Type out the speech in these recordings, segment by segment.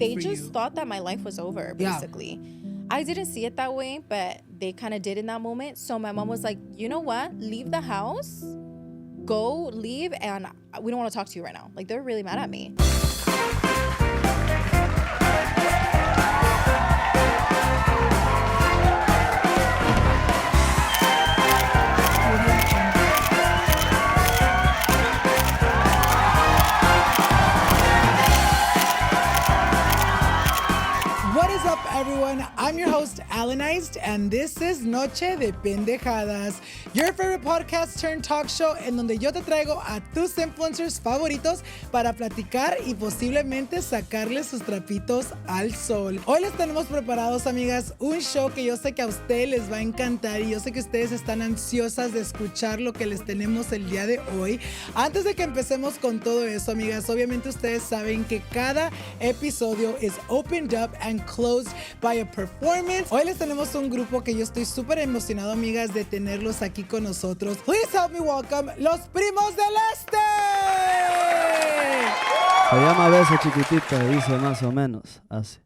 they just thought that my life was over, basically. I didn't see it that way, but they kind of did in that moment. So my mom was like, you know what? Leave the house, go leave, and we don't want to talk to you right now. Like, they're really mad at me. Everyone, I'm your host, Alannized, and this is Noche de Pendejadas, your favorite podcast turned talk show en donde yo te traigo a tus influencers favoritos para platicar y posiblemente sacarles sus trapitos al sol. Hoy les tenemos preparados, amigas, un show que yo sé que a ustedes les va a encantar y yo sé que ustedes están ansiosas de escuchar lo que les tenemos el día de hoy. Antes de que empecemos con todo eso, amigas, obviamente ustedes saben que cada episodio is opened up and closed by a performance. Hoy les tenemos un grupo que yo estoy súper emocionado, amigas, de tenerlos aquí con nosotros. Please help me welcome los Primos del Este. Se llama Beso Chiquitita, dice más o menos así.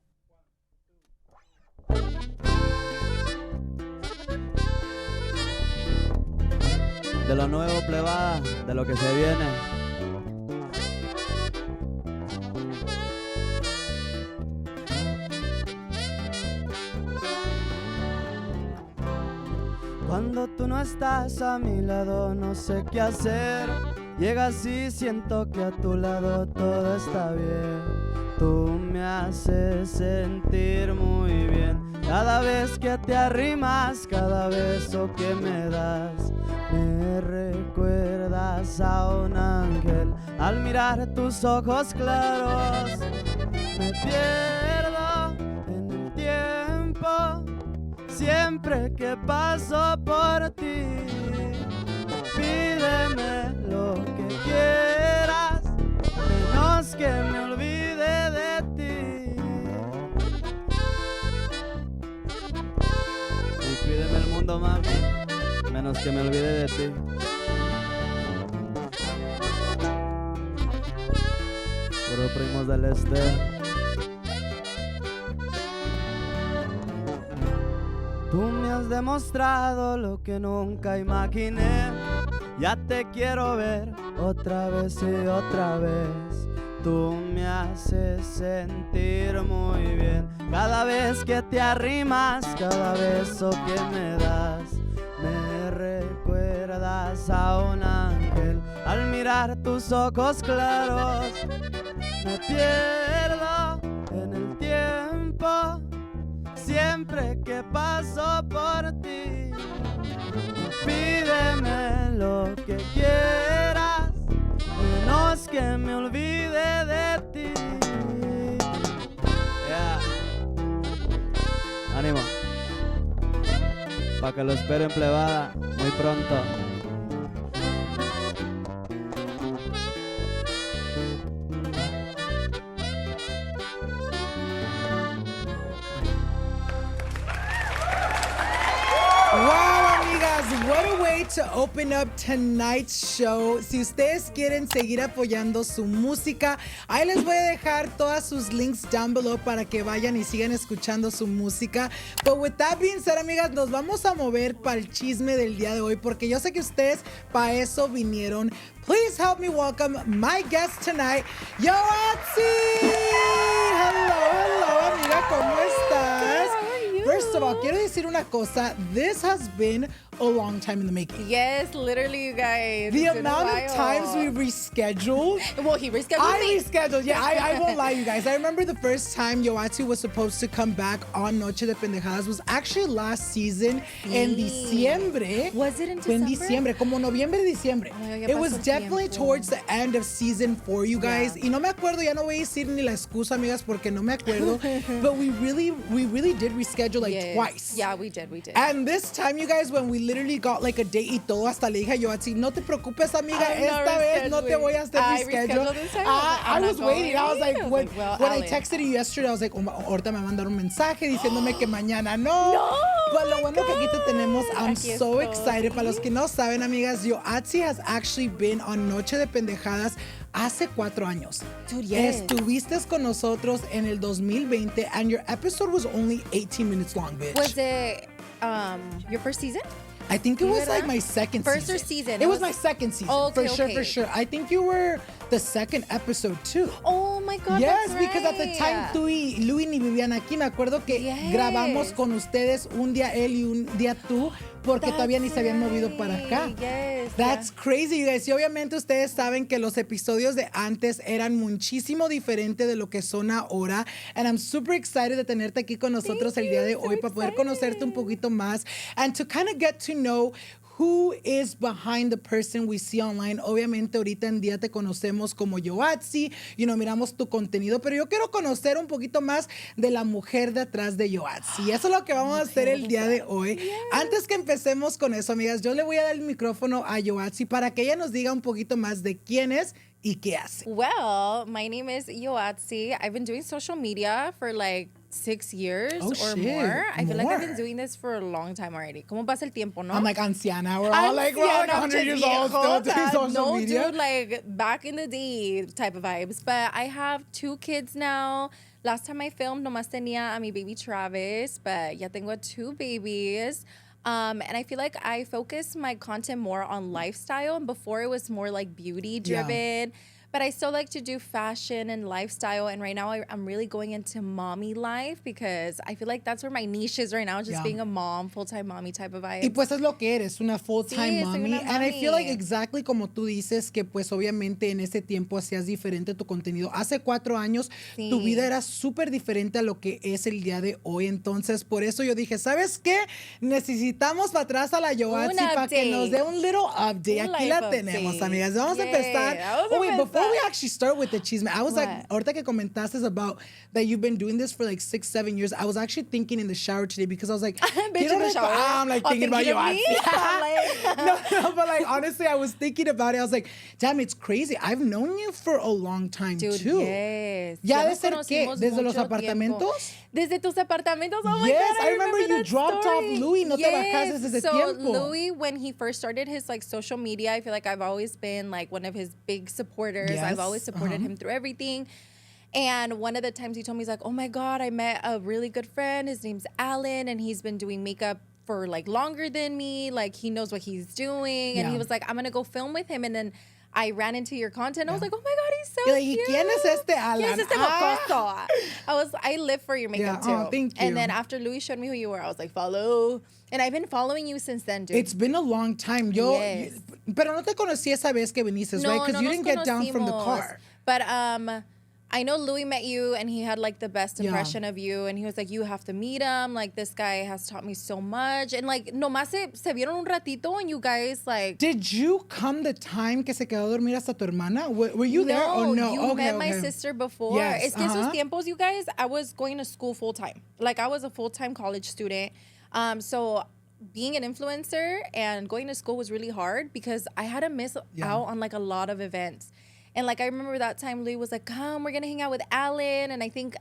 De lo nuevo, plebada, de lo que se viene. Cuando tú no estás a mi lado, no sé qué hacer. Llegas y siento que a tu lado todo está bien. Tú me haces sentir muy bien. Cada vez que te arrimas, cada beso que me das, me recuerdas a un ángel. Al mirar tus ojos claros, me pierdo en el tiempo. Siempre que paso por ti, pídeme lo que quieras, menos que me olvide de ti. Y pídeme el mundo, mami, menos que me olvide de ti. Puro Primos del Este. Tú me has demostrado lo que nunca imaginé. Ya te quiero ver otra vez y otra vez. Tú me haces sentir muy bien. Cada vez que te arrimas, cada beso que me das, me recuerdas a un ángel. Al mirar tus ojos claros, me pierdo en el tiempo. Siempre que paso por ti, pídeme lo que quieras, menos que me olvide de ti. Yeah. Ánimo, pa' que lo esperen, plebada, muy pronto. What a way to open up tonight's show. Si ustedes quieren seguir apoyando su música, ahí les voy a dejar todas sus links down below para que vayan y sigan escuchando su música. But with that being said, amigas, nos vamos a mover para el chisme del día de hoy porque yo sé que ustedes para eso vinieron. Please help me welcome my guest tonight, Yoatzi. Hello, amiga, ¿cómo estás? First of all, quiero decir una cosa. This has been a long time in the making. Yes, literally, you guys. The amount of times we rescheduled. Well, he rescheduled I rescheduled. Yeah, I won't lie, you guys. I remember the first time Yoatzi was supposed to come back on Noche de Pendejadas was actually last season in diciembre. Was it in December? En diciembre, como noviembre, diciembre. Oh, it was definitely towards the end of season 4, you guys. Yeah. Y no me acuerdo, ya no voy a decir ni la excusa, amigas, porque no me acuerdo. But we really did reschedule like twice. Yeah, we did. And this time, you guys, when we literally got like a date y todo, hasta le dije a Yoatzi, no te preocupes, amiga, esta vez no te voy a hacer reschedule. I was waiting. I was like, when I texted you yesterday, I was like, ahorita me mandaron un mensaje diciéndome que mañana no. But lo bueno que aquí te tenemos, I'm Aquí so estoy. excited. Para los que no saben, amigas, Yoatzi has actually been on Noche de Pendejadas hace 4 años. Dude, yes. Estuviste con nosotros en el 2020 and your episode was only 18 minutes long, bitch. Was it your first season? I think it was ¿Verdad? like my second First season. or season? It was my second season. Okay, for okay. sure. I think you were the second episode too. Oh my God, Yes, that's because at the right. time tú y Louis ni vivían aquí. Me acuerdo que Yes. grabamos con ustedes un día él y un día tú, porque todavía ni se habían movido para acá. Yes. That's crazy, you guys. Y obviamente ustedes saben que los episodios de antes eran muchísimo diferente de lo que son ahora. And I'm super excited de tenerte aquí con nosotros el día de hoy para poder conocerte un poquito más. And to kind of get to know who is behind the person we see online. Obviamente ahorita en día te conocemos como Yoatzi, miramos tu contenido, pero yo quiero conocer un poquito más de la mujer de atrás de Yoatzi. Eso es lo que vamos a hacer el día de hoy. Yes. Antes que empecemos con eso, amigas, yo le voy a dar el micrófono a Yoatzi para que ella nos diga un poquito más de quién es y qué hace. Well, my name is Yoatzi. I've been doing social media for like 6 years or more. I feel like I've been doing this for a long time already. ¿Cómo pasa el tiempo, no? I'm like anciana. We're all like 100 years old still doing social media. No, dude, like back in the day type of vibes. But I have 2 kids now. Last time I filmed, nomás tenía a mi baby Travis, but ya tengo 2 babies. And I feel like I focus my content more on lifestyle. And before it was more like beauty driven. Yeah. But I still like to do fashion and lifestyle. And right now I'm really going into mommy life because I feel like that's where my niche is right now, just being a mom, full-time mommy type of vibe. Y pues es lo que eres, una full-time mommy. Una And I feel like exactly como tú dices que pues obviamente en ese tiempo hacías diferente tu contenido. Hace 4 años tu vida era súper diferente a lo que es el día de hoy. Entonces por eso yo dije, ¿sabes qué? Necesitamos para atrás a la Yoatzi para que nos dé un little update. Aquí la tenemos, amigas. Vamos a empezar. Before we actually start with the chisme, I was like, ahorita que comentaste about that you've been doing this for like 6-7 years, I was actually thinking in the shower today because I was like, I'm like thinking about you. No, but like honestly, I was thinking about it. I was like, damn, it's crazy. I've known you for a long time too. Yes. ¿Ya de ser qué? ¿Desde los apartamentos? Desde tus apartamentos. Oh my yes, God, I remember you dropped story. off Louis. No te bajaste desde so tiempo. Louis, when he first started his like social media, I feel like I've always been like one of his big supporters. Yes. I've always supported him through everything. And one of the times he told me, he's like, oh my God, I met a really good friend. His name's Alan, and he's been doing makeup for like longer than me. Like he knows what he's doing. And he was like, I'm going to go film with him. And then I ran into your content. I was like, oh my God, he's so cute. ¿Quién es este Alan? ¿Quién es este mocoso? I live for your makeup too. Oh, thank you. And then after Louis showed me who you were, I was like, follow. And I've been following you since then, dude. It's been a long time. Pero no te conocí esa vez que viniste, right? Because you didn't get down from the car. But I know Louis met you and he had like the best impression of you. And he was like, you have to meet him. Like, this guy has taught me so much. And like, nomás se vieron un ratito and you guys like... Did you come the time que se quedó a dormir hasta tu hermana? Were you there or no? You met my sister before. Yes. Es que esos tiempos, you guys, I was going to school full time. Like, I was a full-time college student. So being an influencer and going to school was really hard because I had to miss out on like a lot of events. And like I remember that time Louis was like, come, we're gonna hang out with Alan. And I think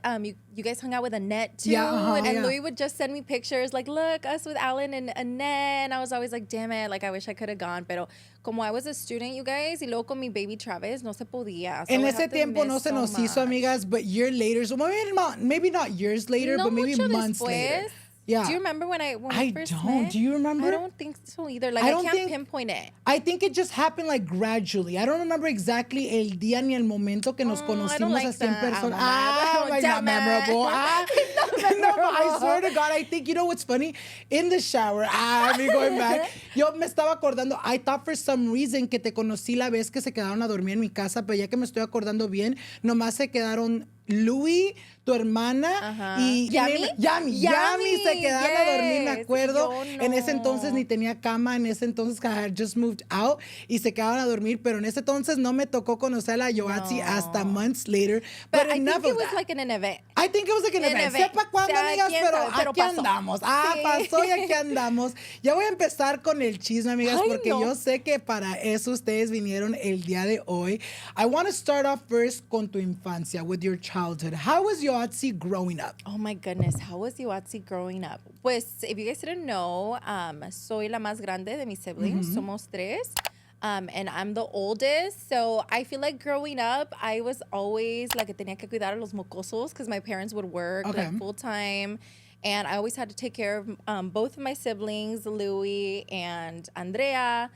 you guys hung out with Annette too. And Louis would just send me pictures like, look, us with Alan and Annette. And I was always like, damn it, like I wish I could have gone. Pero como I was a student, you guys, y luego con mi baby Travis, no se podía. So en ese tiempo no se nos hizo, amigas, but years later, so maybe not years later, but maybe months later. Yeah. Do you remember when we first met? I don't. Do you remember? I don't think so either. Like, I can't pinpoint it. I think it just happened like gradually. I don't remember exactly el día ni el momento que nos conocimos así en persona. Like not memorable. No, but I swear to God, I think, you know what's funny? In the shower, me going back, yo me estaba acordando, I thought for some reason que te conocí la vez que se quedaron a dormir en mi casa, pero ya que me estoy acordando bien, nomás se quedaron Louis, tu hermana, y Yami se quedaron a dormir, me acuerdo. En ese entonces ni tenía cama, en ese entonces I had just moved out y se quedaron a dormir, pero en ese entonces no me tocó conocer a la Yoatzi hasta months later. But I think it was like an event. I think it was like an event. Sepa cuándo, amigas, pero aquí andamos. Pasó y aquí andamos. Ya voy a empezar con el chisme, amigas, porque yo sé que para eso ustedes vinieron el día de hoy. I want to start off first con tu infancia, with your childhood. childhood. How was Yoatzi growing up? Oh my goodness, how was Yoatzi growing up? Pues, if you guys didn't know, soy la más grande de mis siblings. Somos tres. And I'm the oldest. So I feel like growing up, I was always like que tenía que cuidar a los mocosos because my parents would work like full time. And I always had to take care of both of my siblings, Louis and Andrea.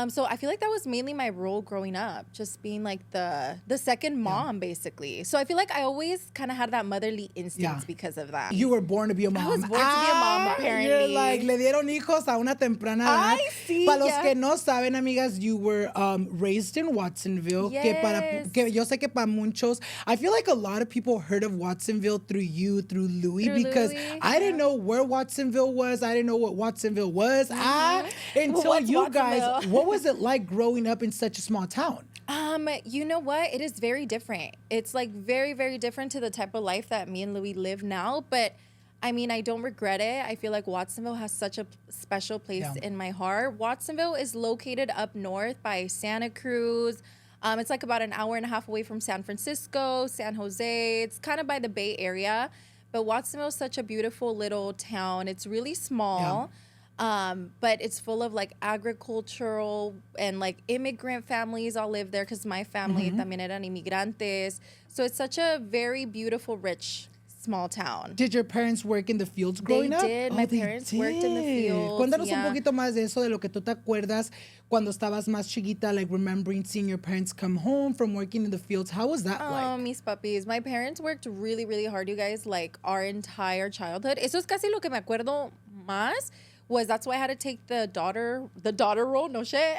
So I feel like that was mainly my role growing up, just being like the second mom, basically. So I feel like I always kind of had that motherly instinct because of that. You were born to be a mom. I was born to be a mom, apparently. You're like, le dieron hijos a una temprana edad. Ay, sí, Para los que no saben, amigas, you were raised in Watsonville. Yes. Que yo sé que para muchos, I feel like a lot of people heard of Watsonville through you, through Louis, because I didn't know where Watsonville was. I didn't know what Watsonville was. Until you guys... What was it like growing up in such a small town? You know what? It is very different. It's like very, very different to the type of life that me and Louis live now. But I mean, I don't regret it. I feel like Watsonville has such a special place in my heart. Watsonville is located up north by Santa Cruz. It's like about an hour and a half away from San Francisco, San Jose. It's kind of by the Bay Area. But Watsonville is such a beautiful little town. It's really small. But it's full of like agricultural and like immigrant families all live there because my family también eran inmigrantes. So it's such a very beautiful, rich, small town. Did your parents work in the fields growing up? They did. My parents worked in the fields. Cuéntanos un poquito más de eso, de lo que tú te acuerdas cuando estabas más chiquita, like remembering seeing your parents come home from working in the fields. How was that like? Oh, mis papis. My parents worked really, really hard, you guys, like our entire childhood. Eso es casi lo que me acuerdo más. That's why I had to take the daughter role, no shit,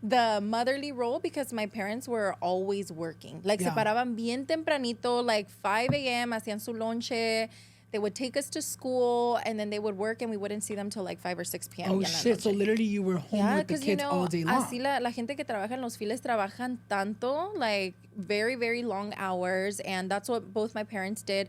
the motherly role, because my parents were always working. Like, se paraban bien tempranito, like 5 a.m., hacían su lonche. They would take us to school, and then they would work, and we wouldn't see them till like 5 or 6 p.m. Oh, shit. So literally you were home with the kids all day long. Así la gente que trabaja en los files trabajan tanto, like very, very long hours, and that's what both my parents did.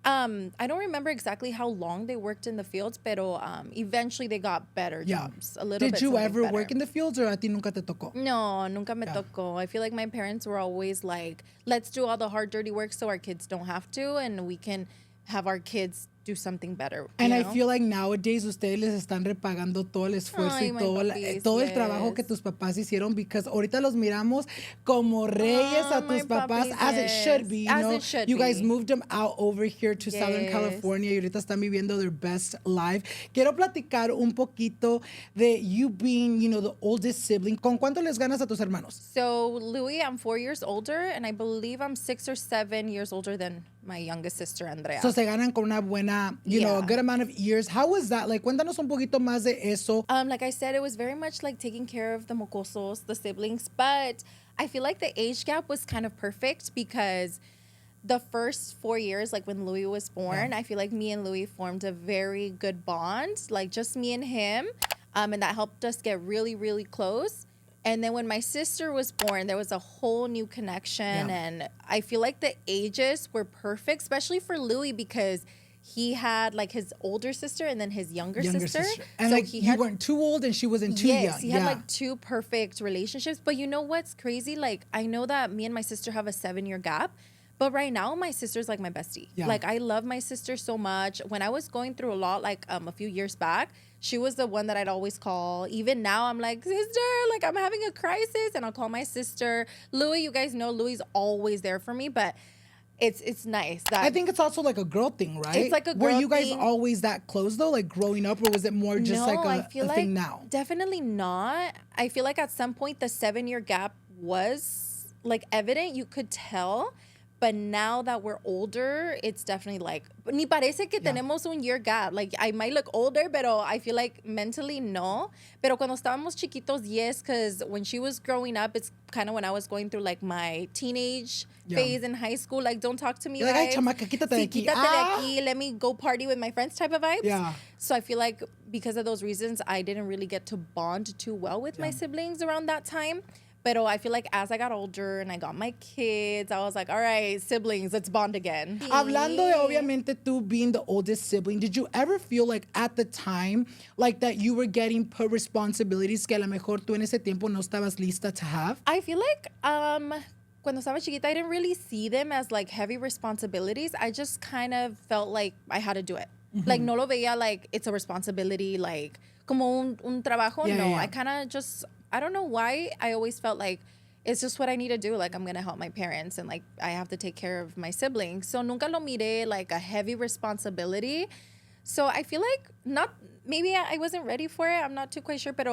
I don't remember exactly how long they worked in the fields, pero eventually they got better jobs. A little bit. Did you ever work in the fields, or a ti nunca te tocó? No, nunca me tocó. I feel like my parents were always like, let's do all the hard, dirty work so our kids don't have to, and we can have our kids do something better. And I feel like nowadays ustedes les están repagando todo el esfuerzo y todo el trabajo que tus papás hicieron, because ahorita los miramos como reyes a tus papás, as it should be, you know. You guys moved them out over here to Southern California y ahorita están viviendo their best life. Quiero platicar un poquito de you being, you know, the oldest sibling. ¿Con cuánto les ganas a tus hermanos? So, Louis, I'm 4 years older, and I believe I'm 6 or 7 years older than my youngest sister, Andrea. So, se ganan con una buena, you know, a good amount of years. How was that? Like, cuéntanos un poquito más de eso. Like I said, it was very much like taking care of the mocosos, the siblings, but I feel like the age gap was kind of perfect because the first 4 years, like when Louis was born, I feel like me and Louis formed a very good bond, like just me and him, and that helped us get really, really close. And then when my sister was born, there was a whole new connection. And I feel like the ages were perfect, especially for Louis, because he had like his older sister and then his younger sister. And so like you weren't too old and she wasn't too young. Yes, he had like two perfect relationships. But you know what's crazy? Like, I know that me and my sister have a 7-year gap. But right now, my sister's like my bestie. Like, I love my sister so much. When I was going through a lot, like a few years back, she was the one that I'd always call. Even now, I'm like, sister, like I'm having a crisis. And I'll call my sister. Louis, you guys know Louis is always there for me. But it's nice. That I think it's also like a girl thing, right? It's like a girl thing. Were you guys always that close though, like growing up? Or was it more just like a thing now? Definitely not. I feel like at some point, the 7-year gap was like evident. You could tell. But now that we're older, it's definitely like, ni parece que tenemos un year gap. Like, I might look older, pero I feel like mentally, no. Pero cuando estábamos chiquitos, yes, because when she was growing up, it's kind of when I was going through, like, my teenage phase in high school. Like, don't talk to me, like, ay, chamaca, quítate de aquí. Quítate de aquí. Let me go party with my friends type of vibes. Yeah. So I feel like because of those reasons, I didn't really get to bond too well with my siblings around that time. But I feel like as I got older and I got my kids, I was like, all right, siblings, let's bond again. Hablando de, obviamente, tú being the oldest sibling, did you ever feel like at the time, like that you were getting put responsibilities que a lo mejor tú en ese tiempo no estabas lista to have? I feel like, cuando estaba chiquita, I didn't really see them as like heavy responsibilities. I just kind of felt like I had to do it. Like, no lo veía like it's a responsibility, like, como un trabajo. No, I kind of just, I don't know why I always felt like it's just what I need to do. Like, I'm going to help my parents and like I have to take care of my siblings. So nunca lo miré like a heavy responsibility. So I feel like maybe I wasn't ready for it. I'm not too quite sure, but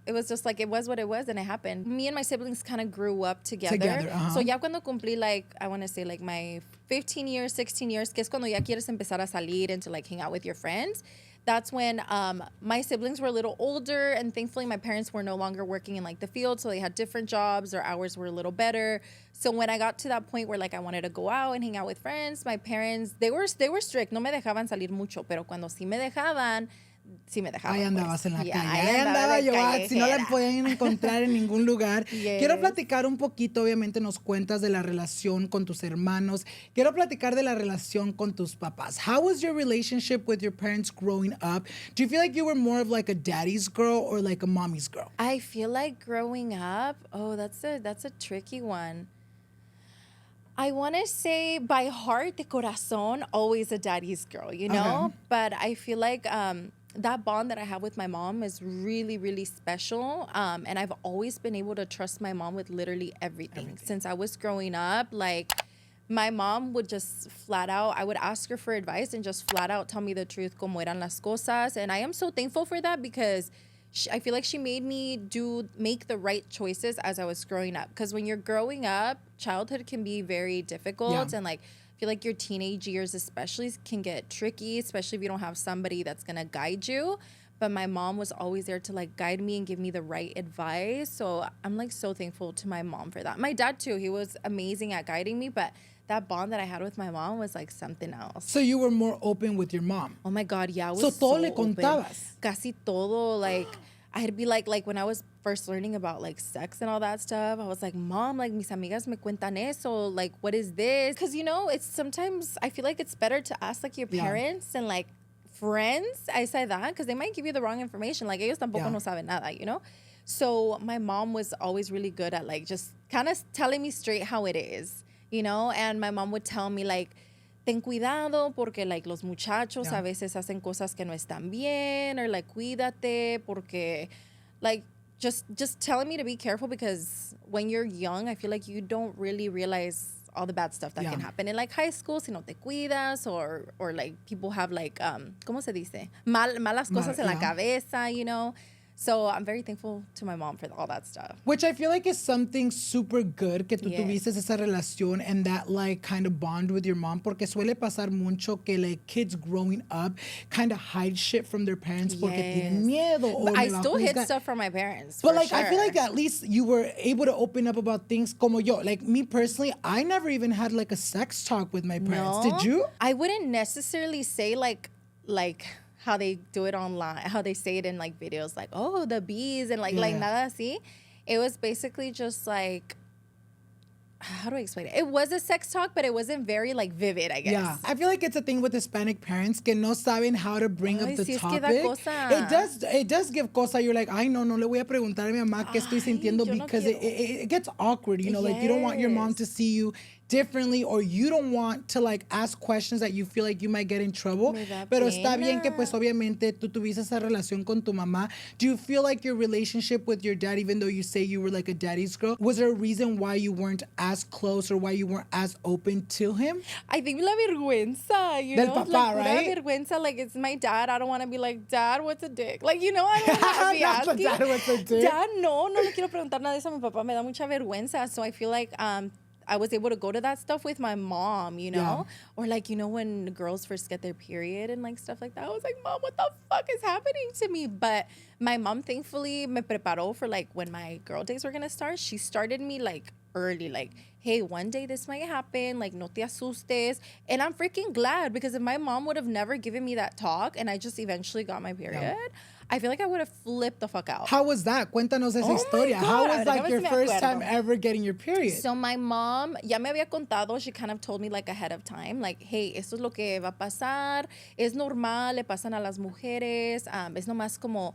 it was just like, it was what it was and it happened. Me and my siblings kind of grew up together. So ya cuando cumplí like, I want to say like my 15 years, 16 years, que es cuando ya quieres empezar a salir and to like hang out with your friends. That's when my siblings were a little older, and thankfully my parents were no longer working in like the field, so they had different jobs. Their hours were a little better. So when I got to that point where like I wanted to go out and hang out with friends, my parents, they were strict. No me dejaban salir mucho, pero cuando sí me dejaban, sí me dejaban. Ahí andabas pues. en la Yeah, calle. ahí Ahí andaba Yoatzi. No la callejera. podían encontrar en ningún lugar. Yes. Quiero platicar un poquito, obviamente nos cuentas de la relación con tus hermanos. Quiero platicar de la relación con tus papás. How was your relationship with your parents growing up? Do you feel like you were more of like a daddy's girl or like a mommy's girl? I feel like growing up, that's a tricky one. I want to say by heart, de corazón, always a daddy's girl, you know? Okay. But I feel like that bond that I have with my mom is really, really special. And I've always been able to trust my mom with literally everything. Since I was growing up, like, my mom would just flat out, I would ask her for advice and just flat out tell me the truth, como eran las cosas. And I am so thankful for that because I feel like she made me make the right choices as I was growing up. Because when you're growing up, childhood can be very difficult. And like, I feel like your teenage years especially can get tricky, especially if you don't have somebody that's going to guide you. But my mom was always there to like guide me and give me the right advice. So I'm like so thankful to my mom for that. My dad too, he was amazing at guiding me, but that bond that I had with my mom was like something else. So you were more open with your mom? Oh my God, yeah. I was So todo le open. contabas? Casi todo. Like, I'd be like when I was first learning about like sex and all that stuff, I was like, Mom, like mis amigas me cuentan eso. Like, what is this? Because, you know, it's sometimes, I feel like it's better to ask like your parents and like friends. I say that because they might give you the wrong information. Like, ellos tampoco no saben nada, you know? So my mom was always really good at like just kind of telling me straight how it is, you know? And my mom would tell me like, ten cuidado porque like los muchachos a veces hacen cosas que no están bien, or like cuídate porque like just telling me to be careful because when you're young, I feel like you don't really realize all the bad stuff that can happen in like high school si no te cuidas, or like people have like ¿cómo se dice? Malas cosas en la cabeza, you know? So I'm very thankful to my mom for all that stuff. Which I feel like is something super good que tú tuviste esa relación and that like kind of bond with your mom, porque suele pasar mucho que like kids growing up kind of hide shit from their parents porque tienen miedo. Or I still hid stuff from my parents. But like, I feel like at least you were able to open up about things como yo. Like me personally, I never even had like a sex talk with my parents. No, Did you? I wouldn't necessarily say like how they do it online, how they say it in like videos, like, oh, the bees and like nada así. It was basically just like, how do I explain it? It was a sex talk, but it wasn't very like vivid, I guess. Yeah, I feel like it's a thing with Hispanic parents que no saben how to bring up the sí, topic. Es que da cosa. It does give cosa. You're like, ay, no le voy a preguntar a mi mamá qué estoy sintiendo because it gets awkward, you know, like you don't want your mom to see you differently, or you don't want to like ask questions that you feel like you might get in trouble. Pero está bien que pues obviamente tú tuviste esa relación con tu mamá. Do you feel like your relationship with your dad, even though you say you were like a daddy's girl, was there a reason why you weren't as close or why you weren't as open to him? I think la vergüenza, you Del know, papá, like right? vergüenza, like it's my dad. I don't want to be like, Dad, what's a dick? Like, you know, I don't want to be Not asking. Dad, what's a dick? Dad, no le quiero preguntar nada de eso a mi papá. Me da mucha vergüenza. So I feel like I was able to go to that stuff with my mom, you know? Or like, you know, when girls first get their period and like stuff like that, I was like, Mom, what the fuck is happening to me? But my mom thankfully me preparó for like when my girl days were gonna start. She started me like early, like, hey, one day this might happen, like no te asustes. And I'm freaking glad, because if my mom would have never given me that talk and I just eventually got my period, I feel like I would have flipped the fuck out. How was that? Cuéntanos esa historia. How was like your first time ever getting your period? So my mom, ya me había contado, she kind of told me like ahead of time, like, hey, esto es lo que va a pasar, es normal, le pasan a las mujeres, es nomás como,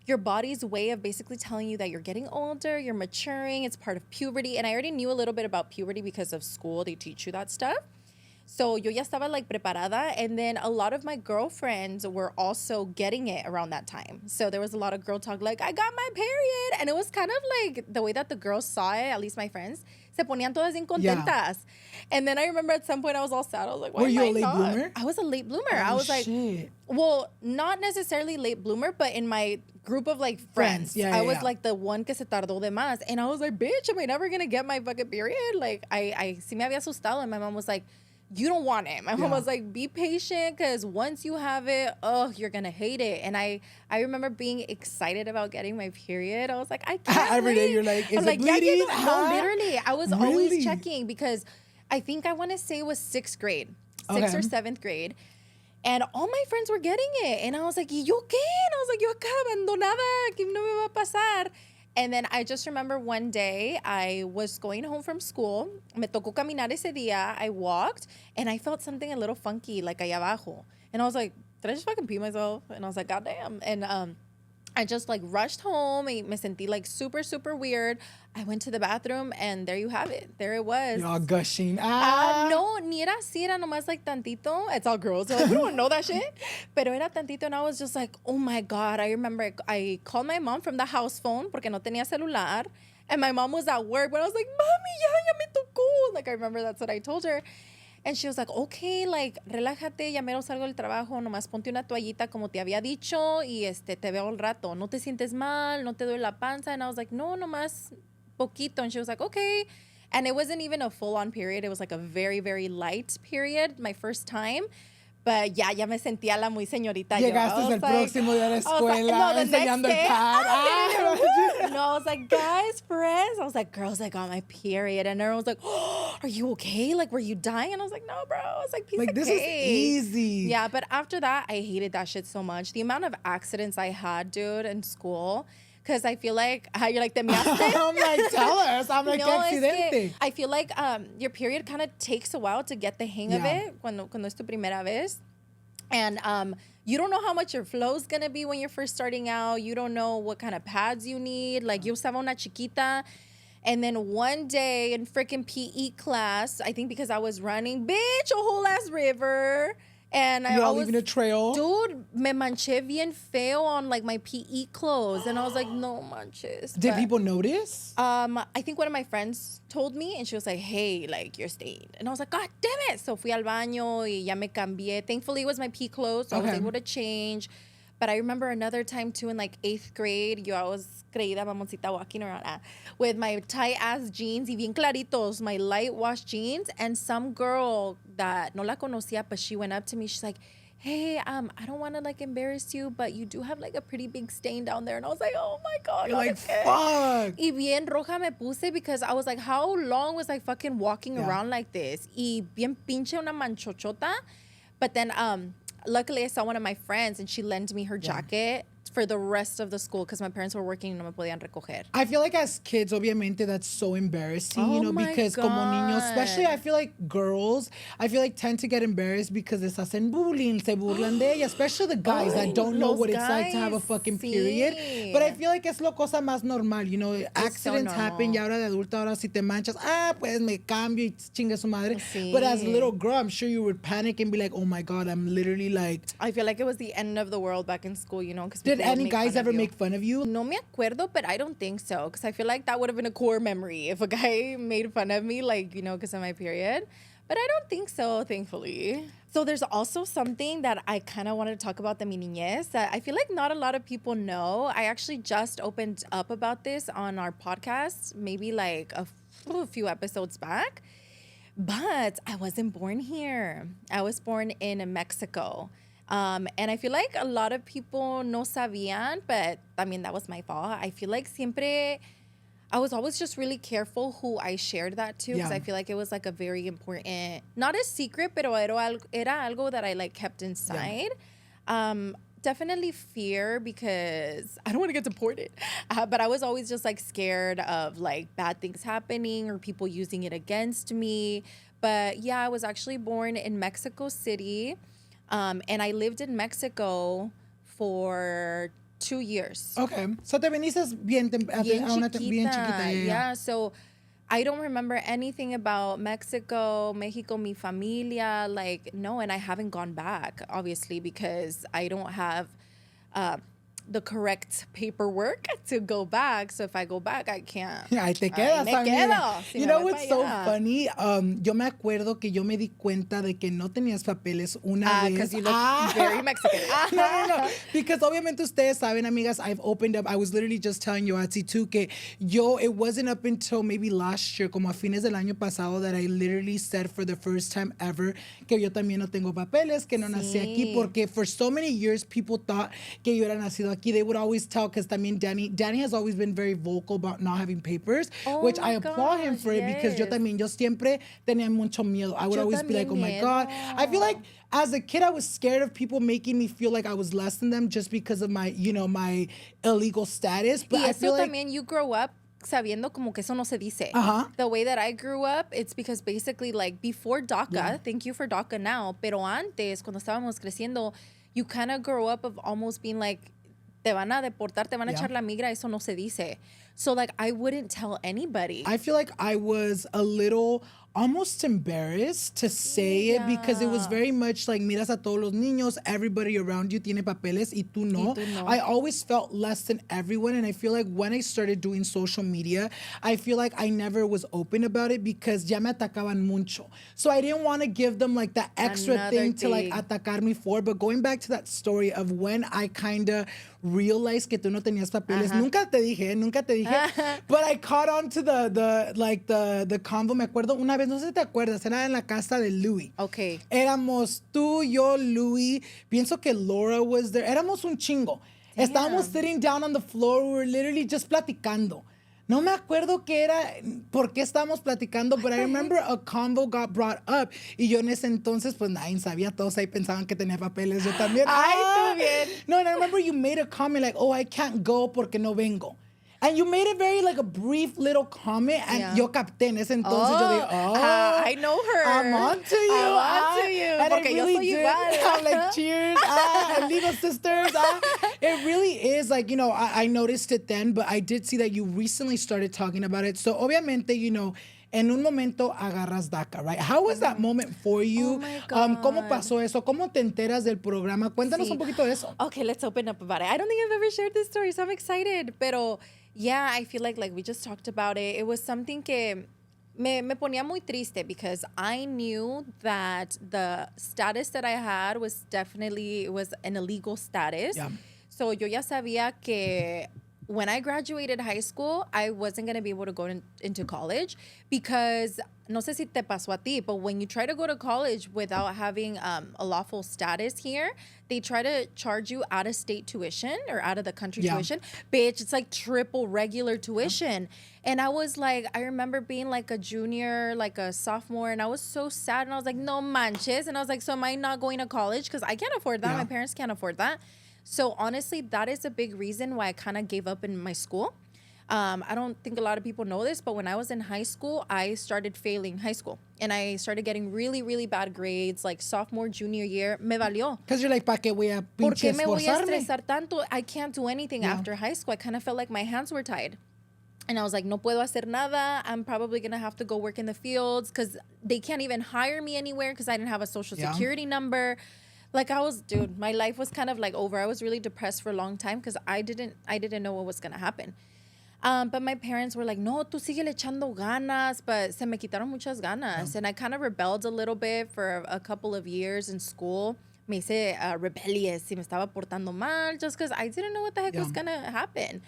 your body's way of basically telling you that you're getting older, you're maturing, it's part of puberty. And I already knew a little bit about puberty because of school. They teach you that stuff. So yo ya estaba like preparada, and then a lot of my girlfriends were also getting it around that time. So there was a lot of girl talk like, I got my period. And it was kind of like the way that the girls saw it, at least my friends, se ponían todas bien contentas. Yeah. And then I remember at some point I was all sad. I was like, why were you am a late bloomer? I was a late bloomer. Oh, I was like, shit. Well, not necessarily late bloomer, but in my group of like friends, I was like the one que se tardó de más. And I was like, bitch, am I never going to get my fucking period? Like, I sí me había asustado. And my mom was like, you don't want it. My mom was like, be patient, because once you have it, you're gonna hate it. And I remember being excited about getting my period. I was like, I can't every day you're like, is it bleeding? No, literally. I was always checking, because I think I want to say it was 6th grade, 6th or 7th grade. And all my friends were getting it. And I was like, ¿y yo qué? And I was like, yo acá abandonada, ¿qué no me va a pasar? And then I just remember one day I was going home from school. Me tocó caminar ese día. I walked and I felt something a little funky, like allá abajo. And I was like, did I just fucking pee myself? And I was like, God damn. And I just like rushed home. Me sentí like super, super weird. I went to the bathroom and there you have it. There it was. You're all gushing. No, ni era así, era nomás like tantito. It's all girls. So like, we don't know that shit. Pero era tantito, and I was just like, oh my God. I remember I called my mom from the house phone porque no tenía celular. And my mom was at work, but I was like, mami, ya me tocó. Like, I remember that's what I told her. And she was like, okay, like, relájate, ya mero salgo del trabajo, nomás ponte una toallita como te había dicho y te veo al rato. No te sientes mal, no te duele la panza. And I was like, no, nomás poquito. And she was like, okay. And it wasn't even a full-on period. It was like a very, very light period, my first time. But ya me sentía la muy señorita. Llegaste el próximo día de la escuela, enseñando el pad. No, I was like, guys, friends. I was like, girls, I got my period. And everyone was like, oh, are you okay? Like, were you dying? And I was like, no, bro. I was like, piece of this cake. is easy. Yeah, but after that, I hated that shit so much. The amount of accidents I had, dude, in school. Because I feel like, you're like, te measte? I'm like, tell us. I'm like, no, accidente. I feel like your period kind of takes a while to get the hang of it cuando es tu primera vez. And you don't know how much your flow's going to be when you're first starting out. You don't know what kind of pads you need. Like, yo usaba una chiquita. And then one day in freaking PE class, I think because I was running, bitch, a whole ass river. And You're all leaving a trail. Dude, me manché bien feo on like my PE clothes. And I was like, no manches. Did people notice? I think one of my friends told me, and she was like, hey, like, you're stained. And I was like, God damn it. So fui al baño y ya me cambié. Thankfully, it was my PE clothes, so I was able to change. But I remember another time too in like 8th grade, I was creída mamoncita walking around with my tight ass jeans y bien claritos, my light wash jeans. And some girl that no la conocía, but she went up to me. She's like, hey, I don't want to like embarrass you, but you do have like a pretty big stain down there. And I was like, oh my God. You're like, fuck. Y bien roja me puse because I was like, how long was I fucking walking around like this? Y bien pinche una manchochota. But then, luckily, I saw one of my friends and she lent me her jacket for the rest of the school because my parents were working and no me podían recoger. I feel like as kids, obviamente, that's so embarrassing, you know, because como niños, especially I feel like girls, I feel like tend to get embarrassed because les hacen bullying, se burlan de ella, especially the guys that don't know what it's like to have a fucking period. But I feel like es lo cosa más normal, you know, accidents happen y ahora de adulta, ahora si te manchas, pues me cambio y chinga su madre. But as a little girl, I'm sure you would panic and be like, oh my God, I'm literally like... I feel like it was the end of the world back in school, you know, because did any guys ever make fun of you? No me acuerdo, but I don't think so. Because I feel like that would have been a core memory if a guy made fun of me, like, you know, because of my period. But I don't think so, thankfully. So there's also something that I kind of wanted to talk about, the mi niñez, that I feel like not a lot of people know. I actually just opened up about this on our podcast, maybe like a few episodes back. But I wasn't born here. I was born in Mexico. And I feel like a lot of people no sabían, but I mean, that was my fault. I feel like siempre, I was always just really careful who I shared that to, because I feel like it was like a very important, not a secret, pero era algo that I like kept inside. Definitely fear, because I don't want to get deported, but I was always just like scared of like bad things happening or people using it against me. But yeah, I was actually born in Mexico City. And I lived in Mexico for 2 years. Okay. So te viniste bien Bien chiquita. Yeah. So I don't remember anything about Mexico, mi familia. Like, no, and I haven't gone back, obviously, because I don't have the correct paperwork to go back. So if I go back, I can't. Ahí te quedas, me amiga. quedo. Si You me know voy what's pa' so allá. funny? Yo me acuerdo que yo me di cuenta de que no tenías papeles una vez. Because you look very Mexican. No. Because obviamente ustedes saben, amigas, I've opened up. I was literally just telling Yoatzi too que it wasn't up until maybe last year, como a fines del año pasado, that I literally said for the first time ever que yo también no tengo papeles, que no nací aquí, porque for so many years people thought que yo era nacido aquí. They would always tell, because también Danny has always been very vocal about not having papers, which I applaud him for it, because yo siempre tenía mucho miedo. I would always be like, oh my God. I feel like as a kid, I was scared of people making me feel like I was less than them just because of my, my illegal status. But y I feel like también you grow up sabiendo como que eso no se dice. The way that I grew up, it's because basically like before DACA, thank you for DACA now, pero antes, cuando estábamos creciendo, you kind of grow up of almost being like, te van a deportar, te van a echar la migra, eso no se dice. So like I wouldn't tell anybody. I feel like I was a little almost embarrassed to say it, because it was very much like, miras a todos los niños, everybody around you tiene papeles y tú no. I always felt less than everyone, and I feel like when I started doing social media, I feel like I never was open about it because ya me atacaban mucho. So I didn't want to give them like that extra thing to like atacar me for. But going back to that story of when I kind of realized que tú no tenías papeles, nunca te dije, but I caught on to the convo. Me acuerdo una vez, no sé si te acuerdas, era en la casa de Louis. Okay. Éramos tú, yo, Louis, pienso que Laura was there. Éramos un chingo. Damn. Estábamos sitting down on the floor, we were literally just platicando. No me acuerdo qué era, por qué estábamos platicando, but I remember a convo got brought up, y yo en ese entonces, pues nadie sabía, todos ahí pensaban que tenía papeles, yo también. Ay, tú bien. No, and I remember you made a comment like, oh, I can't go porque no vengo. And you made it very like a brief little comment, and yo capté en ese entonces, yo dije, I know her. I'm on to you. I'm on to you. And Porque it yo really soy did. igual. I'm like, cheers, illegal sisters. It really is like, I noticed it then, but I did see that you recently started talking about it. So obviamente, en un momento agarras DACA, right? How was that moment for you? Oh my God. ¿Cómo pasó eso? ¿Cómo te enteras del programa? Cuéntanos un poquito de eso. Okay, let's open up about it. I don't think I've ever shared this story, so I'm excited. Pero yeah, I feel like we just talked about it. It was something que me ponía muy triste, because I knew that the status that I had was definitely, it was an illegal status. Yeah. So yo ya sabía que when I graduated high school, I wasn't going to be able to go into college, because no sé si te pasó a ti, but when you try to go to college without having a lawful status here, they try to charge you out-of-state tuition or out-of-the-country tuition. Bitch, it's like triple regular tuition. And I was like, I remember being like a junior, like a sophomore, and I was so sad. And I was like, no manches. And I was like, so am I not going to college? Because I can't afford that. My parents can't afford that. So honestly, that is a big reason why I kind of gave up in my school. I don't think a lot of people know this, but when I was in high school, I started failing high school. And I started getting really, really bad grades, like sophomore, junior year. Me valió. Because you're like, ¿pa qué voy a ¿Por pinche qué me voy a esforzarme? estresar tanto? I can't do anything after high school. I kind of felt like my hands were tied. And I was like, no puedo hacer nada. I'm probably going to have to go work in the fields, because they can't even hire me anywhere because I didn't have a social security number. Like dude, my life was kind of like over. I was really depressed for a long time because I didn't know what was going to happen. But my parents were like, no, tú síguele echando ganas. But se me quitaron muchas ganas. And I kind of rebelled a little bit for a couple of years in school. Me hice rebellious. Y me estaba portando mal just because I didn't know what the heck was going to happen.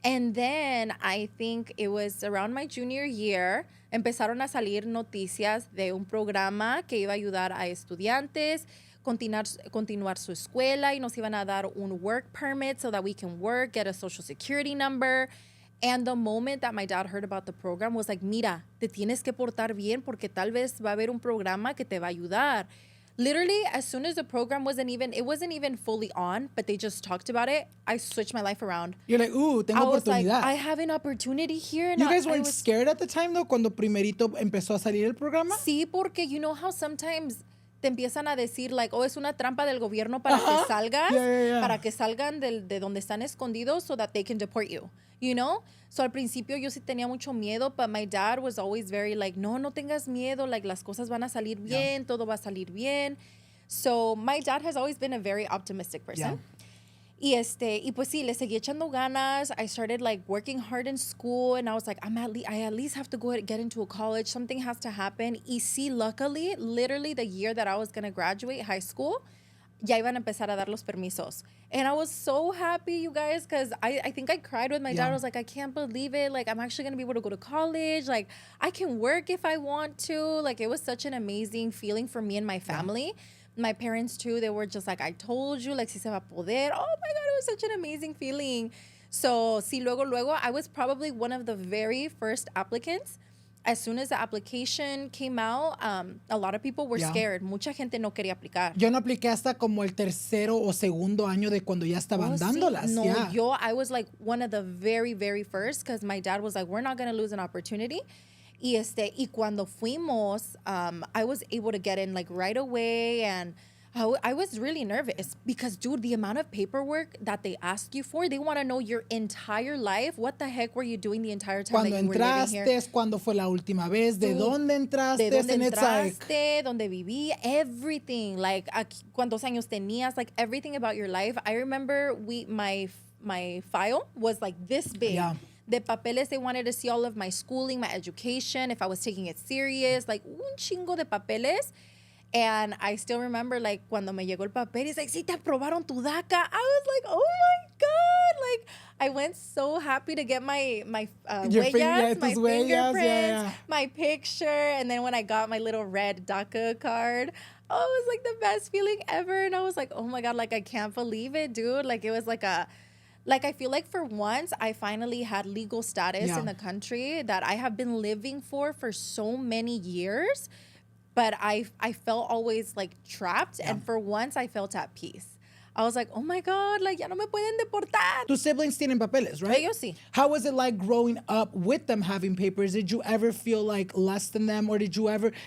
And then I think it was around my junior year, empezaron a salir noticias de un programa que iba a ayudar a estudiantes continuar su escuela, y nos iban a dar un work permit so that we can work, get a social security number. And the moment that my dad heard about the program was like, mira, te tienes que portar bien porque tal vez va a haber un programa que te va a ayudar. Literally, as soon as the program wasn't even fully on, but they just talked about it, I switched my life around. You're like, tengo I was oportunidad. like, I have an opportunity here. And you guys weren't scared at the time, though, cuando primerito empezó a salir el programa? Sí, porque you know how sometimes te empiezan a decir, like, oh, es una trampa del gobierno para que salgas, para que salgan de donde están escondidos so that they can deport you, you know? So, al principio yo sí tenía mucho miedo, but my dad was always very like, no tengas miedo, like, las cosas van a salir bien, todo va a salir bien. So, my dad has always been a very optimistic person. Y pues sí, le seguí echando ganas. I started like working hard in school, and I was like, I at least have to get into a college. Something has to happen. Y sí, luckily, literally the year that I was going to graduate high school, ya iban a empezar a dar los permisos. And I was so happy, you guys, because I think I cried with my dad. I was like, I can't believe it. Like, I'm actually going to be able to go to college. Like, I can work if I want to. Like, it was such an amazing feeling for me and my family. My parents too, they were just like, I told you, like, si se va a poder. Oh my God, it was such an amazing feeling. So, sí, luego, I was probably one of the very first applicants. As soon as the application came out, a lot of people were scared. Mucha gente no quería aplicar. Yo no apliqué hasta como el tercero o segundo año de cuando ya estaban dándolas. Sí. No, I was like one of the very, very first, because my dad was like, we're not going to lose an opportunity. Y cuando fuimos, I was able to get in like right away, and I was really nervous because, dude, the amount of paperwork that they ask you for, they want to know your entire life. What the heck were you doing the entire time that you were living here? Cuando entraste, cuándo fue la última vez, de dónde entraste, dónde viví, everything. Like, cuántos años tenías, like everything about your life. I remember my file was like this big. Yeah. De papeles, they wanted to see all of my schooling, my education, if I was taking it serious, like un chingo de papeles. And I still remember, like, cuando me llegó el papel, it's like, sí, te aprobaron tu DACA. I was like, oh my God. Like, I went so happy to get my huellas, my fingerprints, my picture. And then when I got my little red DACA card, oh, it was like the best feeling ever. And I was like, oh my God, like, I can't believe it, dude. Like, it was like I feel like for once, I finally had legal status in the country that I have been living for so many years. But I felt always like trapped. And for once, I felt at peace. I was like, oh my God, like, ya no me pueden deportar. Tus siblings tienen papeles, right? Ellos sí. How was it like growing up with them having papers? Did you ever feel like less than them? Or did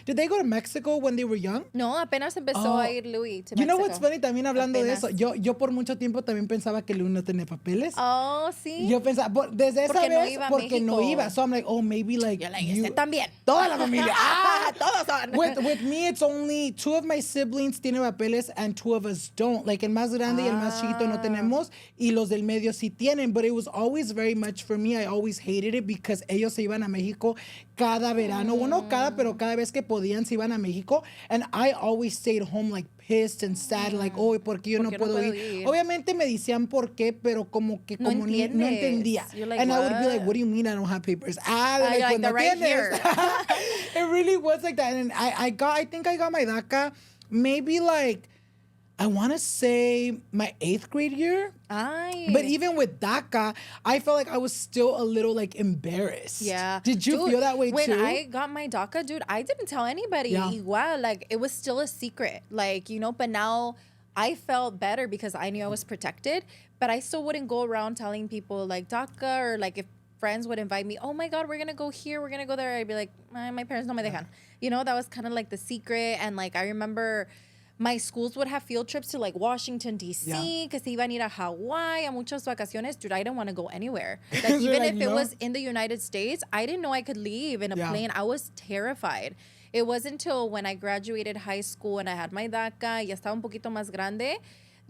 they go to Mexico when they were young? No, apenas empezó a ir Louis to Mexico. You know what's funny? También hablando de eso, yo por mucho tiempo también pensaba que Louis no tenía papeles. Oh, sí. Yo pensaba, desde esa vez, porque no iba. So I'm like, oh, maybe like you. También. Toda la familia. Todos son. With me, it's only 2 of my siblings tienen papeles and 2 of us don't. Like, el más grande y el más chiquito no tenemos, y los del medio sí tienen. But it was always very much for me. I always hated it because ellos se iban a México cada verano. Bueno, pero cada vez que podían se iban a México. And I always stayed home like pissed and sad, like, oh, ¿por qué yo no puedo ir? Obviamente me decían por qué, pero como no entendía. Like, and what? I would be like, what do you mean I don't have papers? Like, they're right here. It really was like that. And I think I got my DACA maybe like, I want to say my 8th grade year. But even with DACA, I felt like I was still a little like embarrassed. Yeah. Did you feel that way when too? When I got my DACA, dude, I didn't tell anybody. Igual, like, it was still a secret. Like, you know, but now I felt better because I knew I was protected. But I still wouldn't go around telling people like DACA, or like if friends would invite me, oh my God, we're going to go here, we're going to go there. I'd be like, my parents no me dejan. You know, that was kind of like the secret. And like, I remember my schools would have field trips to like Washington, D.C., because se iban a ir a Hawaii, a muchas vacaciones. Dude, I didn't want to go anywhere. Like, even if it was in the United States, I didn't know I could leave in a plane. I was terrified. It wasn't until when I graduated high school and I had my DACA, ya estaba un poquito más grande,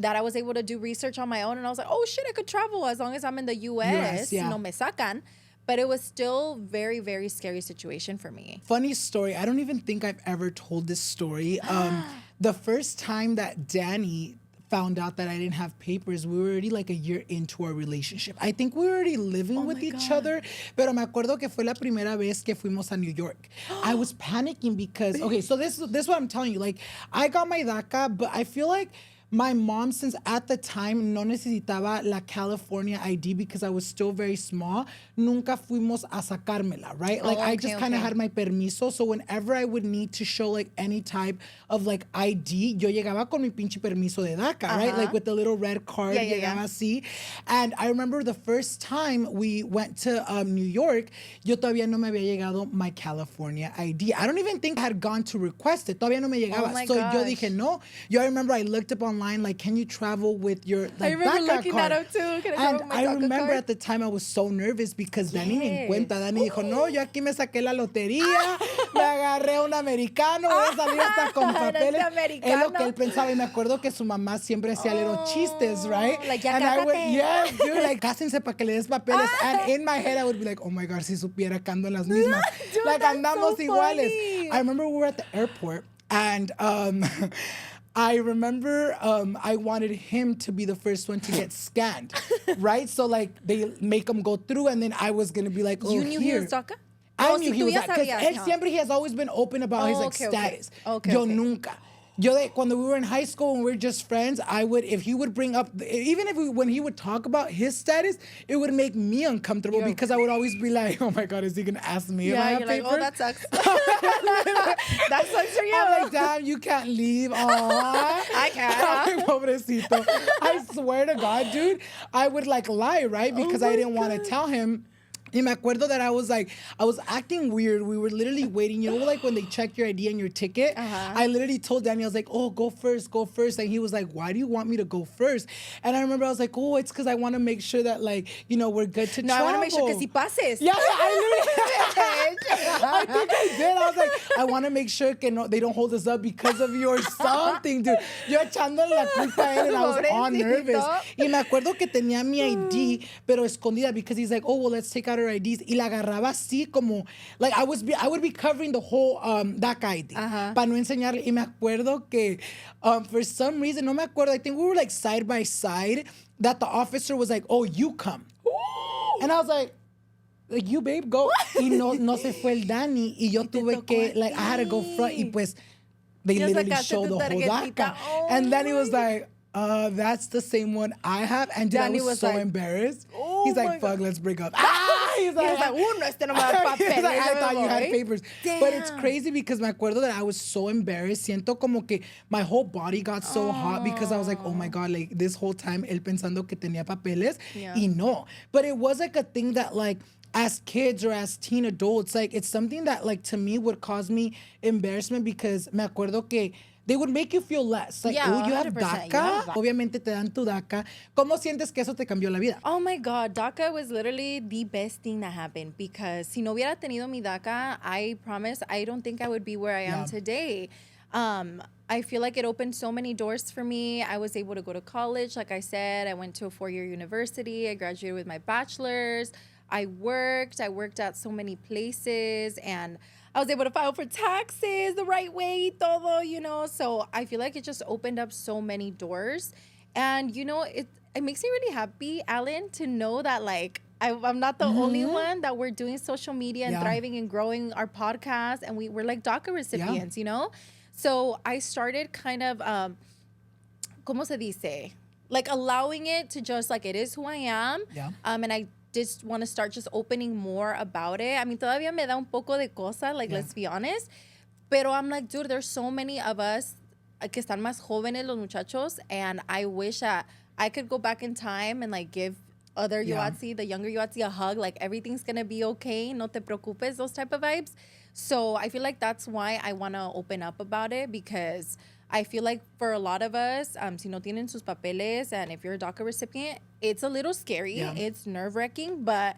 that I was able to do research on my own. And I was like, oh shit, I could travel as long as I'm in the U.S. No me sacan. But it was still very, very scary situation for me. Funny story. I don't even think I've ever told this story. The first time that Danny found out that I didn't have papers, we were already like a year into our relationship. I think we were already living with each other. Pero me acuerdo que fue la primera vez que fuimos a New York. I was panicking because, okay, so this is what I'm telling you. Like, I got my DACA, but I feel like my mom, since at the time no necesitaba la California ID because I was still very small, nunca fuimos a sacármela, right? Like I just kind of had my permiso. So whenever I would need to show like any type of like ID, yo llegaba con mi pinche permiso de DACA, right? Like with the little red card, llegaba así. And I remember the first time we went to New York, yo todavía no me había llegado my California ID. I don't even think I had gone to request it. Todavía no me llegaba. So yo dije no. Yo remember I looked up online, like, can you travel with your like, I remember DACA looking card? that up too. Can I And I remember card? at the time I was so nervous because Dani me encuentra. Dani dijo, no, yo aquí me saqué la lotería, me agarré un americano, voy a salir hasta con papeles. Es lo que él pensaba. Y me acuerdo que su mamá siempre hacía little chistes, right? Like, ya and I would, cásate. yes, dude, like, cásense para que le des papeles. And in my head, I would be like, oh my God, si supiera que ando en las mismas. Dude, like, that's andamos so iguales. funny. I remember we were at the airport and I remember I wanted him to be the first one to get scanned, right? So like they make him go through and then I was going to be like, oh, You knew here. he was DACA? I Oh, knew si he tú was ya that because sabías, él siempre he has always been open about his like status. Okay, Yo nunca. Yo cuando we were in high school and we were just friends, I would, if he would bring up, even if when he would talk about his status, it would make me uncomfortable because I would always be like, oh my God, is he gonna ask me if I have you're like, papers? oh, that sucks. That sucks for you. I'm like, damn, you can't leave. Aww. I can't. Ay, pobrecito. I swear to God, dude, I would like lie, right? Because I didn't want to tell him. Y me acuerdo that I was acting weird. We were literally waiting. You know, like when they check your ID and your ticket? I literally told Danny, I was like, oh, go first. And he was like, why do you want me to go first? And I remember I was like, oh, it's because I want to make sure that, like, you know, we're good to travel. I want to make sure que si pases. Yeah, I think I did. I was like, I want to make sure que no, they don't hold us up because of your something, dude. Yo echándole la culpa a él and I was all nervous. Y me acuerdo que tenía mi ID, pero escondida because he's like, oh, well, let's take out our IDs. Y la agarraba así como, like, I would be covering the whole DACA ID para no enseñarle. Y me acuerdo que for some reason, no me acuerdo, I think we were like side by side, that the officer was like, oh, you come. And I was like, you babe, go. Y no se fue el Dani. Y yo tuve que, like, I had to go front. Y pues, they literally showed the whole DACA. And then he was like, that's the same one I have. And dude, I was so embarrassed. He's like, fuck, let's break up. He's like, este no me da papeles. he's like, I thought you had papers. Damn. But it's crazy because me acuerdo that I was so embarrassed. Siento como que my whole body got so hot because I was like, oh my God, like this whole time, él pensando que tenía papeles. Y no. But it was like a thing that like, as kids or as teen adults, like it's something that like to me would cause me embarrassment because me acuerdo que they would make you feel less. Like, oh, you have DACA. Obviamente te dan tu DACA. ¿Cómo sientes que eso te cambió la vida? Oh my God, DACA was literally the best thing that happened because si no hubiera tenido mi DACA, I promise I don't think I would be where I am today. I feel like it opened so many doors for me. I was able to go to college. Like I said, I went to a 4-year university. I graduated with my bachelor's. I worked at so many places and I was able to file for taxes the right way, todo, you know. So I feel like it just opened up so many doors. And, you know, it makes me really happy, Alan, to know that, like, I'm not the only one that we're doing social media and thriving and growing our podcast. And we're like DACA recipients, you know. So I started kind of, ¿cómo se dice? Like allowing it to just, like, it is who I am. Yeah. And I just want to start just opening more about it. I mean, todavía me da un poco de cosa, like, let's be honest. Pero I'm like, dude, there's so many of us que están más jóvenes, los muchachos, and I wish that I could go back in time and, like, give other Yoatzi, the younger Yoatzi, a hug. Like, everything's going to be okay. No te preocupes, those type of vibes. So I feel like that's why I want to open up about it because I feel like for a lot of us, si no tienen sus papeles and if you're a DACA recipient, it's a little scary. Yeah. It's nerve-wracking, but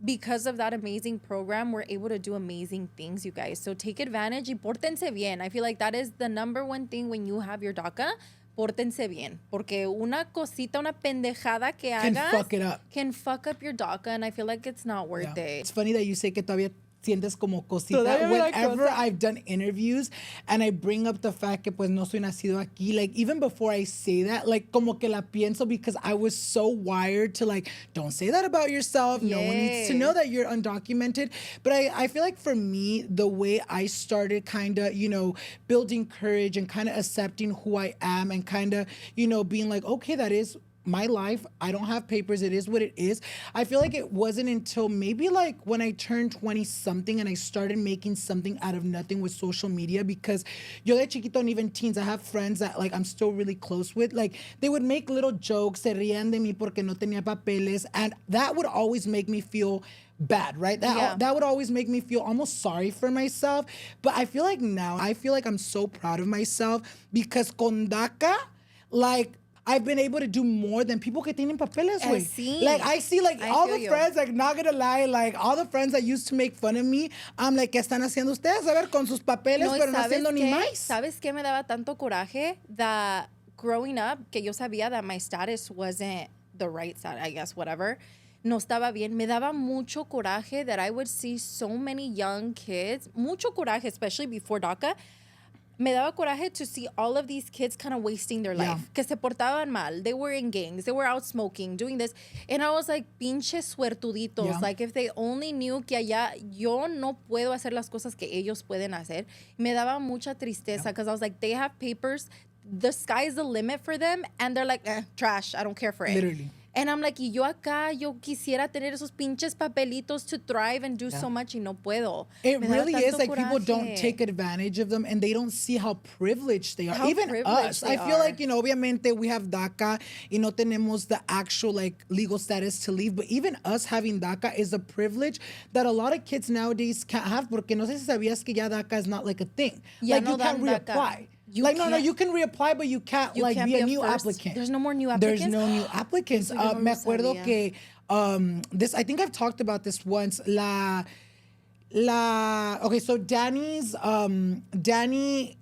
because of that amazing program, we're able to do amazing things, you guys. So take advantage y pórtense bien. I feel like that is the number one thing when you have your DACA. Pórtense bien. Porque una cosita, una pendejada que hagas can fuck it up. Can fuck up your DACA, and I feel like it's not worth it. It's funny that you say que todavía sientes como cosita. Whenever I've done interviews and I bring up the fact que pues no soy nacido aquí, like even before I say that, like como que la pienso because I was so wired to like, don't say that about yourself. No one needs to know that you're undocumented. But I feel like for me, the way I started kind of, you know, building courage and kind of accepting who I am and kind of, you know, being like, okay, that is my life. I don't have papers. It is what it is. I feel like it wasn't until maybe like when I turned 20 something and I started making something out of nothing with social media, because yo de chiquito and even teens, I have friends that like I'm still really close with. Like they would make little jokes, se rían de mí porque no tenía papeles, and that would always make me feel bad, right? That would always make me feel almost sorry for myself. But I feel like now, I feel like I'm so proud of myself because con DACA, like, I've been able to do more than people que tienen papeles, güey. Sí. Like, I see, like, all the friends, like, not gonna lie, like, all the friends that used to make fun of me, I'm like, ¿qué están haciendo ustedes? A ver, con sus papeles, pero no haciendo ni más. ¿Sabes qué me daba tanto coraje? That growing up, que yo sabía that my status wasn't the right side, I guess, whatever. No estaba bien. Me daba mucho coraje that I would see so many young kids, mucho coraje, especially before DACA. Me daba coraje to see all of these kids kind of wasting their life. Que se portaban mal. They were in gangs. They were out smoking, doing this. And I was like, pinche suertuditos. Yeah. Like, if they only knew que allá yo no puedo hacer las cosas que ellos pueden hacer. Me daba mucha tristeza because I was like, they have papers. The sky's the limit for them. And they're like, trash. I don't care for it. Literally. And I'm like, y yo acá, yo quisiera tener esos pinches papelitos to thrive and do so much y no puedo. It really is like coraje. People don't take advantage of them and they don't see how privileged they are. How even us. I feel like, you know, obviamente we have DACA y no tenemos the actual like legal status to leave. But even us having DACA is a privilege that a lot of kids nowadays can't have porque no sé si sabías que ya DACA is not like a thing. Ya like no you can't reapply. No, you can reapply, but you can't be a new applicant. There's no more new applicants? There's no new applicants. Me acuerdo que this, I think I've talked about this once. Okay, so Danny,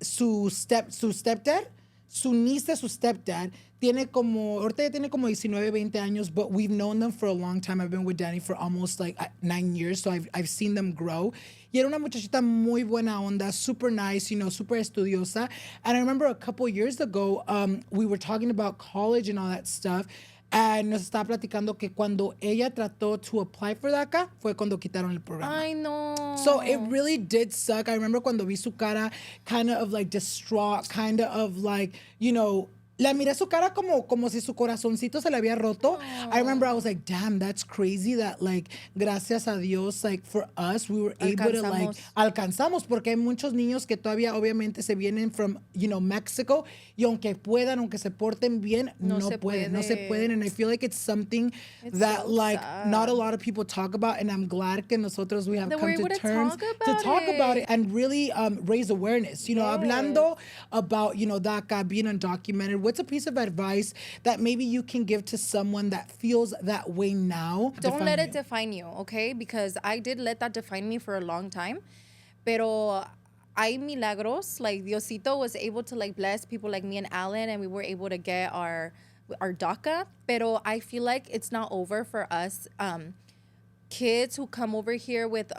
su stepdad, su niece de su stepdad, ahorita ya tiene como 19, 20 años, but we've known them for a long time. I've been with Danny for almost like 9 years, so I've seen them grow. Y era una muchachita muy buena onda, super nice, you know, super estudiosa. And I remember a couple years ago, we were talking about college and all that stuff. And nos estaba platicando que cuando ella trató to apply for DACA, fue cuando quitaron el programa. Ay, no. So it really did suck. I remember cuando vi su cara, kind of like distraught, kind of like, you know, la miré su cara como si su corazoncito se le había roto. Aww. I remember I was like, damn, that's crazy that like, gracias a Dios, like for us, we were able to like, alcanzamos, porque hay muchos niños que todavía obviamente se vienen from, you know, Mexico, y aunque puedan, aunque se porten bien, no se pueden. And I feel like it's something that so like, sad. Not a lot of people talk about, and I'm glad que nosotros, we have come to terms to talk about it and really raise awareness. You know, hablando about, you know, DACA, being undocumented, what's a piece of advice that maybe you can give to someone that feels that way now? Don't let it define you, okay? Because I did let that define me for a long time. Pero hay milagros. Like, Diosito was able to, like, bless people like me and Alan, and we were able to get our DACA. Pero I feel like it's not over for us. Kids who come over here with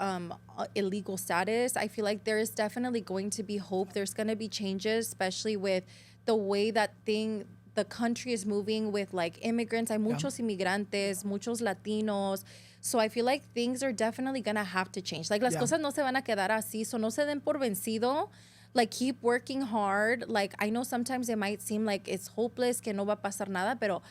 illegal status, I feel like there is definitely going to be hope. There's going to be changes, especially with the way that the country is moving with like immigrants. Hay muchos inmigrantes, muchos Latinos. So I feel like things are definitely going to have to change. Like, las cosas no se van a quedar así. So no se den por vencido. Like, keep working hard. Like, I know sometimes it might seem like it's hopeless, que no va a pasar nada, pero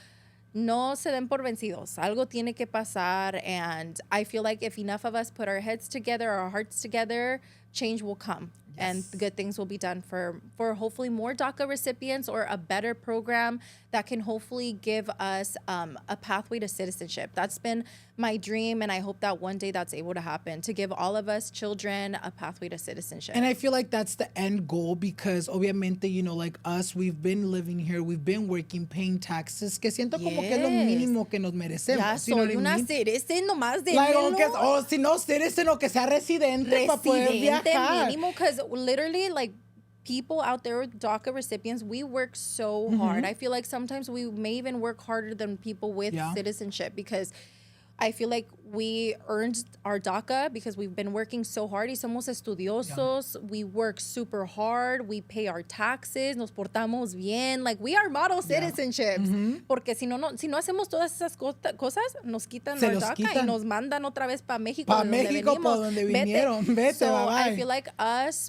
no se den por vencidos. Algo tiene que pasar. And I feel like if enough of us put our heads together, our hearts together, change will come. And good things will be done for hopefully more DACA recipients, or a better program that can hopefully give us a pathway to citizenship. That's been my dream, and I hope that one day that's able to happen, to give all of us children a pathway to citizenship. And I feel like that's the end goal, because obviamente, you know, like us, we've been living here, we've been working, paying taxes, que siento como que es lo mínimo que nos merecemos. Ya soy una citizen nomás de like, si no citizen, o que sea residente para poder viajar. Mínimo, because literally, like, people out there with DACA recipients, we work so hard. I feel like sometimes we may even work harder than people with citizenship, because I feel like we earned our DACA because we've been working so hard. Y somos estudiosos. Yeah. We work super hard. We pay our taxes. Nos portamos bien. Like, we are model citizenships. Mm-hmm. Porque si no hacemos todas esas cosas, nos quitan our DACA y nos mandan otra vez para México. Para México, para donde vinieron. Vete, so bye-bye. I feel like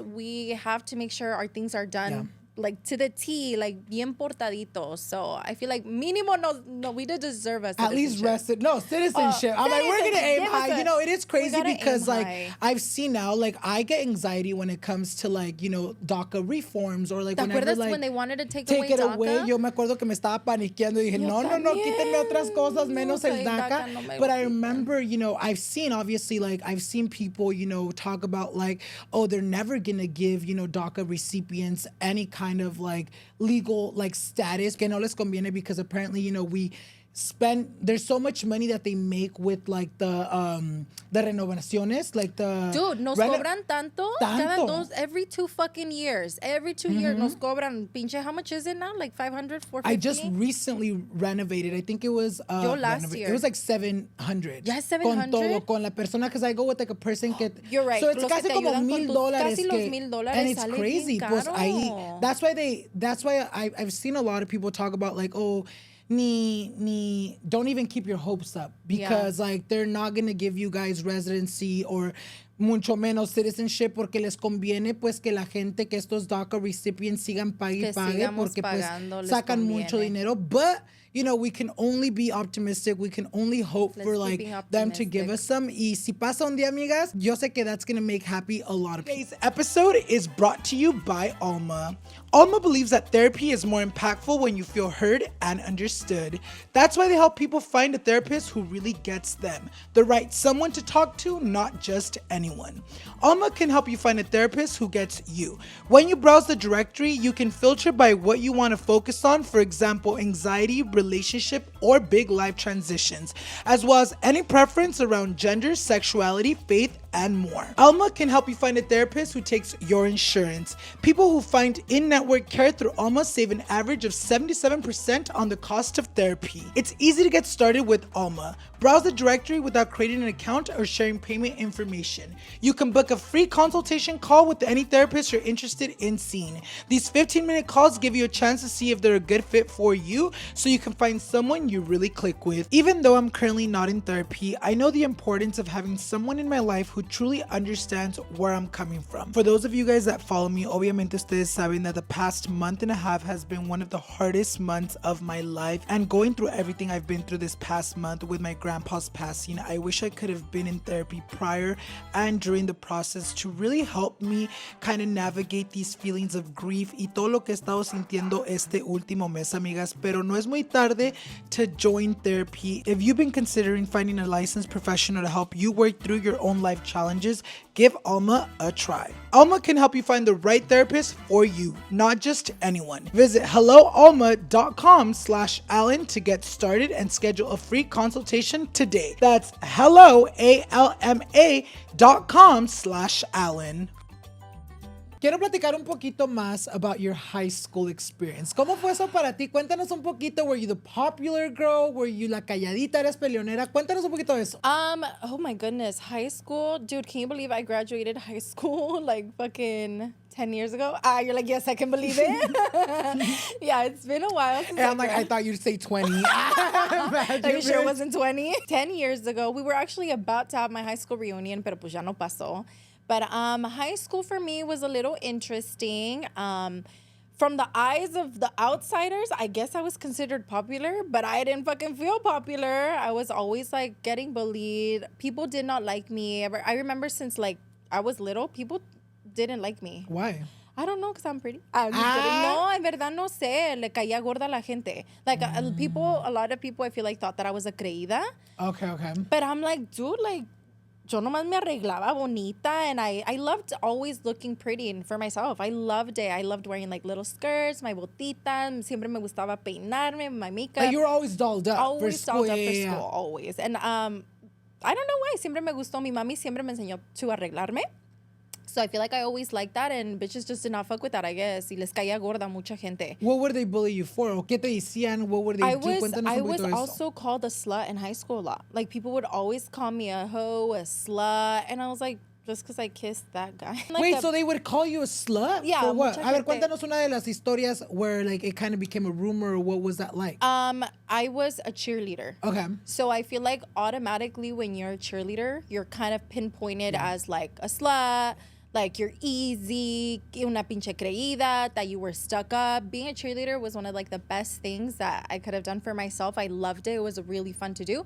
we have to make sure our things are done. Yeah. Like to the T, like bien portaditos. So I feel like mínimo no, we deserve a citizenship. At least rested. No, citizenship. I'm like, we're gonna aim high. You know, it is crazy because like I've seen now, like I get anxiety when it comes to like, you know, DACA reforms or like whenever like when they wanted to take away it DACA? Away. Yo me acuerdo que me estaba paniqueando y dije, no, quítenme otras cosas menos el DACA. No, but I remember, you know, I've seen people, you know, talk about like, oh, they're never gonna give, you know, DACA recipients any kind of like legal like status que no les conviene because apparently, you know, there's so much money that they make with like the renovaciones, like the dude, nos cobran tanto every 2 fucking years. Every 2 years nos cobran pinche. How much is it now? Like 500, 450? I just recently renovated. I think it was last year. It was like 700. Yeah, 700. Con la persona, because I go with like a person que you're right. So it's casi como $1,000. Casi los $1,000. And it's crazy. Pues that's why I've seen a lot of people talk about like, oh, don't even keep your hopes up because like they're not going to give you guys residency or mucho menos citizenship porque les conviene pues que la gente, que estos DACA recipients sigan pague porque pues sacan mucho dinero. But you know, we can only be optimistic. We can only hope for like them to give us some. Y si pasa un día, amigas, yo sé que that's going to make happy a lot of people. Today's episode is brought to you by Alma. Alma believes that therapy is more impactful when you feel heard and understood. That's why they help people find a therapist who really gets them. The right someone to talk to, not just anyone. Alma can help you find a therapist who gets you. When you browse the directory, you can filter by what you want to focus on. For example, anxiety, relationship, or big life transitions, as well as any preference around gender, sexuality, faith, and more. Alma can help you find a therapist who takes your insurance. People who find in-network care through Alma save an average of 77% on the cost of therapy. It's easy to get started with Alma. Browse the directory without creating an account or sharing payment information. You can book a free consultation call with any therapist you're interested in seeing. These 15-minute calls give you a chance to see if they're a good fit for you so you can find someone you really click with. Even though I'm currently not in therapy, I know the importance of having someone in my life who truly understands where I'm coming from. For those of you guys that follow me, obviamente ustedes saben that the past month and a half has been one of the hardest months of my life, and going through everything I've been through this past month with my grandpa's passing, I wish I could have been in therapy prior and during the process to really help me kind of navigate these feelings of grief y todo lo que he estado sintiendo este último mes, amigas. Pero no es muy tarde to join therapy. If you've been considering finding a licensed professional to help you work through your own life challenges, give Alma a try. Alma can help you find the right therapist for you, not just anyone. Visit helloalma.com/Alan to get started and schedule a free consultation today. That's helloalma.com/Alan. Quiero platicar un poquito más about your high school experience. ¿Cómo fue eso para ti? Cuéntanos un poquito. Were you the popular girl? Were you la calladita? ¿Eres peleonera? Cuéntanos un poquito de eso. Oh my goodness. High school? Dude, can you believe I graduated high school like fucking 10 years ago? You're like, yes, I can believe it. Yeah, it's been a while since I'm like, I thought you'd say 20. Are you sure it wasn't 20? 10 years ago, we were actually about to have my high school reunion, pero pues ya no pasó. But high school for me was a little interesting. From the eyes of the outsiders, I guess I was considered popular, but I didn't fucking feel popular. I was always like getting bullied. People did not like me. I remember since like I was little, people didn't like me. Why? I don't know, because I'm pretty. I'm just kidding. No, en verdad no sé. Le caía gorda a la gente. Like, a lot of people, I feel like, thought that I was a creída. Okay. But I'm like, dude, like, yo nomás me arreglaba bonita, and I loved always looking pretty and for myself. I loved it. I loved wearing like little skirts, my botita. Siempre me gustaba peinarme, my makeup. Like you were always dolled up for school. Always. And I don't know why. Siempre me gustó. Mi mami siempre me enseñó to arreglarme. So I feel like I always liked that, and bitches just did not fuck with that, I guess. Y les caía gorda mucha gente. What would they bully you for? ¿O qué te decían? What would they do? Cuéntanos I un was poquito de also called a slut in high school a lot. Like, people would always call me a hoe, a slut, and I was like, just because I kissed that guy. Like Wait, so they would call you a slut? Yeah. For what? mucha A ver, gente. cuéntanos una de las historias where like it kind of became a rumor, or what was that like? I was a cheerleader. Okay. So I feel like automatically when you're a cheerleader, you're kind of pinpointed as like a slut, like you're easy, una pinche creída, that you were stuck up. Being a cheerleader was one of like the best things that I could have done for myself. I loved it. It was really fun to do.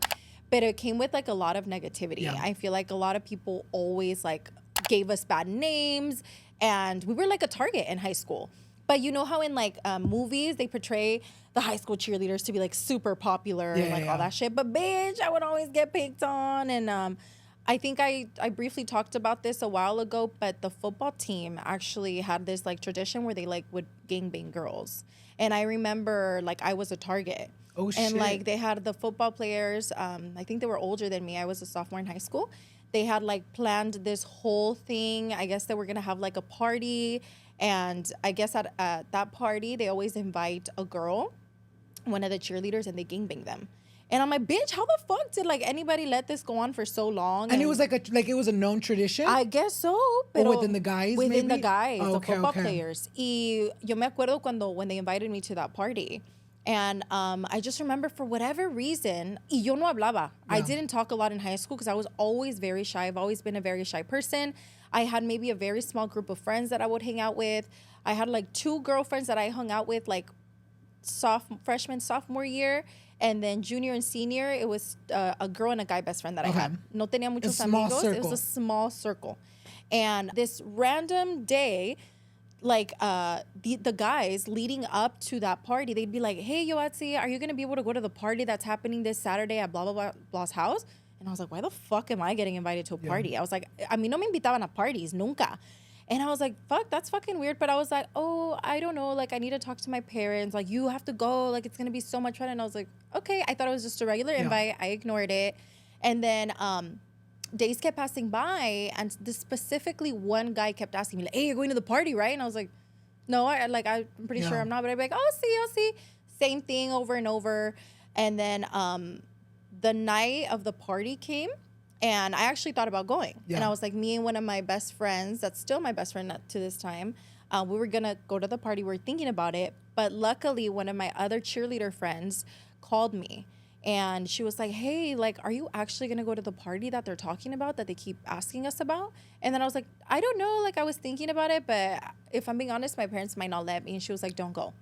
But it came with like a lot of negativity. Yeah. I feel like a lot of people always like gave us bad names, and we were like a target in high school. But you know how in like movies they portray the high school cheerleaders to be like super popular and like all that shit. But bitch, I would always get picked on. And I think I briefly talked about this a while ago, but the football team actually had this like tradition where they like would gangbang girls. And I remember like I was a target. Oh, shit. And like they had the football players, I think they were older than me. I was a sophomore in high school. They had like planned this whole thing. I guess they were gonna have like a party. And I guess at that party, they always invite a girl, one of the cheerleaders, and they gangbang them. And I'm like, bitch, how the fuck did like anybody let this go on for so long? And it was like it was a known tradition? I guess so. Or within the guys, Within maybe? the guys, Oh, the okay, football okay. players. Y yo me acuerdo when they invited me to that party. And I just remember for whatever reason, y yo no hablaba. I didn't talk a lot in high school because I was always very shy. I've always been a very shy person. I had maybe a very small group of friends that I would hang out with. I had like 2 girlfriends that I hung out with like freshman, sophomore year. And then junior and senior, it was a girl and a guy best friend that I had. No tenía muchos amigos. It was a small circle. And this random day, like the guys leading up to that party, they'd be like, hey, Yoatzi, are you going to be able to go to the party that's happening this Saturday at blah, blah, blah, blah's house? And I was like, why the fuck am I getting invited to a party? I was like, a mí no me invitaban a parties, nunca. And I was like, fuck, that's fucking weird. But I was like, oh, I don't know. Like, I need to talk to my parents. Like, you have to go. Like, it's going to be so much fun. And I was like, okay. I thought it was just a regular invite. I ignored it. And then days kept passing by. And specifically one guy kept asking me, like, hey, you're going to the party, right? And I was like, no, I'm pretty sure I'm not. But I'd be like, I'll see. Same thing over and over. And then the night of the party came. And I actually thought about going. Yeah. And I was like, me and one of my best friends, that's still my best friend to this time, we were going to go to the party. We were thinking about it. But luckily, one of my other cheerleader friends called me. And she was like, hey, like, are you actually going to go to the party that they're talking about, that they keep asking us about? And then I was like, I don't know. Like, I was thinking about it. But if I'm being honest, my parents might not let me. And she was like, don't go.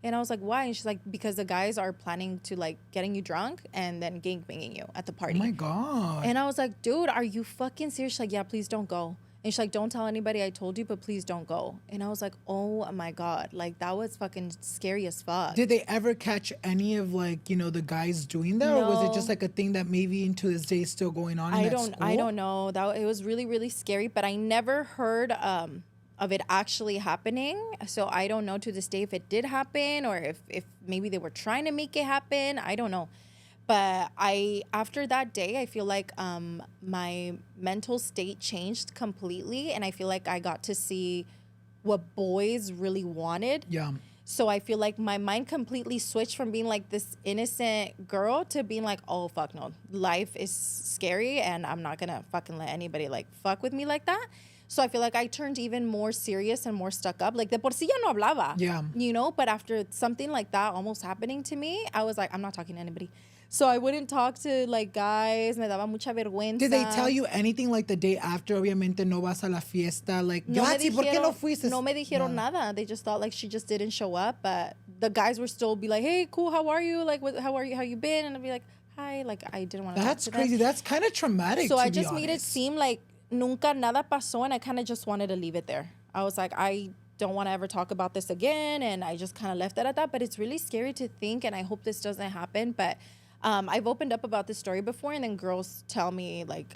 And I was like, why? And she's like, because the guys are planning to like getting you drunk and then gangbanging you at the party. Oh my God. And I was like, dude, are you fucking serious? She's like, yeah, please don't go. And she's like, don't tell anybody I told you, but please don't go. And I was like, oh my God. Like, that was fucking scary as fuck. Did they ever catch any of like, you know, the guys doing that? No. Or was it just like a thing that maybe into this day is still going on in that school? I don't know. It was really, really scary, but I never heard of it actually happening. So I don't know to this day if it did happen or if maybe they were trying to make it happen. I don't know. But after that day, I feel like my mental state changed completely. And I feel like I got to see what boys really wanted. Yeah. So I feel like my mind completely switched from being like this innocent girl to being like, oh, fuck no. Life is scary and I'm not going to fucking let anybody like fuck with me like that. So I feel like I turned even more serious and more stuck up. Like, de por sí ya no hablaba. Yeah. You know, but after something like that almost happening to me, I was like, I'm not talking to anybody. So I wouldn't talk to, like, guys. Me daba mucha vergüenza. Did they tell you anything, like, the day after? Obviamente no vas a la fiesta. Like, Yoatzi, ¿por qué no fuiste? No me dijeron nada. They just thought, like, she just didn't show up. But the guys were still be like, hey, cool, how are you? Like, how are you? How you been? And I'd be like, hi. Like, I didn't want to talk to them. That's crazy. That's kind of traumatic, So to I be just honest. made it seem like nunca nada pasó, and I kind of just wanted to leave it there. I was like, I don't want to ever talk about this again, and I just kind of left it at that. But it's really scary to think, and I hope this doesn't happen. But I've opened up about this story before, and then girls tell me, like,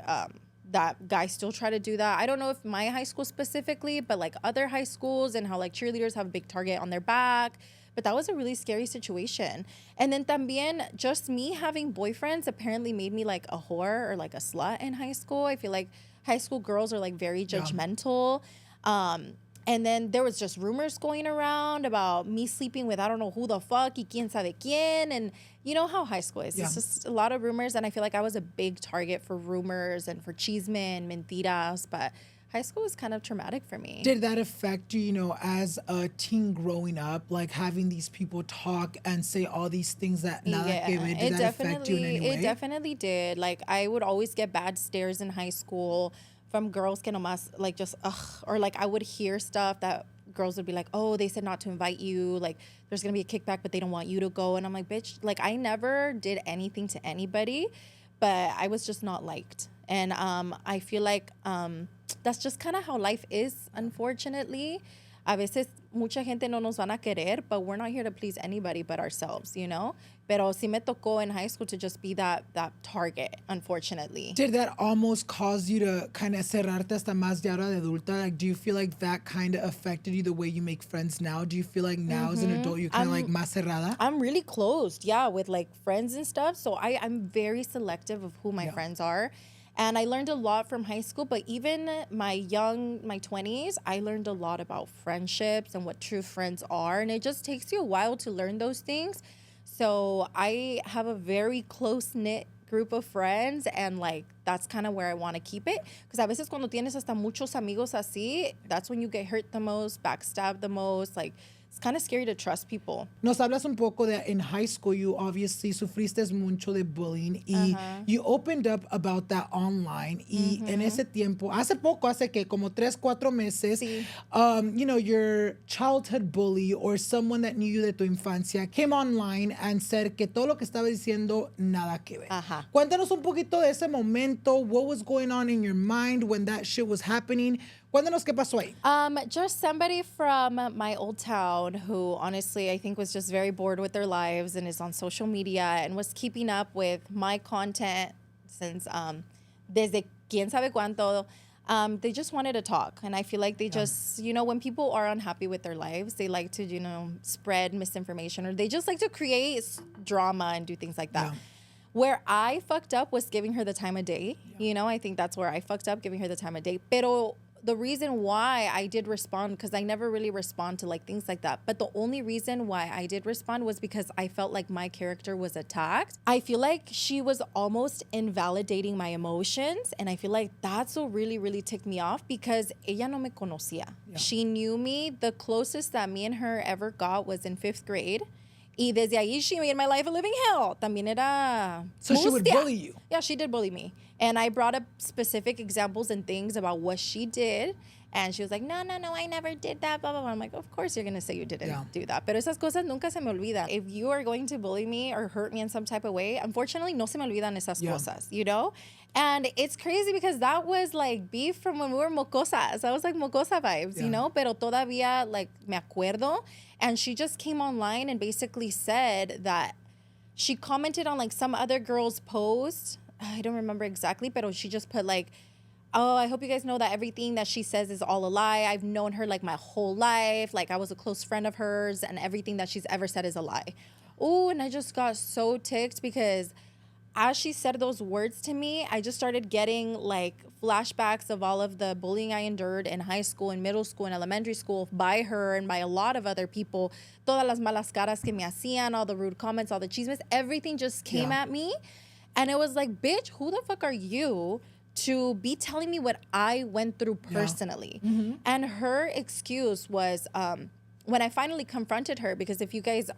that guys still try to do that. I don't know if my high school specifically, but, like, other high schools and how, like, cheerleaders have a big target on their back. But that was a really scary situation. And then también, just me having boyfriends apparently made me, like, a whore or, like, a slut in high school. I feel like high school girls are like very judgmental. And then there was just rumors going around about me sleeping with I don't know who the fuck, y quién sabe quién. And you know how high school is. It's just a lot of rumors. And I feel like I was a big target for rumors and for chisme and mentiras. But high school was kind of traumatic for me. Did that affect you, you know, as a teen growing up, like having these people talk and say all these things that nada que ver? Did that affect you in any way? It definitely did. Like, I would always get bad stares in high school from girls que nomás, like, just, or, like, I would hear stuff that girls would be like, oh, they said not to invite you. Like, there's going to be a kickback, but they don't want you to go. And I'm like, bitch, like, I never did anything to anybody, but I was just not liked. And I feel like that's just kind of how life is, unfortunately. A veces, mucha gente no nos van a querer, but we're not here to please anybody but ourselves, you know? Pero sí me tocó in high school to just be that target, unfortunately. Did that almost cause you to kind of cerrarte hasta más de ahora de adulta? Like, do you feel like that kind of affected you the way you make friends now? Do you feel like now as an adult you're kind of like más cerrada? I'm really closed, yeah, with like friends and stuff. So I'm very selective of who my friends are. And I learned a lot from high school, but even my 20s, I learned a lot about friendships and what true friends are. And it just takes you a while to learn those things. So I have a very close-knit group of friends, and like that's kind of where I want to keep it. Because a veces cuando tienes hasta muchos amigos así, that's when you get hurt the most, backstabbed the most. Like, it's kind of scary to trust people. Nos hablas un poco de in high school you obviously sufriste mucho de bullying y you opened up about that online y en ese tiempo, hace como 3-4 meses, you know, your childhood bully or someone that knew you de tu infancia came online and said que todo lo que estaba diciendo nada que ver. Cuéntanos un poquito de ese momento. What was going on in your mind when that shit was happening? Cuéntanos qué pasó ahí. Just somebody from my old town who honestly I think was just very bored with their lives and is on social media and was keeping up with my content since desde quién sabe cuánto. They just wanted to talk. And I feel like they just, you know, when people are unhappy with their lives, they like to, you know, spread misinformation or they just like to create drama and do things like that. Where I fucked up was giving her the time of day. You know, I think that's where I fucked up, giving her the time of day. Pero the reason why I did respond, because I never really respond to like things like that, but the only reason why I did respond was because I felt like my character was attacked. I feel like she was almost invalidating my emotions, and I feel like that's what really, really ticked me off because ella no me conocía. She knew me. The closest that me and her ever got was in 5th grade. Y desde ahí, she made my life a living hell. También era So she would bully you? Yeah, she did bully me. And I brought up specific examples and things about what she did. And she was like, no, I never did that, blah, blah, blah. I'm like, of course you're going to say you didn't do that. Pero esas cosas nunca se me olvidan. If you are going to bully me or hurt me in some type of way, unfortunately, no se me olvidan esas cosas, you know? And it's crazy because that was like beef from when we were mocosas. That was like mocosa vibes, you know? Pero todavía, like, me acuerdo. And she just came online and basically said that she commented on like some other girl's post. I don't remember exactly, but she just put like, oh, I hope you guys know that everything that she says is all a lie. I've known her like my whole life. Like I was a close friend of hers and everything that she's ever said is a lie. Oh, and I just got so ticked because as she said those words to me, I just started getting like flashbacks of all of the bullying I endured in high school, in middle school, in elementary school by her and by a lot of other people. Todas las malas caras que me hacían, all the rude comments, all the chismes, everything just came at me. And it was like, bitch, who the fuck are you to be telling me what I went through personally? And her excuse was when I finally confronted her, because if you guys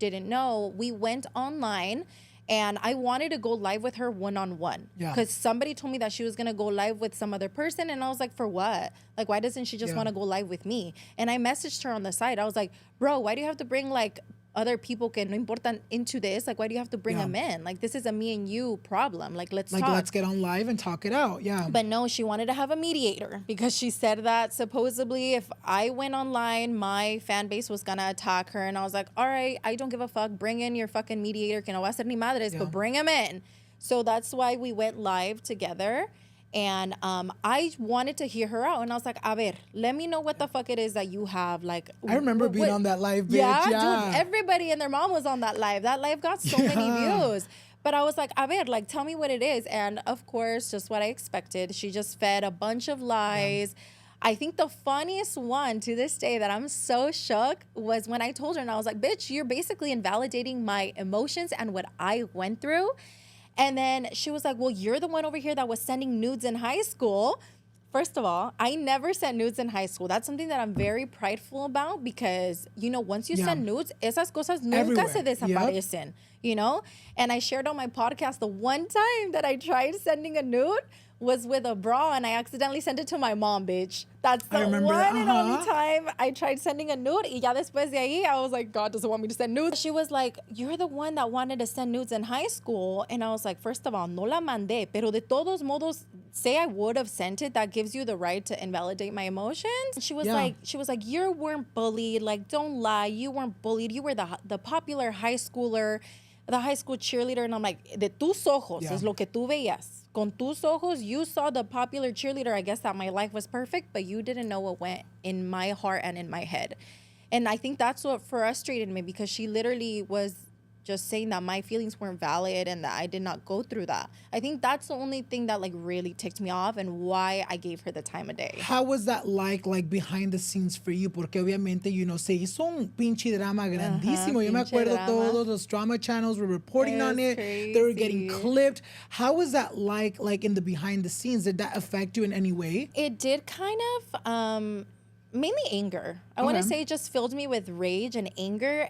didn't know, we went online and I wanted to go live with her one-on-one. Because somebody told me that she was going to go live with some other person. And I was like, for what? Like, why doesn't she just want to go live with me? And I messaged her on the side. I was like, bro, why do you have to bring like other people que no importan into this? Like, why do you have to bring them in? Like, this is a me and you problem. Like, let's talk. Let's get on live and talk it out. But no, she wanted to have a mediator because she said that supposedly if I went online, my fan base was gonna attack her. And I was like, all right, I don't give a fuck. Bring in your fucking mediator. Que no va a ser ni madres, but bring him in. So that's why we went live together. And I wanted to hear her out. And I was like, a ver, let me know what the fuck it is that you have. Like, I remember being on that live, bitch. Yeah, dude, everybody and their mom was on that live. That live got so many views. But I was like, a ver, like, tell me what it is. And of course, just what I expected. She just fed a bunch of lies. I think the funniest one to this day that I'm so shook was when I told her, and I was like, bitch, you're basically invalidating my emotions and what I went through. And then she was like, well, you're the one over here that was sending nudes in high school. First of all, I never sent nudes in high school. That's something that I'm very prideful about because, you know, once you send nudes, esas cosas nunca se desaparecen, you know? And I shared on my podcast the one time that I tried sending a nude was with a bra and I accidentally sent it to my mom, bitch. That's the one and only time I tried sending a nude. Y ya después de ahí, I was like, God doesn't want me to send nudes. She was like, you're the one that wanted to send nudes in high school. And I was like, first of all, no la mandé. Pero de todos modos, say I would have sent it, that gives you the right to invalidate my emotions. And she was like, you weren't bullied. Like, don't lie. You weren't bullied. You were the popular high schooler, the high school cheerleader. And I'm like, de tus ojos es lo que tú veías. Con tus ojos, you saw the popular cheerleader. I guess that my life was perfect, but you didn't know what went in my heart and in my head. And I think that's what frustrated me because she literally was just saying that my feelings weren't valid and that I did not go through that. I think that's the only thing that like really ticked me off and why I gave her the time of day. How was that like behind the scenes for you? Porque obviamente, you know, se hizo un pinche drama grandísimo. Yo me acuerdo todos los drama channels were reporting on it. Crazy. They were getting clipped. How was that like in the behind the scenes? Did that affect you in any way? It did kind of, mainly anger. I want to say it just filled me with rage and anger.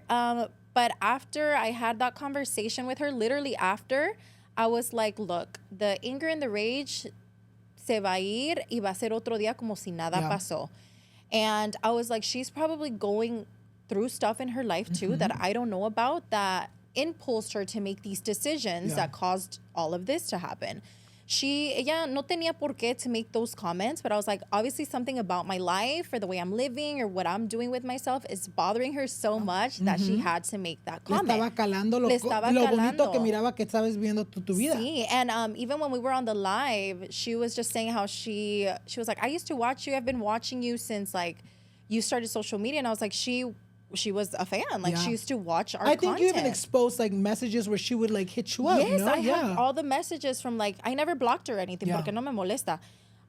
But after I had that conversation with her, literally after, I was like, look, the anger and the rage se va a ir y va a ser otro día como si nada pasó. And I was like, she's probably going through stuff in her life too that I don't know about that impulsed her to make these decisions that caused all of this to happen. Ella no tenía por qué to make those comments, but I was like, obviously something about my life or the way I'm living or what I'm doing with myself is bothering her so much that she had to make that comment. Le estaba calando lo bonito que miraba que estabas viendo tu vida. Sí, and even when we were on the live, she was just saying how she was like, I used to watch you. I've been watching you since like you started social media. And I was like, she was a fan. Like, she used to watch our content. I think you even exposed, like, messages where she would, like, hit you up, yes, you know? I have all the messages from, like, I never blocked her or anything porque no me molesta.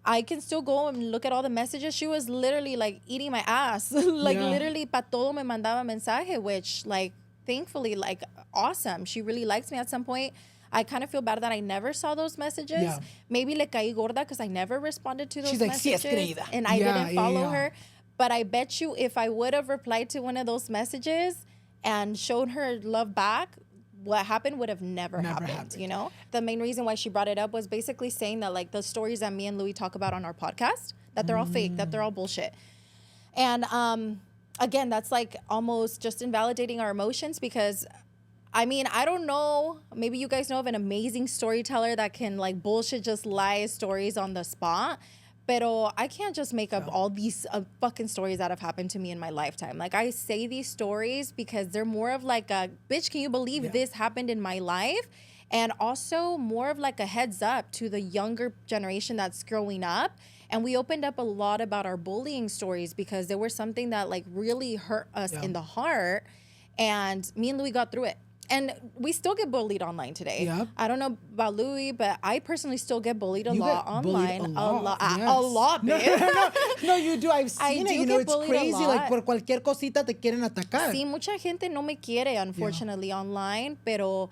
I can still go and look at all the messages. She was literally, like, eating my ass. Like, literally, pa todo me mandaba mensaje, which, like, thankfully, like, awesome. She really likes me at some point. I kind of feel bad that I never saw those messages. Yeah. Maybe le caí gorda because I never responded to those messages. She's like, sí es creída. And I didn't follow her. But I bet you if I would have replied to one of those messages and showed her love back, what happened would have never happened, you know? The main reason why she brought it up was basically saying that, like, the stories that me and Louis talk about on our podcast, that they're all fake, that they're all bullshit. And, again, that's, like, almost just invalidating our emotions because, I mean, I don't know. Maybe you guys know of an amazing storyteller that can, like, bullshit just lie stories on the spot. Pero I can't just make up all these fucking stories that have happened to me in my lifetime. Like, I say these stories because they're more of like a, bitch, can you believe this happened in my life? And also more of like a heads up to the younger generation that's growing up. And we opened up a lot about our bullying stories because there was something that like really hurt us in the heart. And me and Louis got through it. And we still get bullied online today. Yep. I don't know about Louis, but I personally still get bullied a lot online. A lot, babe. No, you do. I've seen it. You know, it's crazy. Like, por cualquier cosita te quieren atacar. Sí, mucha gente no me quiere, unfortunately, online. Pero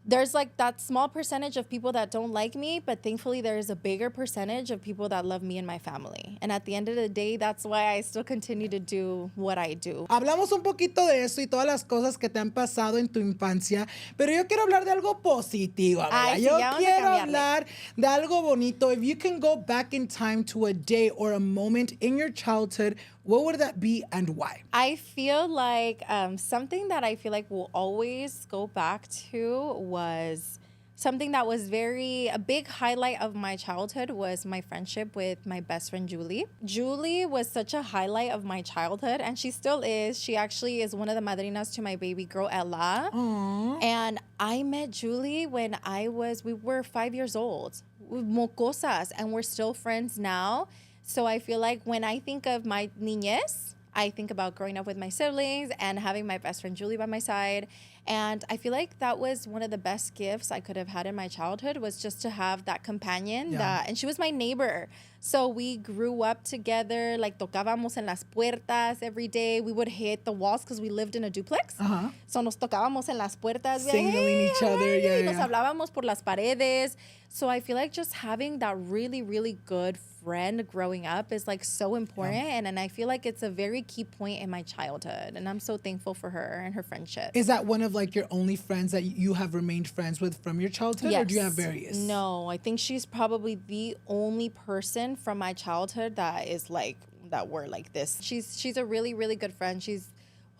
there's like that small percentage of people that don't like me, but thankfully there is a bigger percentage of people that love me and my family. And at the end of the day, that's why I still continue to do what I do. Hablamos un poquito de eso y todas las cosas que te han pasado en tu infancia, pero yo quiero hablar de algo positivo. Ay, yo sí, quiero hablar de algo bonito. If you can go back in time to a day or a moment in your childhood, what would that be and why? I feel like something that I feel like we'll always go back to was something that was a big highlight of my childhood was my friendship with my best friend, Julie. Julie was such a highlight of my childhood, and she still is. She actually is one of the madrinas to my baby girl, Ella. Aww. And I met Julie when we were 5 years old. Mocosas, and we're still friends now. So I feel like when I think of my niñez, I think about growing up with my siblings and having my best friend Julie by my side. And I feel like that was one of the best gifts I could have had in my childhood, was just to have that companion. And she was my neighbor. So we grew up together, like tocábamos en las puertas every day. We would hit the walls because we lived in a duplex. So nos tocábamos en las puertas. Signaling each other. Y nos hablábamos por las paredes. So I feel like just having that really, really good friend growing up is like so important. And I feel like it's a very key point in my childhood. And I'm so thankful for her and her friendship. Is that one of like your only friends that you have remained friends with from your childhood? Yes. Or do you have various? No, I think she's probably the only person from my childhood that is like, that we're like this. She's a really, really good friend. She's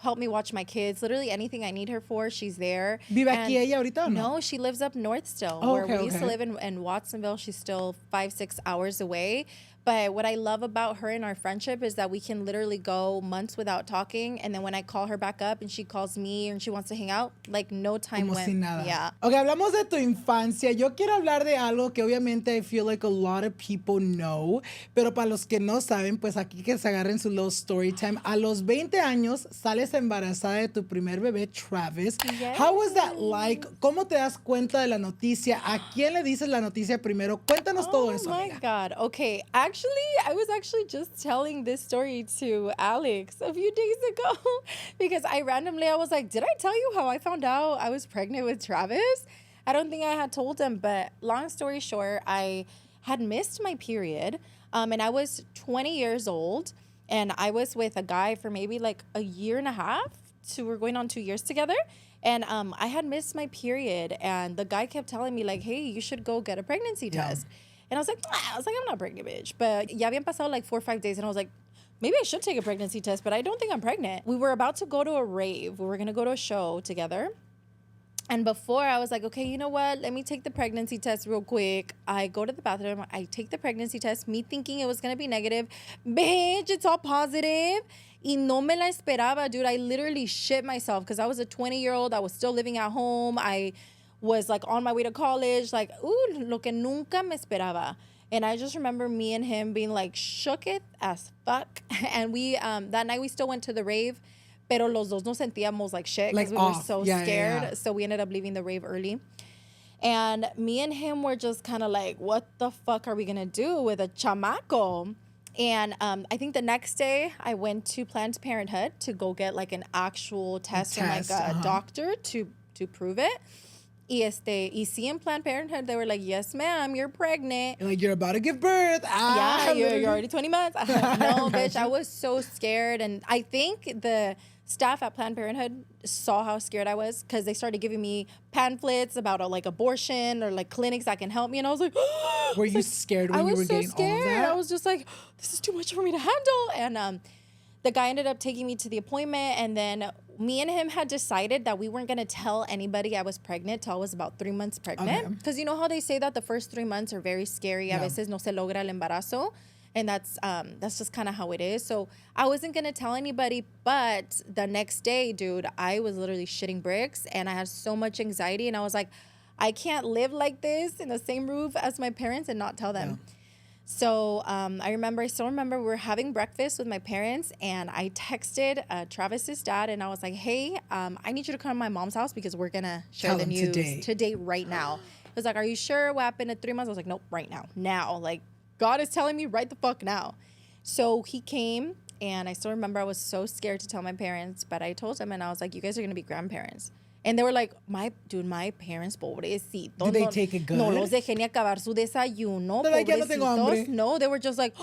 helped me watch my kids. Literally anything I need her for, she's there. ¿Vive aquí ella ahorita o no? No, she lives up north still. Oh, where okay, we used to live in Watsonville. She's still 5-6 hours away. But what I love about her and our friendship is that we can literally go months without talking. And then when I call her back up and she calls me and she wants to hang out, like no time Como went. si nada. Yeah. Ok, hablamos de tu infancia. Yo quiero hablar de algo que obviamente I feel like a lot of people know. Pero para los que no saben, pues aquí que se agarren su little story time. A los 20 años sales embarazada de tu primer bebé, Travis. Yes. How was that like? ¿Cómo te das cuenta de la noticia? ¿A quién le dices la noticia primero? Cuéntanos todo eso, Oh my amiga. God. Okay. Actually, I was actually just telling this story to Alex a few days ago because I was like, did I tell you how I found out I was pregnant with Travis? I don't think I had told him, but long story short, I had missed my period and I was 20 years old and I was with a guy for maybe like a year and a half. So we're going on 2 years together. And I had missed my period and the guy kept telling me like, hey, you should go get a pregnancy test. And I was like, I'm not pregnant, bitch. But ya habían pasado like 4 or 5 days and I was like, maybe I should take a pregnancy test, but I don't think I'm pregnant. We were about to go to a rave. We were going to go to a show together. And before I was like, okay, you know what? Let me take the pregnancy test real quick. I go to the bathroom. I take the pregnancy test, me thinking it was going to be negative. Bitch, it's all positive. Y no me la esperaba, dude. I literally shit myself because I was a 20-year-old. I was still living at home. I was like on my way to college. Like, lo que nunca me esperaba. And I just remember me and him being like shooketh as fuck. And we, that night we still went to the rave. Pero los dos nos sentíamos like shit because we were so scared. Yeah. So we ended up leaving the rave early. And me and him were just kind of like, what the fuck are we going to do with a chamaco? And I think the next day I went to Planned Parenthood to go get like an actual test from like a doctor to prove it. Y sí, in Planned Parenthood, they were like, yes, ma'am, you're pregnant. Like, you're about to give birth. Yeah, you're already 20 months. No, bitch, I was so scared. And I think the staff at Planned Parenthood saw how scared I was because they started giving me pamphlets about like abortion or like clinics that can help me. And I was like, were you scared when you were getting all of that? I was just like, this is too much for me to handle. And the guy ended up taking me to the appointment. And then me and him had decided that we weren't going to tell anybody I was pregnant till I was about 3 months pregnant. Because you know how they say that the first 3 months are very scary. A veces no se logra el embarazo. And that's just kind of how it is. So I wasn't going to tell anybody. But the next day, dude, I was literally shitting bricks. And I had so much anxiety. And I was like, I can't live like this in the same roof as my parents and not tell them. Yeah. So I still remember we were having breakfast with my parents and I texted Travis's dad and I was like, hey, I need you to come to my mom's house because we're going to share the news today right now. He was like, are you sure what happened at 3 months? I was like, nope, right now. Now. Like, God is telling me right the fuck now. So he came and I still remember I was so scared to tell my parents, but I told him and I was like, you guys are going to be grandparents. And they were like, my parents, pobrecitos. Did they take it good? No los dejé ni acabar su desayuno, pobrecitos. No, they were just like,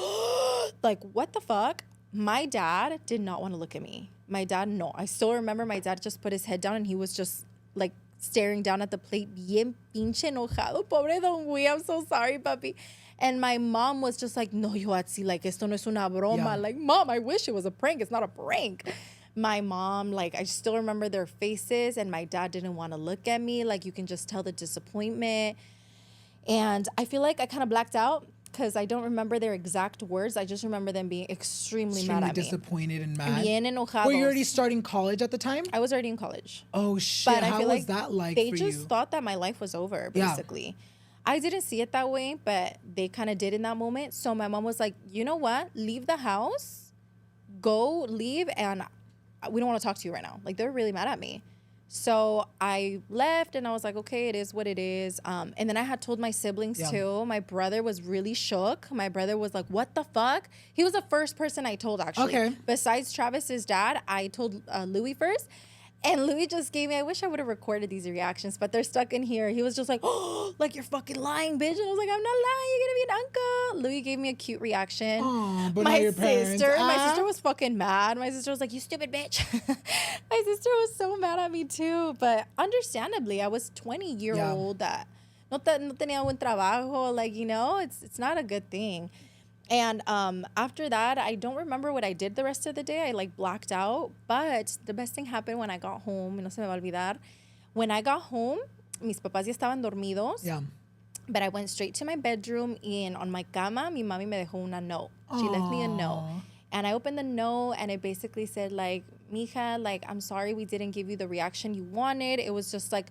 like, what the fuck? My dad did not want to look at me. My dad, no. I still remember my dad just put his head down and he was just like staring down at the plate, bien pinche enojado. Pobre Don Gui, I'm so sorry, papi. And my mom was just like, no, Yoatzi, like, esto no es una broma. Yeah. Like, Mom, I wish it was a prank. It's not a prank. My mom, like, I still remember their faces, and my dad didn't want to look at me. Like, you can just tell the disappointment. And I feel like I kind of blacked out because I don't remember their exact words. I just remember them being extremely mad at me. Disappointed and mad. Bien enojados. Were you already starting college at the time? I was already in college. Oh, shit. But how was that like for you? They just thought that my life was over, basically. Yeah. I didn't see it that way, but they kind of did in that moment. So my mom was like, you know what? Leave the house. Go leave and we don't want to talk to you right now. Like, they're really mad at me. So I left and I was like, okay, it is what it is. And then I had told my siblings too. My brother was really shook. My brother was like, what the fuck? He was the first person I told, actually. Okay. Besides Travis's dad, I told Louis first. And Louis just gave me, I wish I would have recorded these reactions, but they're stuck in here. He was just like, oh, like, you're fucking lying, bitch. And I was like, I'm not lying. You're going to be an uncle. Louis gave me a cute reaction. Oh, but my not your parents. My sister was fucking mad. My sister was like, you stupid bitch. My sister was so mad at me too. But understandably, I was 20-year-old that no tenía buen trabajo. Like, you know, it's not a good thing. And after that, I don't remember what I did the rest of the day. I like blacked out. But the best thing happened when I got home. No se me va a olvidar. When I got home, mis papás ya estaban dormidos. Yeah. But I went straight to my bedroom, and on my cama, mi mami me dejó una note. She left me a note. And I opened the note, and it basically said, like, mija, like, I'm sorry we didn't give you the reaction you wanted. It was just, like,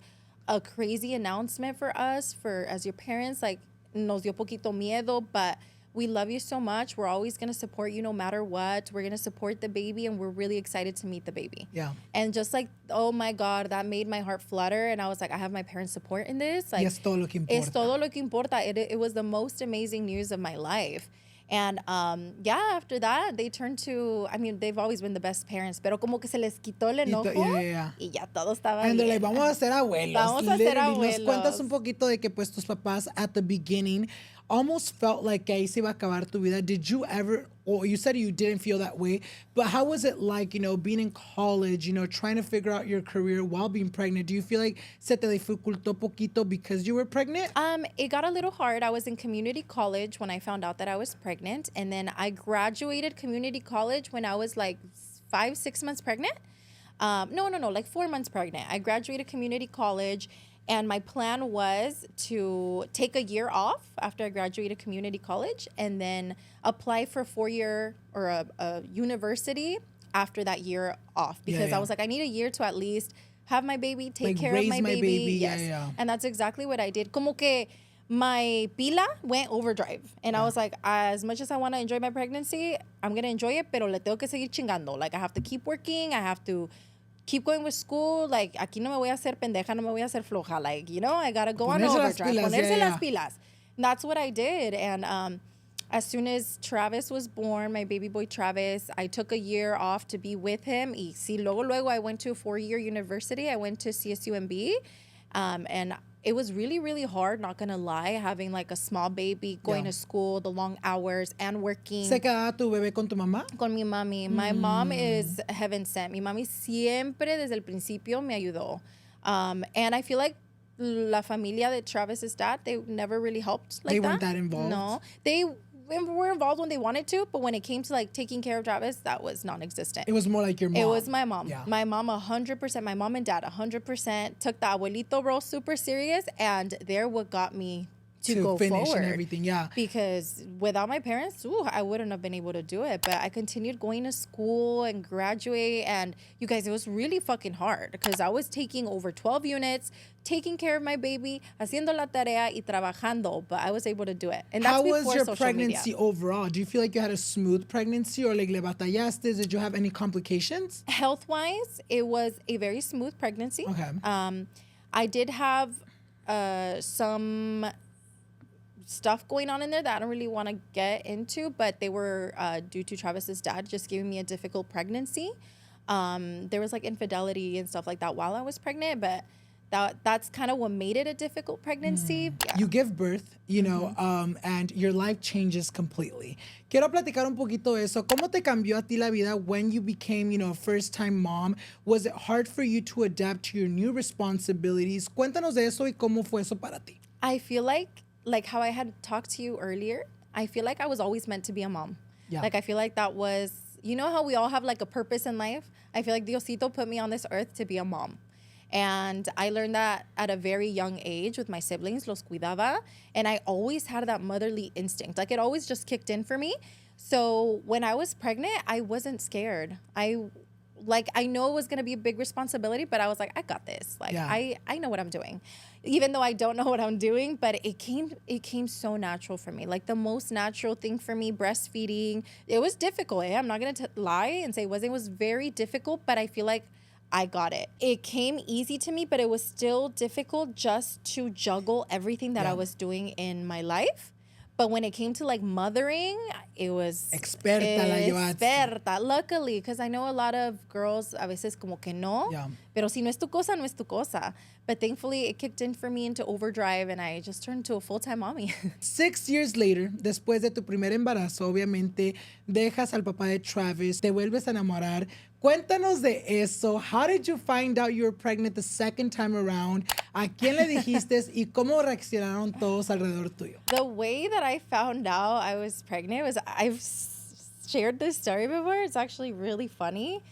a crazy announcement for us, as your parents. Like, nos dio poquito miedo, but we love you so much. We're always going to support you no matter what. We're going to support the baby, and we're really excited to meet the baby. Yeah. And just like, oh my God, that made my heart flutter. And I was like, I have my parents' support in this. Like, es todo lo que importa. Es todo lo que importa. It was the most amazing news of my life. And after that, they turned to, I mean, they've always been the best parents, pero como que se les quitó el enojo. Y ya todo estaba and they're bien. like, vamos a ser abuelos. Vamos a ser abuelos. Nos cuentas un poquito de que pues tus papás at the beginning almost felt like que ahí se iba a acabar tu vida. Did you ever, or you said you didn't feel that way, but how was it like, you know, being in college, you know, trying to figure out your career while being pregnant? Do you feel like se te dificultó poquito because you were pregnant? It got a little hard. I was in community college when I found out that I was pregnant. And then I graduated community college when I was like 5-6 months pregnant. No, like 4 months pregnant. I graduated community college. And my plan was to take a year off after I graduated community college and then apply for a 4-year or a university after that year off. Because I was like, I need a year to at least have my baby, take care of my baby. Yes. Yeah. And that's exactly what I did. Como que my pila went overdrive. And I was like, as much as I want to enjoy my pregnancy, I'm going to enjoy it, pero le tengo que seguir chingando. Like, I have to keep working. I have to keep going with school. Like, aquí no me voy a hacer pendeja, no me voy a hacer floja. Like, you know, I got to go on overdrive. Ponerse las pilas. And that's what I did. And as soon as Travis was born, my baby boy Travis, I took a year off to be with him. Y sí, luego I went to a 4-year university. I went to CSUMB. And it was really, really hard, not going to lie, having like a small baby, going to school, the long hours, and working. ¿Se quedaba tu bebé con tu mamá? Con mi mami. My mom is heaven sent. Mi mami siempre, desde el principio, me ayudó. And I feel like la familia de Travis's dad, they never really helped like that. They weren't that involved? No. They were involved when they wanted to, but when it came to like taking care of Travis, that was non-existent. It was more like your mom. It was my mom. Yeah. My mom 100%, my mom and dad 100% took the abuelito role super serious, and they're what got me to go finish forward. And everything, yeah. Because without my parents, I wouldn't have been able to do it. But I continued going to school and graduate, and you guys, it was really fucking hard because I was taking over 12 units, taking care of my baby, haciendo la tarea y trabajando, but I was able to do it. And that's how before was your social pregnancy media. overall? Do you feel like you had a smooth pregnancy or like le batallaste? Did you have any complications? Health-wise, it was a very smooth pregnancy. Okay. I did have some stuff going on in there that I don't really want to get into, but they were due to Travis's dad just giving me a difficult pregnancy. There was like infidelity and stuff like that while I was pregnant, but that's kind of what made it a difficult pregnancy. Yeah. You give birth, you know, and your life changes completely. Quiero platicar un poquito eso. ¿Cómo te cambió a ti la vida when you became, you know, a first-time mom? Was it hard for you to adapt to your new responsibilities? Cuéntanos de eso y cómo fue eso para ti. I feel like how I had talked to you earlier, I feel like I was always meant to be a mom. Yeah. Like, I feel like that was, you know how we all have like a purpose in life? I feel like Diosito put me on this earth to be a mom. And I learned that at a very young age with my siblings, los cuidaba. And I always had that motherly instinct. Like, it always just kicked in for me. So when I was pregnant, I wasn't scared. I know it was going to be a big responsibility, but I was like, I got this. Like, yeah. I know what I'm doing. Even though I don't know what I'm doing, but it came so natural for me. Like, the most natural thing for me, breastfeeding. It was difficult. I'm not going to lie and say it wasn't. It was very difficult, but I feel like I got it. It came easy to me, but it was still difficult just to juggle everything that I was doing in my life. But when it came to like mothering, it was Experta la Yoatzi. experta. Luckily, because I know a lot of girls a veces como que no. Yeah. Pero si no es tu cosa, no es tu cosa. But thankfully, it kicked in for me into overdrive and I just turned into a full-time mommy. 6 years later, después de tu primer embarazo, obviamente, dejas al papá de Travis, te vuelves a enamorar. Cuéntanos de eso. How did you find out you were pregnant the second time around? ¿A quién le dijiste y cómo reaccionaron todos alrededor tuyo? The way that I found out I was pregnant was, I've shared this story before. It's actually really funny.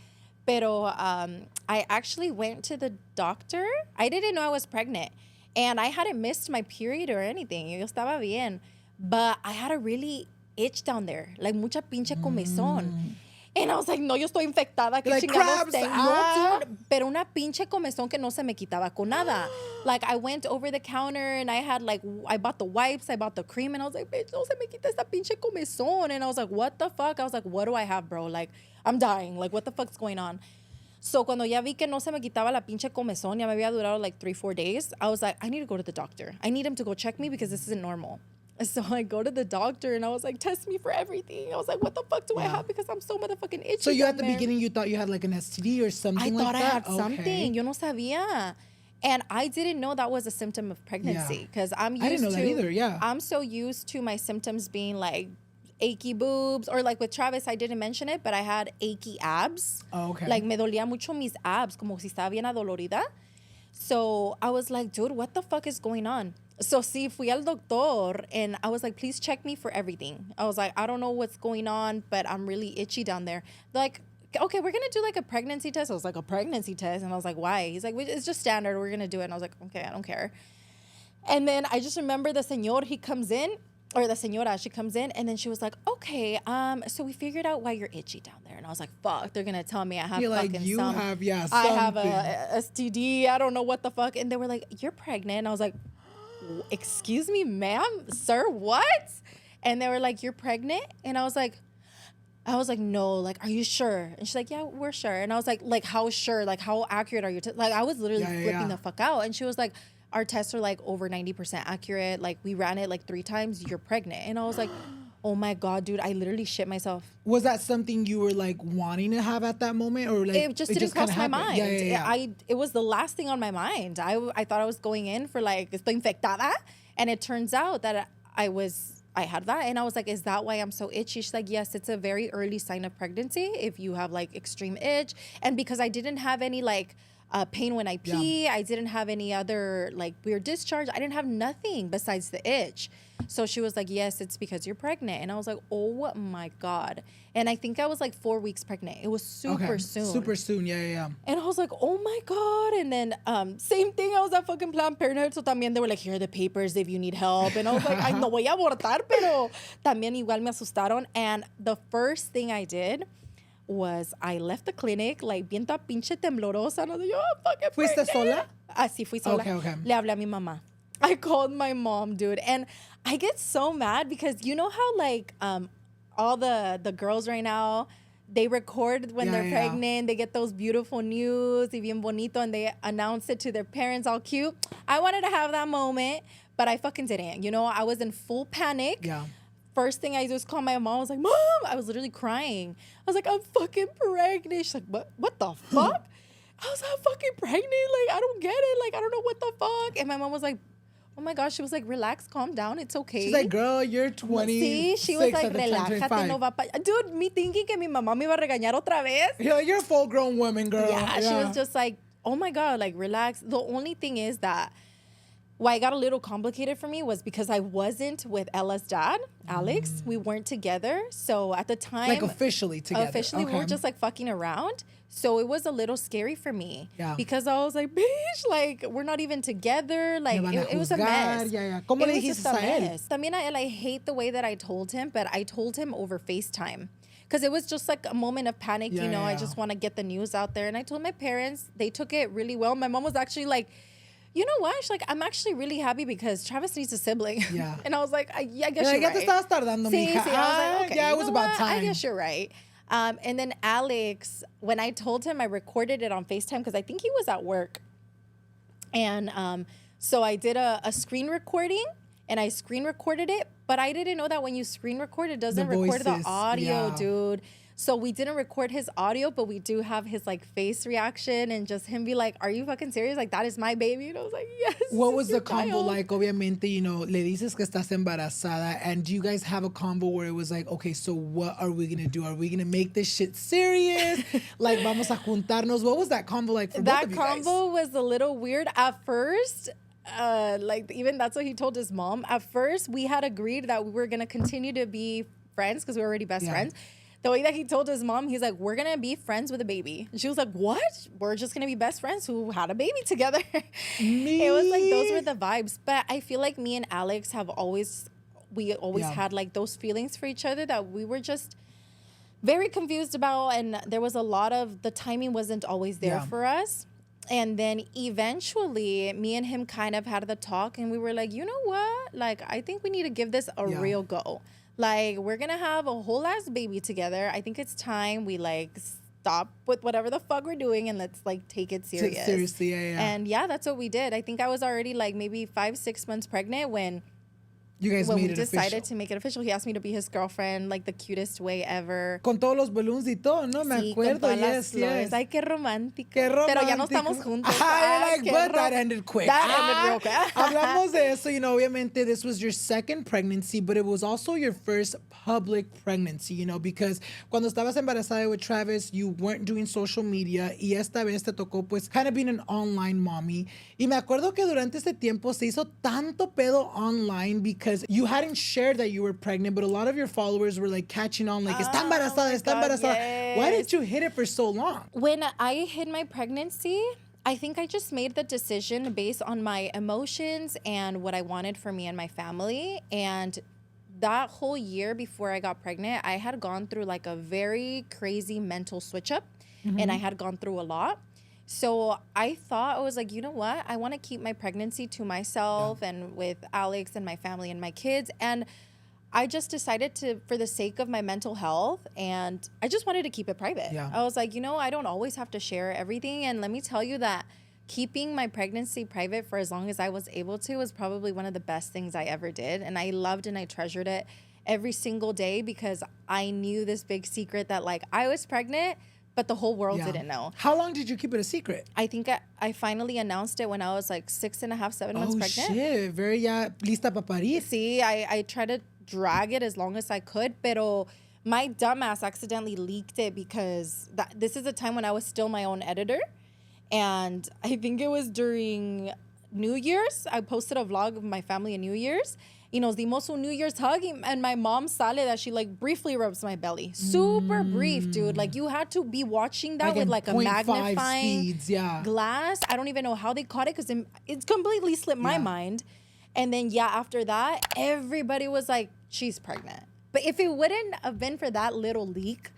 Pero I actually went to the doctor. I didn't know I was pregnant. And I hadn't missed my period or anything. Yo estaba bien. But I had a really itch down there. Like, mucha pinche comezón. And I was like, no, yo estoy infectada. ¿Qué Like chingados crabs, tengo, dude? Pero una pinche comezón que no se me quitaba con nada. Like, I went over the counter and I had like, I bought the wipes, I bought the cream, and I was like, bitch, no se me quita esta pinche comezón. And I was like, what the fuck? I was like, what do I have, bro? Like, I'm dying. Like, what the fuck's going on? So, cuando ya vi que no se me quitaba la pinche comezón, ya me había durado like 3-4 days, I was like, I need to go to the doctor. I need him to go check me because this isn't normal. So I go to the doctor and I was like, test me for everything. I was like, what the fuck do I have? Because I'm so motherfucking itchy. So you at the there. beginning, you thought you had like an STD or something like that? I thought I had Okay. something. Yo no sabía. And I didn't know that was a symptom of pregnancy because I'm used to. I didn't know that either, yeah. I'm so used to my symptoms being like achy boobs, or like with Travis, I didn't mention it, but I had achy abs. Oh, okay. Like me dolía mucho mis abs, como si estaba bien adolorida. So I was like, dude, what the fuck is going on? So sí, fui al doctor and I was like, please check me for everything. I was like, I don't know what's going on, but I'm really itchy down there. They're like, okay, we're going to do like a pregnancy test. I was like, a pregnancy test? And I was like, why? He's like, it's just standard. We're going to do it. And I was like, okay, I don't care. And then I just remember the señor, he comes in, or the señora, she comes in, and then she was like, okay, so we figured out why you're itchy down there. And I was like, fuck, they're going to tell me I have You're fucking like, you some, have, yeah, I have something. a STD. I don't know what the fuck. And they were like, you're pregnant. And I was like, excuse me, ma'am, sir, what? And they were like, you're pregnant? And I was like, no, like, are you sure? And she's like, yeah, we're sure. And I was like, how sure? Like, how accurate are you? Like, I was literally flipping the fuck out. And she was like, our tests are like over 90% accurate. Like, we ran it like 3 times. You're pregnant. And I was like, oh my God, dude, I literally shit myself. Was that something you were like wanting to have at that moment, or like it just didn't cross my mind? Yeah. It was the last thing on my mind. I thought I was going in for like, estoy infectada. And it turns out that I had that. And I was like, is that why I'm so itchy? She's like, yes, it's a very early sign of pregnancy if you have like extreme itch. And because I didn't have any like pain when I pee, I didn't have any other like weird discharge. I didn't have nothing besides the itch. So she was like, yes, it's because you're pregnant. And I was like, oh my God. And I think I was like 4 weeks pregnant. It was super soon. Super soon, yeah. And I was like, oh my God. And then same thing, I was at fucking Planned Parenthood. So también they were like, here are the papers if you need help. And I was like, ay, no voy a abortar, pero también igual me asustaron. And the first thing I did was I left the clinic like bien ta pinche temblorosa. And I was like, oh, fucking ¿Fuiste sola? Sí, fui sola. Okay. Le hablé a mi mamá. I called my mom, dude. And I get so mad because you know how like all the girls right now, they record when they're pregnant. They get those beautiful news, y bien bonito, and they announce it to their parents all cute. I wanted to have that moment, but I fucking didn't. You know, I was in full panic. Yeah. First thing I did was call my mom. I was like, Mom! I was literally crying. I was like, I'm fucking pregnant. She's like, what the fuck? I was like, I'm fucking pregnant. Like, I don't get it. Like, I don't know what the fuck. And my mom was like, oh my gosh. She was like, relax, calm down. It's okay. She's like, girl, you're 20. See, she was like, relájate, no va pa... Dude, me thinking que mi mamá me iba a regañar otra vez. You're a full-grown woman, girl. Yeah, she was just like, oh my God, like, relax. The only thing is that why it got a little complicated for me was because I wasn't with Ella's dad, Alex. We weren't together. So at the time... Like officially together. Officially, we were just like fucking around. So it was a little scary for me. Yeah. Because I was like, bitch, like, we're not even together. Like, it was a mess. Yeah. ¿Cómo le dijiste a él? También I hate the way that I told him, but I told him over FaceTime. Because it was just like a moment of panic, you know. I just want to get the news out there. And I told my parents. They took it really well. My mom was actually like, you know what? She's like, I'm actually really happy because Travis needs a sibling. Yeah. And I was like, I guess you're right. Ya te estabas tardando, mija. I was like, okay, it was about time. I guess you're right. And then Alex, when I told him, I recorded it on FaceTime because I think he was at work. And so I did a screen recording and I screen recorded it. But I didn't know that when you screen record, it doesn't record the audio, dude. So we didn't record his audio, but we do have his like face reaction and just him be like, "Are you fucking serious? Like that is my baby." And I was like, "Yes." What was the convo like? Obviamente, you know, le dices que estás embarazada, and do you guys have a convo where it was like, okay, so what are we gonna do? Are we gonna make this shit serious? Like, vamos a juntarnos. What was that convo like for both of you guys? That convo was a little weird at first. Like even that's what he told his mom. At first, we had agreed that we were gonna continue to be friends because we were already best friends. The way that he told his mom, he's like, "We're gonna be friends with a baby." And she was like, "What? We're just gonna be best friends who had a baby together." It was like those were the vibes. But I feel like me and Alex have always had like those feelings for each other that we were just very confused about, and there was a lot of the timing wasn't always there for us. And then eventually, me and him kind of had the talk, and we were like, "You know what? Like, I think we need to give this a real go." Like, we're going to have a whole ass baby together. I think it's time we, like, stop with whatever the fuck we're doing and let's, like, take it serious. Seriously, yeah. And, yeah, that's what we did. I think I was already, like, maybe 5-6 months pregnant when you guys when made we it decided official. to make it official. He asked me to be his girlfriend, like, the cutest way ever. Con todos los balloons y todo, ¿no? Me acuerdo, con todas las flores. Ay, qué romántico. Pero ya no estamos juntos. But that ended quick. That ended real quick. Hablamos de eso, you know, obviamente this was your second pregnancy, but it was also your first public pregnancy, you know, because cuando estabas embarazada with Travis, you weren't doing social media y esta vez te tocó pues kind of being an online mommy. Y me acuerdo que durante este tiempo se hizo tanto pedo online because you hadn't shared that you were pregnant, but a lot of your followers were like catching on, like, está embarazada, está embarazada. Yes. Why did you hid it for so long? When I hid my pregnancy, I think I just made the decision based on my emotions and what I wanted for me and my family. And that whole year before I got pregnant, I had gone through like a very crazy mental switch up, and I had gone through a lot. So I thought, I was like, you know what? I want to keep my pregnancy to myself and with Alex and my family and my kids. And I just decided to, for the sake of my mental health, and I just wanted to keep it private. Yeah. I was like, you know, I don't always have to share everything. And let me tell you that keeping my pregnancy private for as long as I was able to was probably one of the best things I ever did. And I loved and I treasured it every single day because I knew this big secret that, like, I was pregnant, but the whole world didn't know. How long did you keep it a secret? I think I finally announced it when I was like 6.5, 7 months pregnant. Oh, shit. Very lista para parir. See, I tried to drag it as long as I could, pero my dumbass accidentally leaked it because this is a time when I was still my own editor. And I think it was during New Year's. I posted a vlog of my family in New Year's. Y nos dimos un New Year's hug, and my mom sale that she like briefly rubs my belly. Super brief, dude. Like you had to be watching that with like a magnifying glass. I don't even know how they caught it because it's completely slipped my mind. And then after that, everybody was like, she's pregnant. But if it wouldn't have been for that little leak,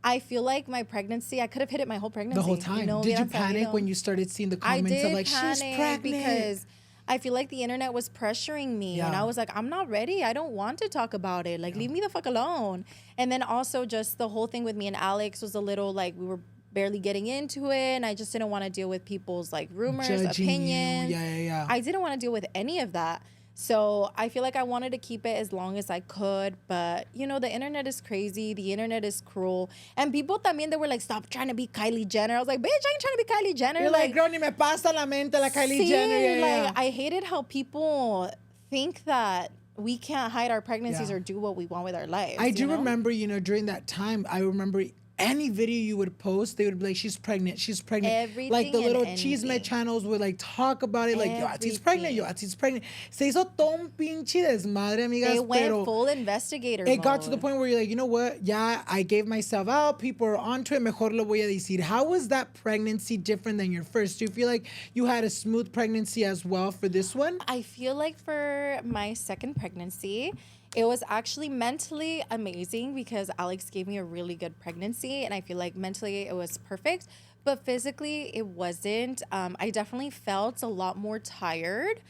I feel like my pregnancy, I could have hit it my whole pregnancy. The whole time. You know, did you panic when you started seeing the comments of like, she's pregnant? Because I feel like the internet was pressuring me. And I was like, I'm not ready. I don't want to talk about it. Like, leave me the fuck alone. And then also just the whole thing with me and Alex was a little like, we were barely getting into it. And I just didn't want to deal with people's like rumors, judging opinions. You. I didn't want to deal with any of that. So I feel like I wanted to keep it as long as I could. But, you know, the internet is crazy. The internet is cruel. And people también, they were like, stop trying to be Kylie Jenner. I was like, bitch, I ain't trying to be Kylie Jenner. You're like, girl, ni me pasa la mente la Kylie Jenner. I hated how people think that we can't hide our pregnancies or do what we want with our lives. I do remember, you know, during that time, I remember any video you would post, they would be like, she's pregnant. Everything, like the little anything. CHISME channels would like talk about it, like, Yoatzi's pregnant. Se hizo todo un pinche desmadre, amigas. They went full investigator mode. Got to the point where you're like, you know what? Yeah, I gave myself out. People are onto it. Mejor lo voy a decir. How was that pregnancy different than your first? Do you feel like you had a smooth pregnancy as well for this one? I feel like for my second pregnancy, it was actually mentally amazing because Alex gave me a really good pregnancy, and I feel like mentally it was perfect, but physically it wasn't. I definitely felt a lot more tired.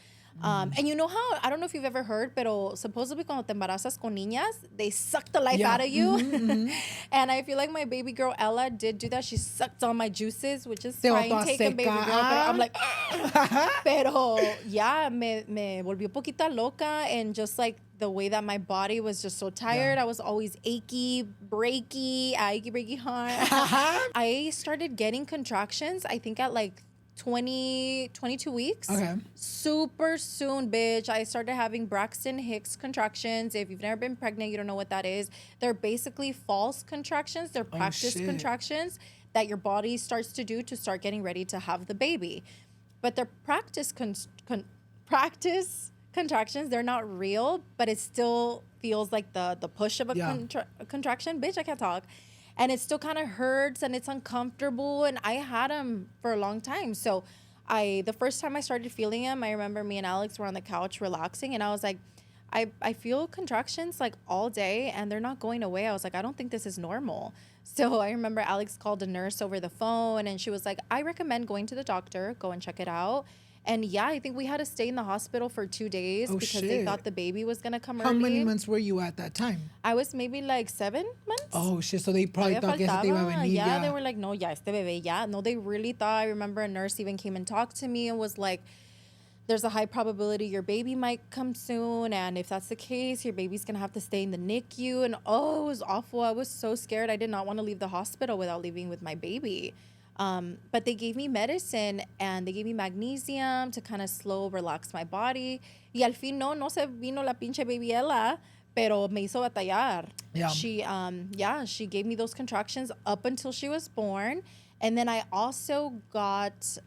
And you know how, I don't know if you've ever heard, pero supposedly cuando te embarazas con niñas, they suck the life out of you. And I feel like my baby girl Ella did do that. She sucked all my juices, which is fine, take a baby girl. But I'm like, pero yeah, me volvió poquita loca, and just like the way that my body was just so tired. I was always achy, breaky, heart. I started getting contractions, I think at like 22 weeks. Okay. Super soon, bitch. I started having Braxton Hicks contractions. If you've never been pregnant, you don't know what that is. They're basically false contractions. They're practice contractions that your body starts to do to start getting ready to have the baby. But they're practice contractions. They're not real, but it still feels like the push of a contraction. Bitch, I can't talk. And it still kind of hurts and it's uncomfortable. And I had them for a long time. So the first time I started feeling them, I remember me and Alex were on the couch relaxing. And I was like, I feel contractions like all day and they're not going away. I was like, I don't think this is normal. So I remember Alex called a nurse over the phone and she was like, I recommend going to the doctor, go and check it out. And yeah, I think we had to stay in the hospital for 2 days because they thought the baby was going to come early. How many months were you at that time? I was maybe like 7 months. Oh, shit. So they probably thought que te iba a venir. Yeah, they were like, no, ya, este bebé, ya. No, they really thought. I remember a nurse even came and talked to me and was like, there's a high probability your baby might come soon. And if that's the case, your baby's going to have to stay in the NICU. And oh, it was awful. I was so scared. I did not want to leave the hospital without leaving with my baby. But they gave me medicine and they gave me magnesium to kind of slow, relax my body. Y al fin no se vino la pinche baby Ella, pero me hizo batallar. Yeah. She gave me those contractions up until she was born. And then I also got,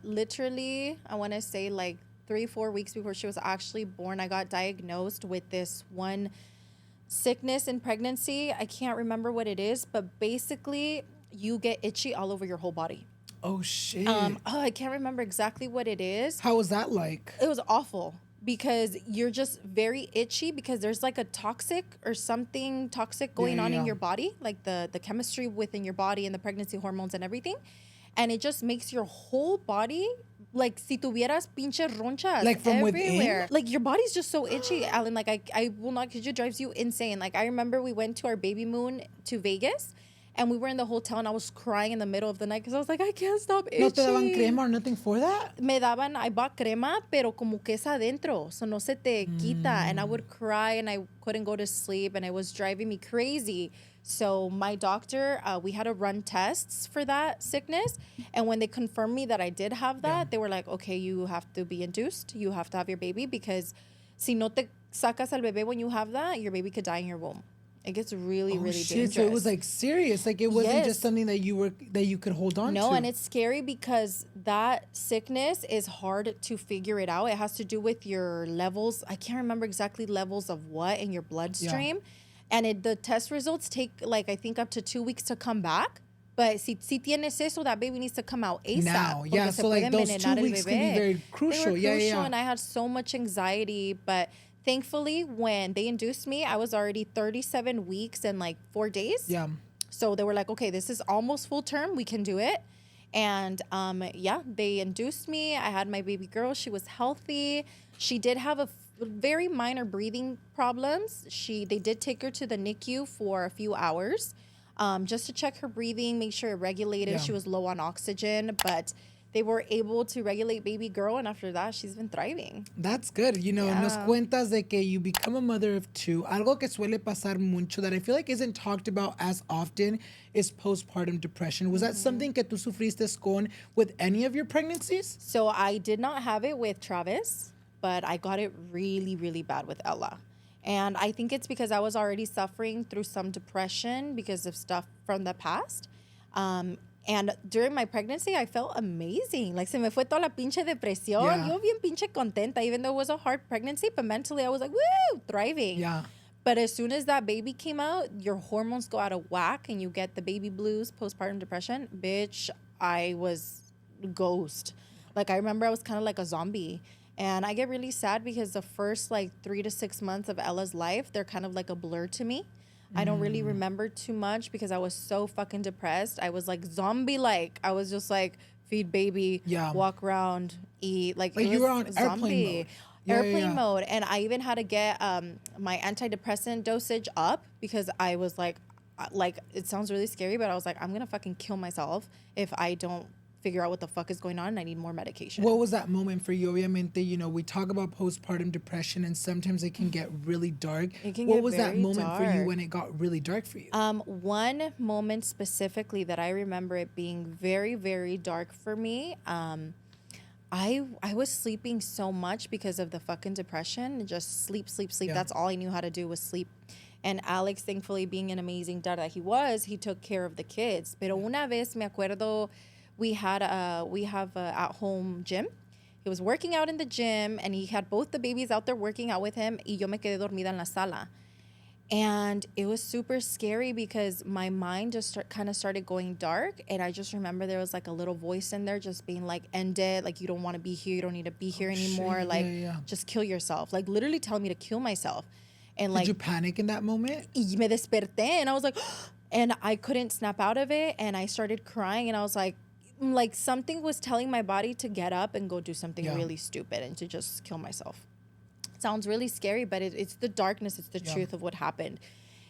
literally, I want to say like 3-4 weeks before she was actually born, I got diagnosed with this one sickness in pregnancy. I can't remember what it is, but basically you get itchy all over your whole body. Oh, shit. I can't remember exactly what it is. How was that like? It was awful because you're just very itchy because there's like a toxic or something toxic going on in your body, like the chemistry within your body and the pregnancy hormones and everything. And it just makes your whole body like si tuvieras pinche ronchas like from everywhere. Within? Like your body's just so itchy, Alan. Like I will not, because it drives you insane. Like I remember we went to our baby moon to Vegas. And we were in the hotel and I was crying in the middle of the night because I was like, I can't stop itching. ¿No te daban crema or nothing for that? I bought crema, pero como que es adentro. So no se te quita. And I would cry and I couldn't go to sleep and it was driving me crazy. So my doctor, we had to run tests for that sickness. And when they confirmed me that I did have that, they were like, okay, you have to be induced. You have to have your baby because si no te sacas al bebé when you have that, your baby could die in your womb. It gets really, really dangerous. So it was like serious. Like it wasn't just something that you could hold on to. No, and it's scary because that sickness is hard to figure it out. It has to do with your levels. I can't remember exactly levels of what in your bloodstream. Yeah. And the test results take like, I think up to 2 weeks to come back. But si tienes eso, that baby needs to come out ASAP. Now, yeah. So like those 2 weeks can be very crucial. They were crucial, and I had so much anxiety, but thankfully, when they induced me, I was already 37 weeks and like 4 days. Yeah. So they were like, okay, this is almost full term. We can do it. And they induced me. I had my baby girl. She was healthy. She did have a very minor breathing problems. They did take her to the NICU for a few hours just to check her breathing, make sure it regulated. Yeah. She was low on oxygen, but they were able to regulate baby girl, and after that, she's been thriving. That's good. You know, nos cuentas de que you become a mother of two. Algo que suele pasar mucho that I feel like isn't talked about as often is postpartum depression. Was that something que tú sufriste con with any of your pregnancies? So I did not have it with Travis, but I got it really, really bad with Ella. And I think it's because I was already suffering through some depression because of stuff from the past. And during my pregnancy, I felt amazing. Like, se me fue toda la pinche depresión. Yeah. Yo bien pinche contenta, even though it was a hard pregnancy. But mentally, I was like, woo, thriving. Yeah. But as soon as that baby came out, your hormones go out of whack and you get the baby blues, postpartum depression. Bitch, I was ghost. Like, I remember I was kind of like a zombie. And I get really sad because the first, 3 to 6 months of Ella's life, they're kind of like a blur to me. I don't really remember too much because I was so fucking depressed. I was like zombie-like. I was just like feed baby, walk around, eat. Like you were on airplane mode. Airplane mode. And I even had to get my antidepressant dosage up because I was like, it sounds really scary, but I was like, I'm going to fucking kill myself if I don't figure out what the fuck is going on and I need more medication. What was that moment for you? Obviamente, you know, we talk about postpartum depression and sometimes it can get really dark. What was that moment for you when it got really dark for you? One moment specifically that I remember it being very, very dark for me. I was sleeping so much because of the fucking depression. Just sleep. Yeah. That's all I knew how to do was sleep. And Alex, thankfully, being an amazing dad that he took care of the kids. Pero una vez me acuerdo, we have a at-home gym. He was working out in the gym, and he had both the babies out there working out with him, y yo me quedé dormida en la sala. And it was super scary because my mind just kind of started going dark, and I just remember there was like a little voice in there just being like, end it, like you don't want to be here, you don't need to be here anymore, shit. like just kill yourself, like literally telling me to kill myself. And like, did you panic in that moment? Y me desperté, and I was like, and I couldn't snap out of it, and I started crying, and I was like something was telling my body to get up and go do something really stupid and to just kill myself. It sounds really scary, but it's the darkness, it's the truth of what happened.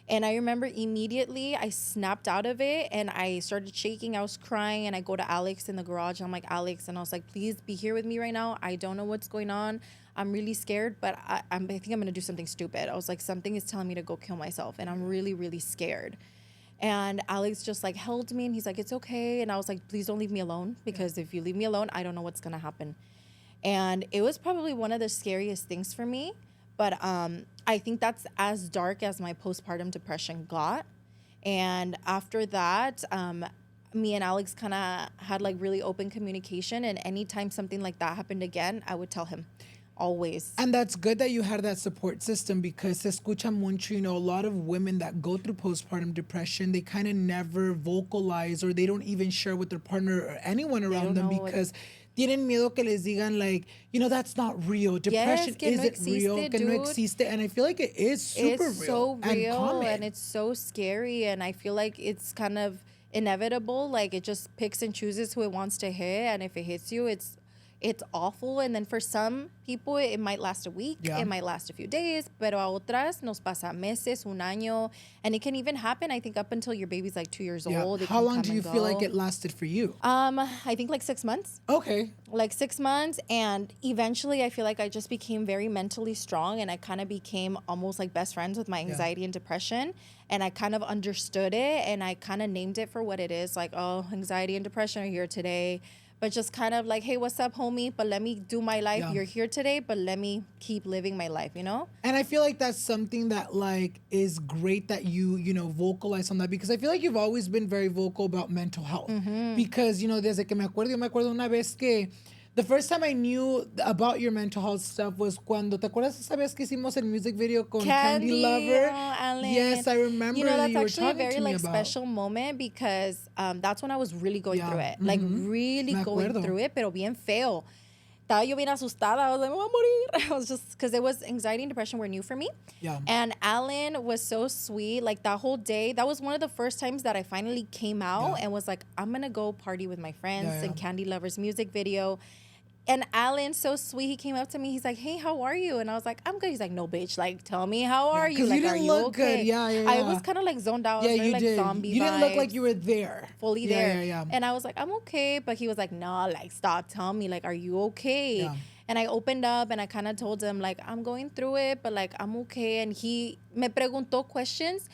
And I remember immediately I snapped out of it and I started shaking. I was crying, and I go to Alex in the garage. I'm like, Alex, and I was like, please be here with me right now. I don't know what's going on. I'm really scared, but I think I'm going to do something stupid. I was like, something is telling me to go kill myself, and I'm really, really scared. And Alex just like held me, and he's like, it's okay. And I was like, please don't leave me alone, because if you leave me alone, I don't know what's going to happen. And it was probably one of the scariest things for me. But I think that's as dark as my postpartum depression got. And after that, me and Alex kind of had like really open communication. And anytime something like that happened again, I would tell him. Always. And that's good that you had that support system, because se escucha mucho, you know, a lot of women that go through postpartum depression, they kind of never vocalize, or they don't even share with their partner or anyone around them because tienen miedo que les digan like, you know, that's not real. Depression isn't real, que no existe. And I feel like it is super real. It's so real, and common. And it's so scary. And I feel like it's kind of inevitable. Like it just picks and chooses who it wants to hit. And if it hits you, it's awful. And then for some people, it might last a week. Yeah. It might last a few days. Pero a otras nos pasa meses, un año. And it can even happen, I think, up until your baby's like 2 years old. How long do you feel like it lasted for you? I think like 6 months. Okay. Like 6 months. And eventually, I feel like I just became very mentally strong. And I kind of became almost like best friends with my anxiety and depression. And I kind of understood it. And I kind of named it for what it is. Like, oh, anxiety and depression are here today. But just kind of like, hey, what's up, homie? But let me do my life. Yeah. You're here today, but let me keep living my life, you know? And I feel like that's something that like is great that you know, vocalize on that, because I feel like you've always been very vocal about mental health. Mm-hmm. Because, you know, desde que me acuerdo una vez que the first time I knew about your mental health stuff was cuando, ¿te acuerdas esa vez que hicimos el music video con Candy Lover? Alan. Yes, I remember. You know, that's actually a very like special moment, because that's when I was really going through it. Like really going through it, pero bien feo. Estaba yo bien asustada. I was like, me voy a morir. I was just, because it was anxiety and depression were new for me. Yeah. And Alan was so sweet. Like that whole day, that was one of the first times that I finally came out and was like, I'm going to go party with my friends and Candy Lover's music video. And Alan's so sweet. He came up to me. He's like, hey, how are you? And I was like, I'm good. He's like, no, bitch. Like, tell me, how are you? Like, are you okay? Good. Yeah. I was kind of like zoned out. Yeah, very, you like, did. Zombie you didn't look like you were there. Fully there. Yeah. And I was like, I'm okay. But he was like, no, like, stop. Tell me, like, are you okay? Yeah. And I opened up and I kind of told him, like, I'm going through it, but, like, I'm okay. And he me preguntó questions,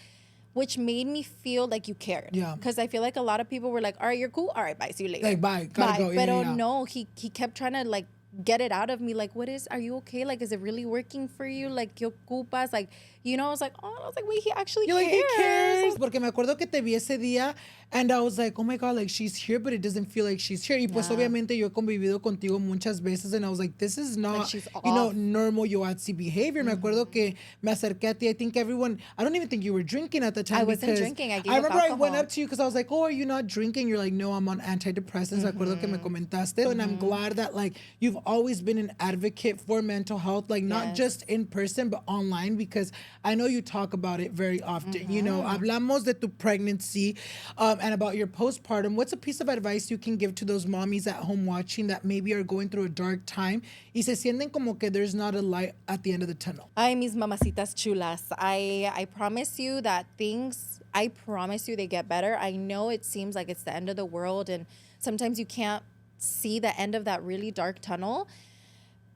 which made me feel like you cared. Yeah. Because I feel like a lot of people were like, all right, you're cool. All right, bye. See you later. Like, bye. Gotta go. But no, he kept trying to, like, get it out of me. Like, are you okay? Like, is it really working for you? Like, ¿qué ocupas? Like, you know, I was like, wait, he actually cares. Like, he cares. Porque me acuerdo que te vi ese día, and I was like, oh my God, like, she's here, but it doesn't feel like she's here. Y pues, obviamente, yo he convivido contigo muchas veces, and I was like, this is not, like, you know, normal Yoatzi behavior. Me acuerdo que me acerqué a ti. I think everyone, I don't even think you were drinking at the time. I wasn't drinking. I remember I went up to you because I was like, oh, are you not drinking? You're like, no, I'm on antidepressants. Me acuerdo que me comentaste. And I'm glad that, like, you've always been an advocate for mental health, like not just in person, but online, because I know you talk about it very often. You know, hablamos de tu pregnancy and about your postpartum. What's a piece of advice you can give to those mommies at home watching that maybe are going through a dark time y se sienten como que there's not a light at the end of the tunnel? Ay, mis mamacitas chulas. I promise you that they get better. I know it seems like it's the end of the world, and sometimes you can't see the end of that really dark tunnel,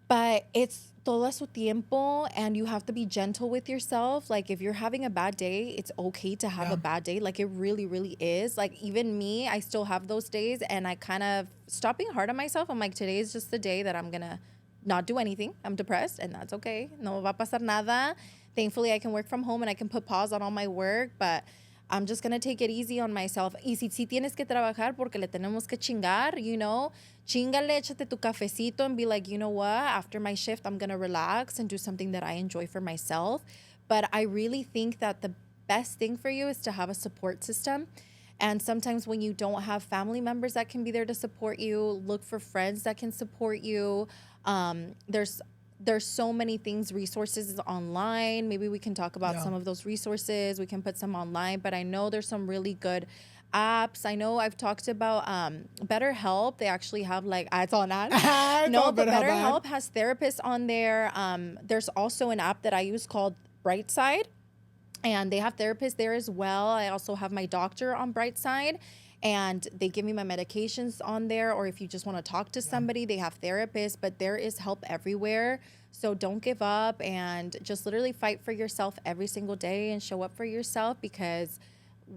but it's todo su tiempo, and you have to be gentle with yourself. Like, if you're having a bad day, it's okay to have a bad day. Like, it really, really is. Like, even me, I still have those days, and I kind of stop being hard on myself. I'm like, today is just the day that I'm gonna not do anything. I'm depressed, and that's okay. No va a pasar nada. Thankfully, I can work from home, and I can put pause on all my work, but I'm just going to take it easy on myself. Y si tienes que trabajar porque le tenemos que chingar, you know, chingale, échate tu cafecito and be like, you know what, after my shift, I'm going to relax and do something that I enjoy for myself. But I really think that the best thing for you is to have a support system. And sometimes when you don't have family members that can be there to support you, look for friends that can support you. There's so many things, resources online. Maybe we can talk about some of those resources. We can put some online, but I know there's some really good apps. I know I've talked about BetterHelp. They actually have like, it's on that. No, but BetterHelp has therapists on there. There's also an app that I use called Brightside, and they have therapists there as well. I also have my doctor on Brightside, and they give me my medications on there. Or if you just want to talk to somebody, they have therapists, but there is help everywhere. So don't give up, and just literally fight for yourself every single day and show up for yourself, because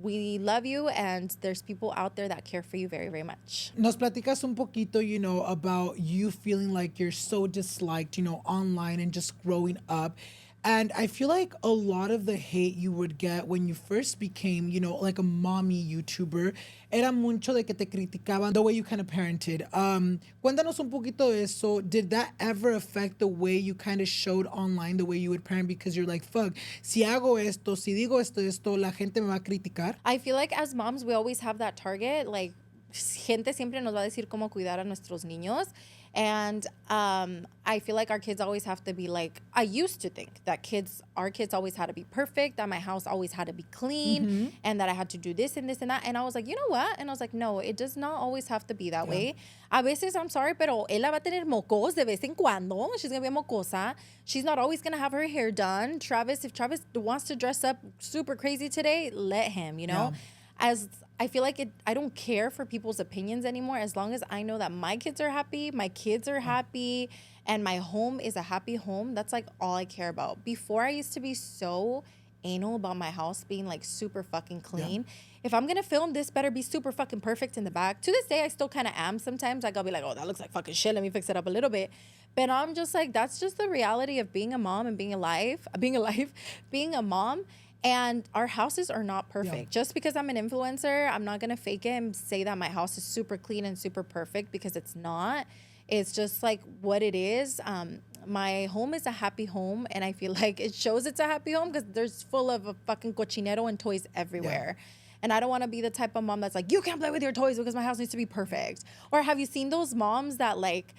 we love you, and there's people out there that care for you very, very much. Nos platicas un poquito, you know, about you feeling like you're so disliked, you know, online and just growing up. And I feel like a lot of the hate you would get when you first became, you know, like a mommy YouTuber, era mucho de que te criticaban the way you kind of parented. Cuéntanos un poquito de eso. Did that ever affect the way you kind of showed online, the way you would parent? Because you're like, fuck, si hago esto, si digo esto, la gente me va a criticar. I feel like as moms, we always have that target. Like, gente siempre nos va a decir cómo cuidar a nuestros niños. And I feel like our kids always have to be like, I used to think that our kids always had to be perfect, that my house always had to be clean, and that I had to do this and this and that. And I was like, you know what? And I was like, no, it does not always have to be that way. A veces, I'm sorry, pero ella va a tener mocos de vez en cuando. She's going to be a mocosa. She's not always going to have her hair done. If Travis wants to dress up super crazy today, let him, you know? As I feel like I don't care for people's opinions anymore, as long as I know that my kids are happy, my kids are happy, and my home is a happy home. That's like all I care about. Before, I used to be so anal about my house being like super fucking clean. If I'm gonna film, this better be super fucking perfect in the back. To this day, I still kind of am sometimes. Like, I'll be like, oh, that looks like fucking shit, let me fix it up a little bit. But I'm just like, that's just the reality of being a mom and being a mom. And our houses are not perfect. Just because I'm an influencer, I'm not going to fake it and say that my house is super clean and super perfect, because it's not. It's just like what it is. My home is a happy home, and I feel like it shows it's a happy home because there's full of a fucking cochinero and toys everywhere. And I don't want to be the type of mom that's like, you can't play with your toys because my house needs to be perfect. Or have you seen those moms that like,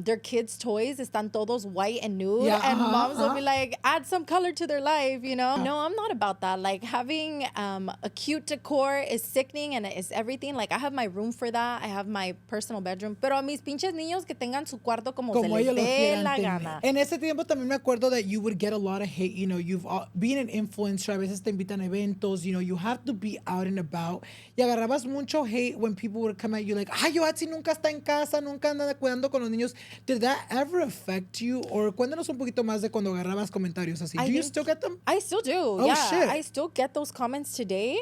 their kids' toys están todos white and nude, and moms will be like, add some color to their life, you know? No, I'm not about that. Like, having a cute decor is sickening, and it's everything. Like, I have my room for that. I have my personal bedroom. Pero a mis pinches niños que tengan su cuarto como se les dé la gana. En ese tiempo también me acuerdo that you would get a lot of hate. You know, being an influencer, a veces te invitan a eventos, you know, you have to be out and about. Y agarrabas mucho hate when people would come at you like, ay, Yoatzi nunca está en casa, nunca anda cuidando con los niños. Did that ever affect you? Or cuéntanos un poquito más de cuando agarrabas comentarios así. Do you still get them? I still do. Oh, shit. I still get those comments today.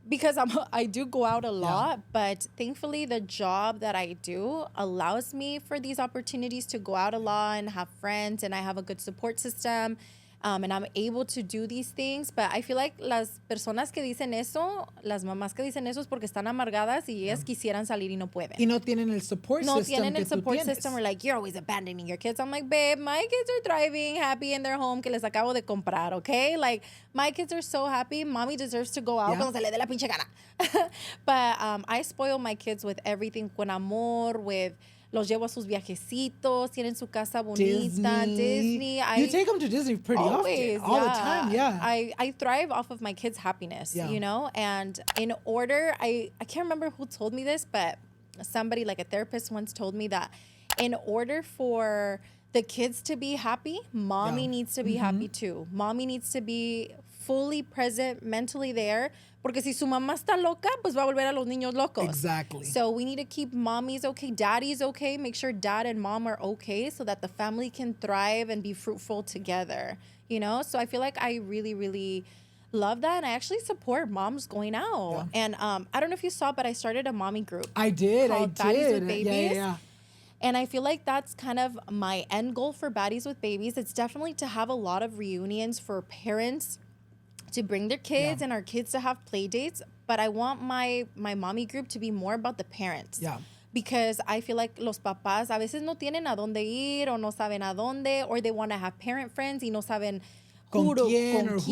Because I do go out a lot, but thankfully the job that I do allows me for these opportunities to go out a lot and have friends, and I have a good support system. And I'm able to do these things. But I feel like las personas que dicen eso, las mamás que dicen eso, es porque están amargadas y ellas quisieran salir y no pueden. Y no tienen el support system. No tienen el support system. We're like, you're always abandoning your kids. I'm like, babe, my kids are thriving, happy in their home que les acabo de comprar, okay? Like, my kids are so happy. Mommy deserves to go out cuando se le dé la pinche gana. But I spoil my kids with everything, con amor, with Los llevo a sus viajecitos. Tienen su casa bonita. Disney. You take them to Disney pretty always, often. All the time, yeah. I thrive off of my kids' happiness, you know? And in order, I can't remember who told me this, but somebody, like a therapist once told me that in order for the kids to be happy, mommy needs to be happy too. Mommy needs to be fully present, mentally there. Porque si su mamá está loca, pues va a volver a los niños locos. Exactly. So we need to keep mommies okay, daddies okay, make sure dad and mom are okay so that the family can thrive and be fruitful together, you know? So I feel like I really, really love that. And I actually support moms going out. Yeah. And I don't know if you saw, but I started a mommy group. I did. Baddies with Babies. Yeah. And I feel like that's kind of my end goal for Baddies with Babies. It's definitely to have a lot of reunions for parents to bring their kids and our kids to have play dates. But I want my mommy group to be more about the parents. Yeah. Because I feel like los papás a veces no tienen a dónde ir o no saben a dónde, or they want to have parent friends y no saben who to trust.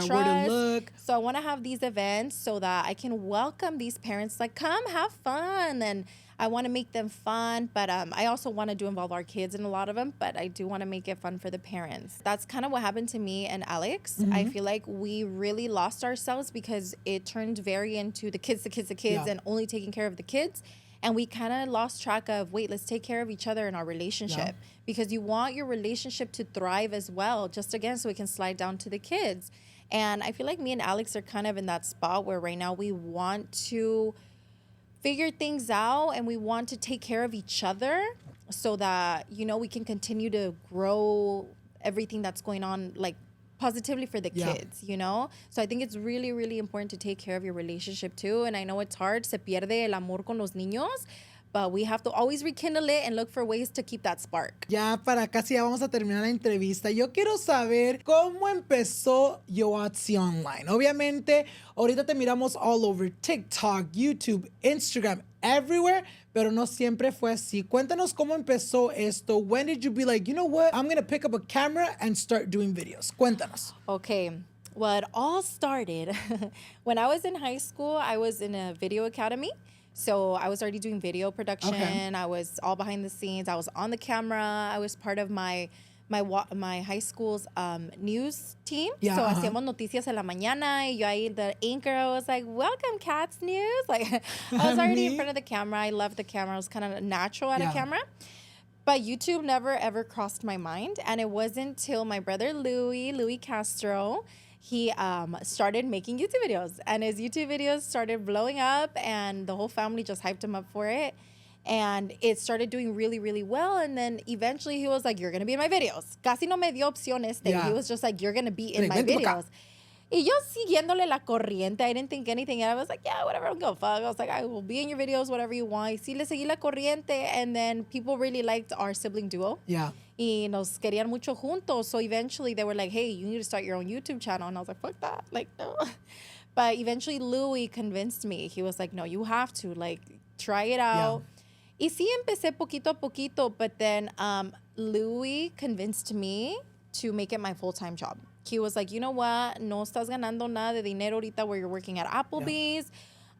Where to look. So I want to have these events so that I can welcome these parents, like, come have fun. And I want to make them fun, but I also want to involve our kids in a lot of them, but I do want to make it fun for the parents. That's kind of what happened to me and Alex. I feel like we really lost ourselves because it turned very into the kids, and only taking care of the kids. And we kind of lost track of, wait, let's take care of each other in our relationship. Because you want your relationship to thrive as well, just again, so we can slide down to the kids. And I feel like me and Alex are kind of in that spot where right now we want to figure things out and we want to take care of each other so that, you know, we can continue to grow everything that's going on, like, positively for the kids, you know? So I think it's really, really important to take care of your relationship too. And I know it's hard, se pierde el amor con los niños, but we have to always rekindle it and look for ways to keep that spark. Ya para casi ya vamos a terminar la entrevista. Yo quiero saber cómo empezó Yoatzi Online. Obviamente, ahorita te miramos all over TikTok, YouTube, Instagram, everywhere, pero no siempre fue así. Cuéntanos cómo empezó esto. When did you be like, you know what? I'm going to pick up a camera and start doing videos. Cuéntanos. Okay. Well, it all started when I was in high school. I was in a video academy. So I was already doing video production. Okay. I was all behind the scenes. I was on the camera. I was part of my high school's news team. Yeah, so hacíamos noticias en la mañana. Y yo ahí, the anchor, I was like, welcome, Cats News. Like, I was already in front of the camera. I loved the camera. I was kind of natural at a camera. But YouTube never, ever crossed my mind. And it wasn't till my brother Louis Castro, he started making YouTube videos. And his YouTube videos started blowing up. And the whole family just hyped him up for it. And it started doing really, really well. And then eventually he was like, you're going to be in my videos. Casi no me dio opciones. He was just like, you're going to be in my videos. Y yo siguiéndole la corriente. I didn't think anything. And I was like, yeah, whatever, I don't give a fuck. I was like, I will be in your videos, whatever you want. Y sí le seguí la corriente. And then people really liked our sibling duo. Yeah. Y nos querían mucho juntos. So eventually they were like, hey, you need to start your own YouTube channel. And I was like, fuck that. Like, no. But eventually Louis convinced me. He was like, no, you have to. Like, try it out. Yeah. Y sí empecé poquito a poquito. But then Louis convinced me to make it my full-time job. He was like, you know what? No estás ganando nada de dinero ahorita where you're working at Applebee's.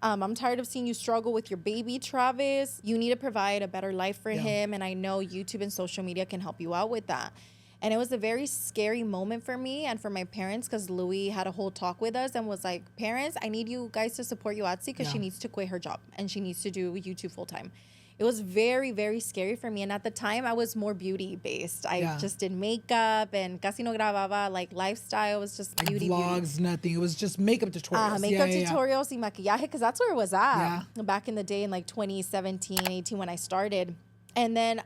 Yeah. I'm tired of seeing you struggle with your baby, Travis. You need to provide a better life for him. And I know YouTube and social media can help you out with that. And it was a very scary moment for me and for my parents because Louis had a whole talk with us and was like, parents, I need you guys to support Yoatzi because she needs to quit her job and she needs to do YouTube full-time. It was very, very scary for me. And at the time, I was more beauty-based. I just did makeup and casi no grababa. Like, lifestyle was just like beauty. Vlogs, nothing. It was just makeup tutorials. Makeup tutorials y maquillaje, because that's where it was at back in the day in, like, 2017, 18 when I started. And then,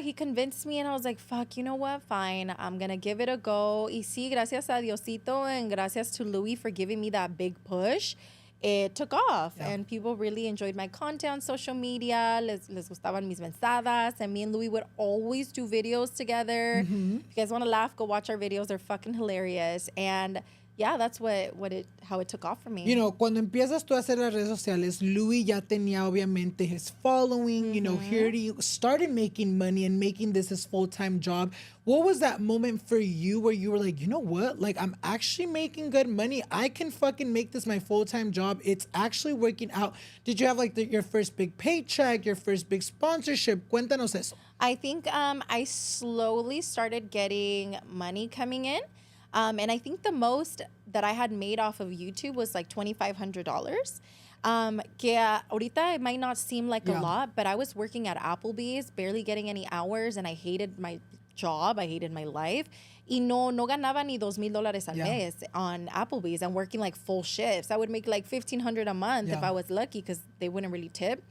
he convinced me, and I was like, fuck, you know what? Fine. I'm going to give it a go. Y sí, gracias a Diosito and gracias to Louis for giving me that big push. It took off and people really enjoyed my content on social media. Les gustaban mis mensadas. And me and Louis would always do videos together. If you guys want to laugh, go watch our videos. They're fucking hilarious. And yeah, that's how it took off for me. You know, cuando empiezas tú a hacer las redes sociales, Louis ya tenía obviamente his following, you know, here he started making money and making this his full-time job. What was that moment for you where you were like, you know what? Like, I'm actually making good money. I can fucking make this my full-time job. It's actually working out. Did you have like your first big paycheck, your first big sponsorship? Cuéntanos eso. I think I slowly started getting money coming in. And I think the most that I had made off of YouTube was like $2,500. Que ahorita it might not seem like a lot, but I was working at Applebee's, barely getting any hours, and I hated my job. I hated my life. Y no ganaba ni $2,000 al mes on Applebee's. I'm working like full shifts. I would make like $1,500 a month if I was lucky because they wouldn't really tip.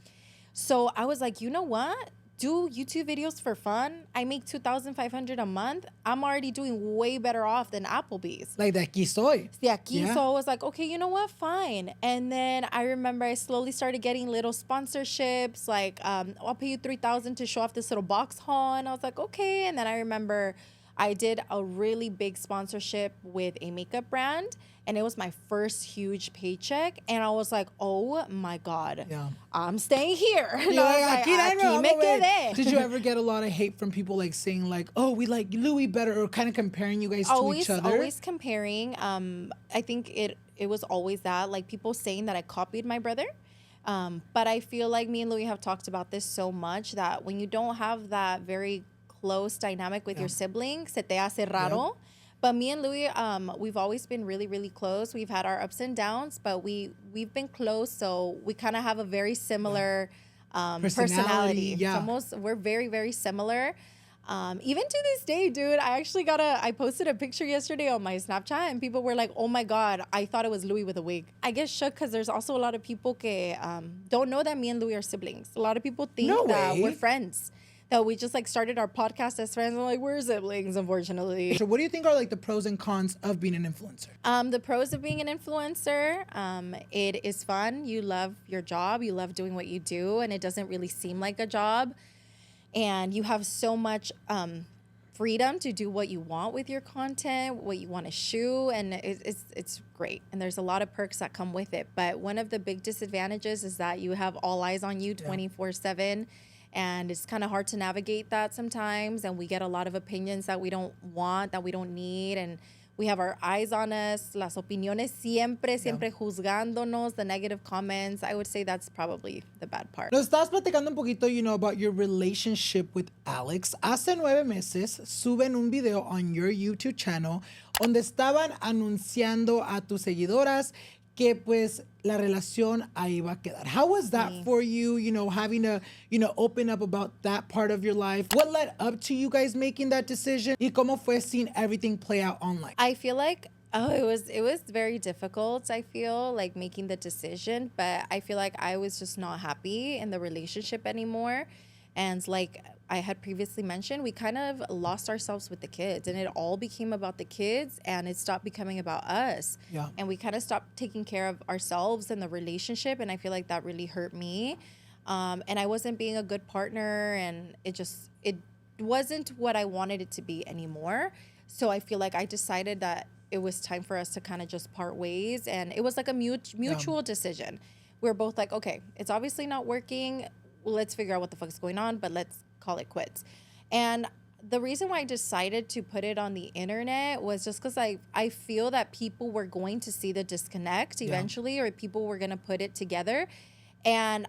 So I was like, you know what? Do YouTube videos for fun. I make $2,500 a month. I'm already doing way better off than Applebee's. Like, de aquí soy. De aquí. So I was like, okay, you know what? Fine. And then I remember I slowly started getting little sponsorships. Like, I'll pay you $3,000 to show off this little box haul. And I was like, okay. And then I remember I did a really big sponsorship with a makeup brand. And it was my first huge paycheck. And I was like, oh my God, I'm staying here. And I was like, aquí me quedé. Did you ever get a lot of hate from people like saying like, oh, we like Louis better, or kind of comparing you guys to each other? Always comparing. I think it was always that, like people saying that I copied my brother. But I feel like me and Louis have talked about this so much that when you don't have that very close dynamic with your sibling, se te hace raro. But me and Louis, we've always been really, really close. We've had our ups and downs, but we've been close. So we kind of have a very similar personality. We're very, very similar. Even to this day, dude, I posted a picture yesterday on my Snapchat and people were like, oh my God, I thought it was Louis with a wig. I get shook because there's also a lot of people que don't know that me and Louis are siblings. A lot of people think that we're friends. That we just like started our podcast as friends. And like, we're siblings, unfortunately. So what do you think are like the pros and cons of being an influencer? The pros of being an influencer, it is fun. You love your job. You love doing what you do. And it doesn't really seem like a job. And you have so much freedom to do what you want with your content, what you want to shoot. And it's great. And there's a lot of perks that come with it. But one of the big disadvantages is that you have all eyes on you 24/7. And it's kind of hard to navigate that sometimes. And we get a lot of opinions that we don't want, that we don't need. And we have our eyes on us. Las opiniones siempre juzgándonos, the negative comments. I would say that's probably the bad part. Nos estás platicando un poquito, you know, about your relationship with Alex. Hace 9 meses suben un video on your YouTube channel donde estaban anunciando a tus seguidoras que pues la relación ahí va a quedar. How was that for you, you know, having to, you know, open up about that part of your life? What led up to you guys making that decision? Y cómo fue seeing everything play out online? I feel like, it was very difficult, I feel, like making the decision, but I feel like I was just not happy in the relationship anymore. And like I had previously mentioned, we kind of lost ourselves with the kids and it all became about the kids and it stopped becoming about us. Yeah. And we kind of stopped taking care of ourselves and the relationship. And I feel like that really hurt me. And I wasn't being a good partner and it wasn't what I wanted it to be anymore. So I feel like I decided that it was time for us to kind of just part ways. And it was like a mutual decision. We were both like, okay, it's obviously not working. Let's figure out what the fuck is going on, but let's call it quits. And the reason why I decided to put it on the internet was just because I feel that people were going to see the disconnect eventually, or people were going to put it together. And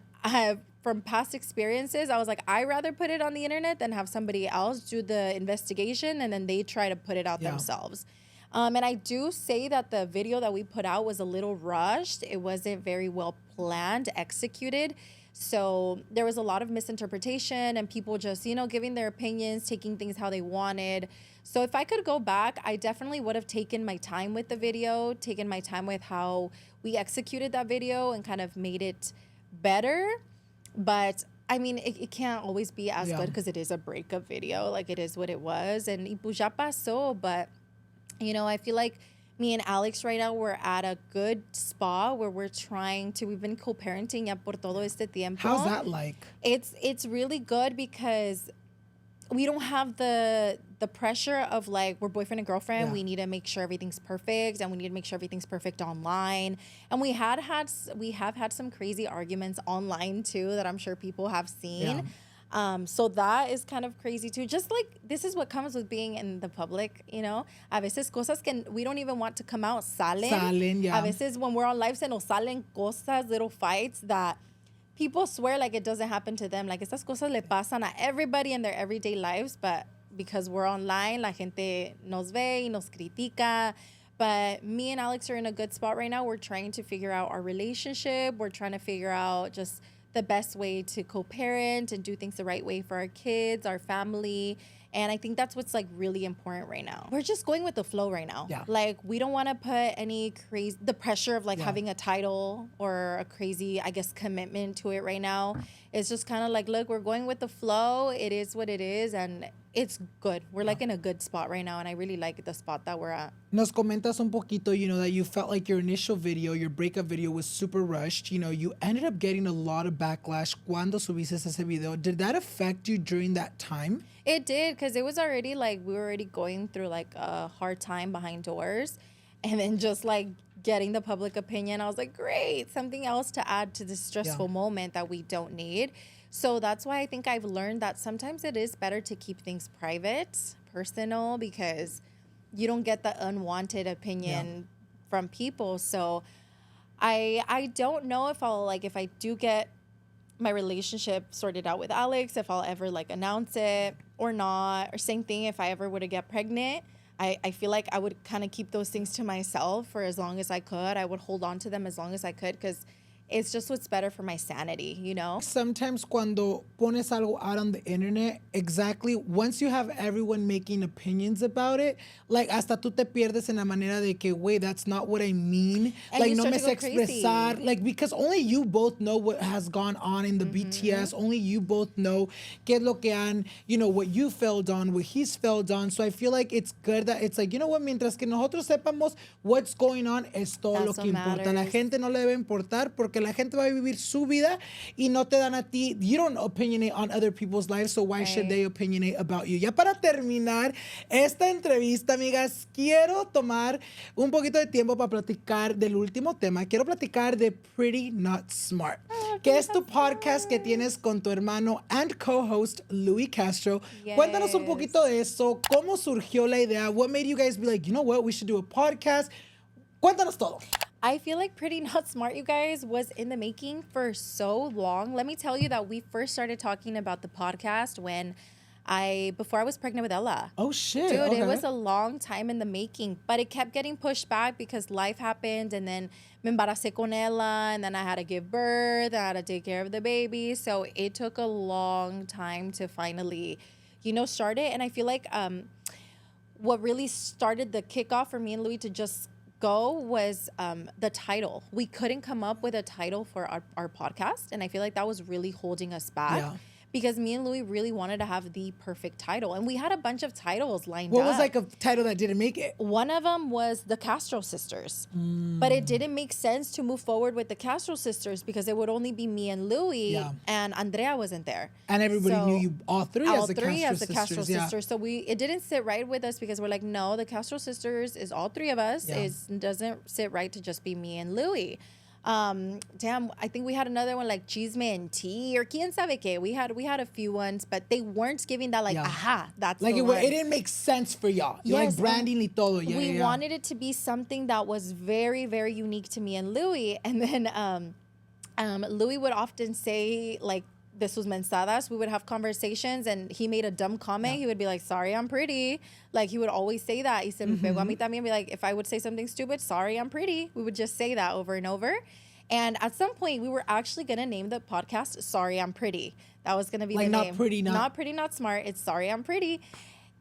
from past experiences, I was like, I'd rather put it on the internet than have somebody else do the investigation and then they try to put it out themselves. And I do say that the video that we put out was a little rushed. It wasn't very well planned, executed. So there was a lot of misinterpretation and people just, you know, giving their opinions, taking things how they wanted. So if I could go back, I definitely would have taken my time with the video, taken my time with how we executed that video and kind of made it better. But I mean, it can't always be as good because it is a breakup video. Like it is what it was. And pues ya pasó. But, you know, I feel like me and Alex right now, we're at a good spot where we've been co-parenting ya por todo este tiempo. How's that like? It's really good because we don't have the the pressure of like, we're boyfriend and girlfriend. Yeah. We need to make sure everything's perfect, and we need to make sure everything's perfect online. And we have had some crazy arguments online too that I'm sure people have seen. So that is kind of crazy too. Just like, this is what comes with being in the public, you know. A veces cosas que we don't even want to come out salen. Yeah. A veces when we're on live se nos salen cosas, little fights that people swear like it doesn't happen to them. Like, estas cosas le pasan a everybody in their everyday lives, but because we're online, la gente nos ve y nos critica. But me and Alex are in a good spot right now. We're trying to figure out our relationship. We're trying to figure out just the best way to co-parent and do things the right way for our kids, our family. And I think that's what's like really important right now. We're just going with the flow right now. Yeah. Like, we don't want to put any the pressure of like having a title or a crazy, I guess, commitment to it right now. It's just kind of like, look, we're going with the flow. It is what it is. And it's good. We're like in a good spot right now. And I really like the spot that we're at. Nos comentas un poquito, you know, that you felt like your initial video, your breakup video was super rushed. You know, you ended up getting a lot of backlash cuando subiste ese video. Did that affect you during that time? It did, because it was already like, we were already going through like a hard time behind doors. And then just like getting the public opinion, I was like, great, something else to add to this stressful moment that we don't need. So that's why I think I've learned that sometimes it is better to keep things private, personal, because you don't get the unwanted opinion from people. So I don't know if I'll like, if I do get my relationship sorted out with Alex, if I'll ever like announce it or not, or same thing if I ever were to get pregnant. I feel like I would kind of keep those things to myself for as long as I could. I would hold on to them as long as I could, because it's just what's better for my sanity, you know? Sometimes cuando pones algo out on the internet, exactly, once you have everyone making opinions about it, like, hasta tú te pierdes en la manera de que, wait, that's not what I mean. And like, you no start me to sé go crazy. expresar. Like, because only you both know what has gone on in the BTS. Only you both know qué es lo que han, you know, what you failed on, what he's failed on. So I feel like it's good that it's like, you know what, mientras que nosotros sepamos what's going on, es todo lo That's que what importa. La matters. gente no le debe importar porque la gente va a vivir su vida y no te dan a ti. You don't opinionate on other people's lives, so why should they opinionate about you? Ya para terminar esta entrevista, amigas, quiero tomar un poquito de tiempo para platicar del último tema. Quiero platicar de Pretty Not Smart, que es tu podcast que tienes con tu hermano and co-host Louis Castro. Cuéntanos un poquito de eso. ¿Cómo surgió la idea? What made you guys be like, you know what, we should do a podcast? Cuéntanos todo. I feel like Pretty Not Smart, you guys, was in the making for so long. Let me tell you that we first started talking about the podcast before I was pregnant with Ella. Oh, shit. Dude, okay. it was a long time in the making, but it kept getting pushed back because life happened, and then me embaracé con Ella, and then I had to give birth, I had to take care of the baby. So it took a long time to finally, you know, start it. And I feel like what really started the kickoff for me and Louis to just go was the title. We couldn't come up with a title for our podcast, and I feel like that was really holding us back. Yeah. Because me and Louis really wanted to have the perfect title. And we had a bunch of titles lined up. What was like a title that didn't make it? One of them was the Castro Sisters. But it didn't make sense to move forward with the Castro Sisters because it would only be me and Louis, and Andrea wasn't there. And everybody knew you all three as the Castro Sisters. So it didn't sit right with us because we're like, no, the Castro Sisters is all three of us. It doesn't sit right to just be me and Louis. I think we had another one like CHISME and Tea or quién sabe qué. We had a few ones, but they weren't giving that like, aha, that's like the it one. It didn't make sense for y'all. Like branding y todo. We wanted it to be something that was very, very unique to me and Louis. And then Louis would often say like, this was mensadas. We would have conversations, and he made a dumb comment. He would be like, sorry, I'm pretty. Like, he would always say that. He said, me pegó a mí también. Be like, if I would say something stupid, sorry, I'm pretty. We would just say that over and over. And at some point, we were actually going to name the podcast Sorry, I'm Pretty. That was going to be like the not name. Pretty, Not Pretty, Not Smart. It's Sorry, I'm Pretty.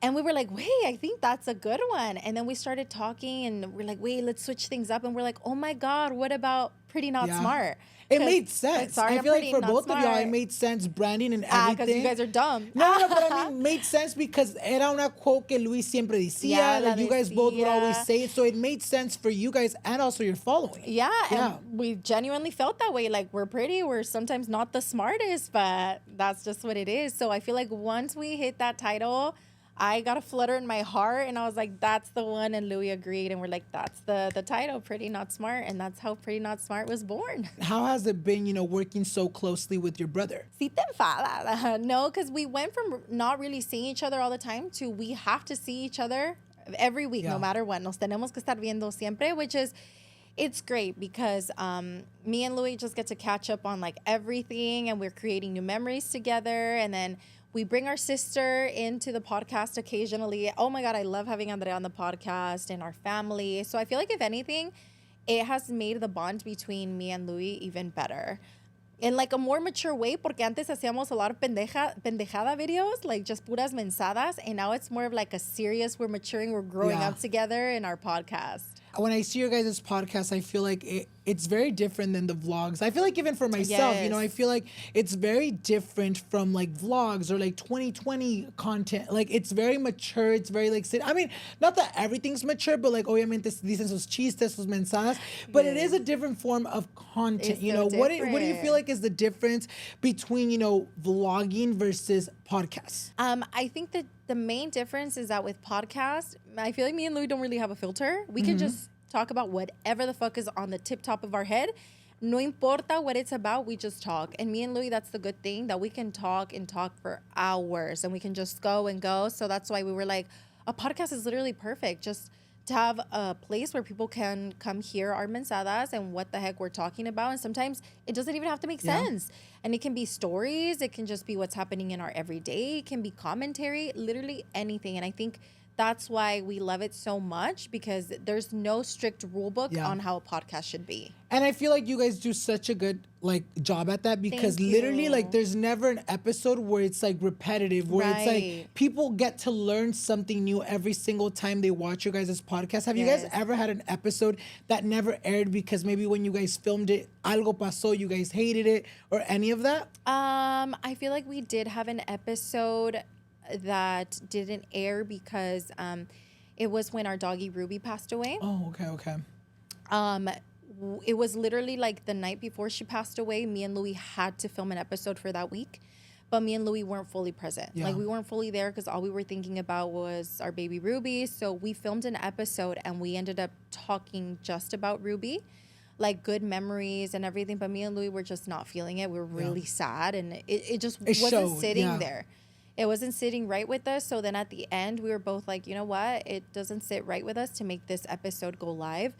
And we were like, wait, I think that's a good one. And then we started talking, and we're like, wait, let's switch things up. And we're like, oh my God, what about Pretty Not Smart? It made sense. Sorry, I feel pretty, like for both smart. of y'all, it made sense, branding and everything. Because you guys are dumb. No, but I mean, made sense because era una quote que Luis siempre decía. Like you guys both would always say it. So it made sense for you guys and also your following. Yeah, and we genuinely felt that way. Like, we're pretty. We're sometimes not the smartest, but that's just what it is. So I feel like once we hit that title, I got a flutter in my heart, and I was like, that's the one. And Louis agreed, and we're like, that's the title, Pretty Not Smart. And that's how Pretty Not Smart was born. How has it been, working so closely with your brother? Sí te enfadas. No, because we went from not really seeing each other all the time to we have to see each other every week, no matter what. Nos tenemos que estar viendo siempre, which is, it's great because me and Louis just get to catch up on like everything, and we're creating new memories together. And then we bring our sister into the podcast occasionally. Oh my God, I love having Andrea on the podcast and our family. So I feel like if anything, it has made the bond between me and Louis even better. In like a more mature way, porque antes hacíamos a lot of pendejada videos, like just puras mensadas. And now it's more of like a serious, we're maturing, we're growing up together in our podcast. When I see your guys' podcast, I feel like it's very different than the vlogs. I feel like even for myself, I feel like it's very different from like vlogs or like 2020 content. Like it's very mature. It's very like, I mean, not that everything's mature, but like obviamente dicen sus chistes, sus mensadas, but it is a different form of content. It's What do you feel like is the difference between, vlogging versus podcasts? I think that the main difference is that with podcasts, I feel like me and Louis don't really have a filter. We can just talk about whatever the fuck is on the tip top of our head. No importa what it's about, we just talk. And me and Louis, that's the good thing, that we can talk and talk for hours and we can just go and go. So that's why we were like, a podcast is literally perfect. Just to have a place where people can come hear our mensadas and what the heck we're talking about. And sometimes it doesn't even have to make sense. And it can be stories. It can just be what's happening in our everyday. It can be commentary, literally anything. And I think that's why we love it so much, because there's no strict rule book on how a podcast should be. And I feel like you guys do such a good job at that, because literally like there's never an episode where it's like repetitive, where it's like people get to learn something new every single time they watch your guys' podcast. Have you guys ever had an episode that never aired because maybe when you guys filmed it, algo pasó, you guys hated it, or any of that? I feel like we did have an episode that didn't air because it was when our doggy Ruby passed away. Oh, okay. It was literally like the night before she passed away. Me and Louis had to film an episode for that week, but me and Louis weren't fully present. Like we weren't fully there because all we were thinking about was our baby Ruby. So we filmed an episode and we ended up talking just about Ruby, like good memories and everything. But me and Louis were just not feeling it. We were really sad, and it just wasn't sitting there. It wasn't sitting right with us. So then at the end, we were both like, you know what? It doesn't sit right with us to make this episode go live.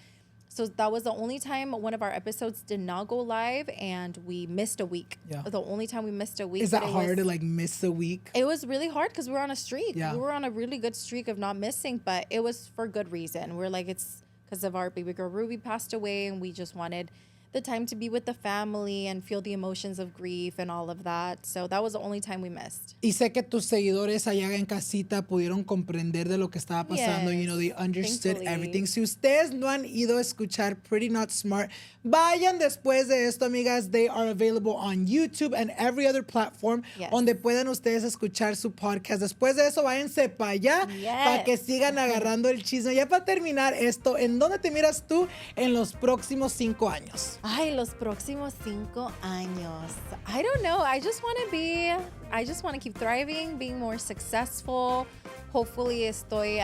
So that was the only time one of our episodes did not go live, and we missed a week. The only time we missed a week. Is that hard to like miss a week? It was really hard because we were on a streak. We were on a really good streak of not missing, but it was for good reason. We're like, it's because of our baby girl Ruby passed away, and we just wanted the time to be with the family and feel the emotions of grief and all of that. So that was the only time we missed. Y sé que tus seguidores allá en casita pudieron comprender de lo que estaba pasando. They understood everything. Si ustedes no han ido a escuchar Pretty Not Smart, vayan después de esto, amigas. They are available on YouTube and every other platform donde puedan ustedes escuchar su podcast. Después de eso, váyanse para allá para que sigan agarrando el chisme. Ya para terminar esto, ¿en dónde te miras tú en los próximos 5 años? Ay, los próximos 5 años. I don't know. I just want to keep thriving, being more successful. Hopefully estoy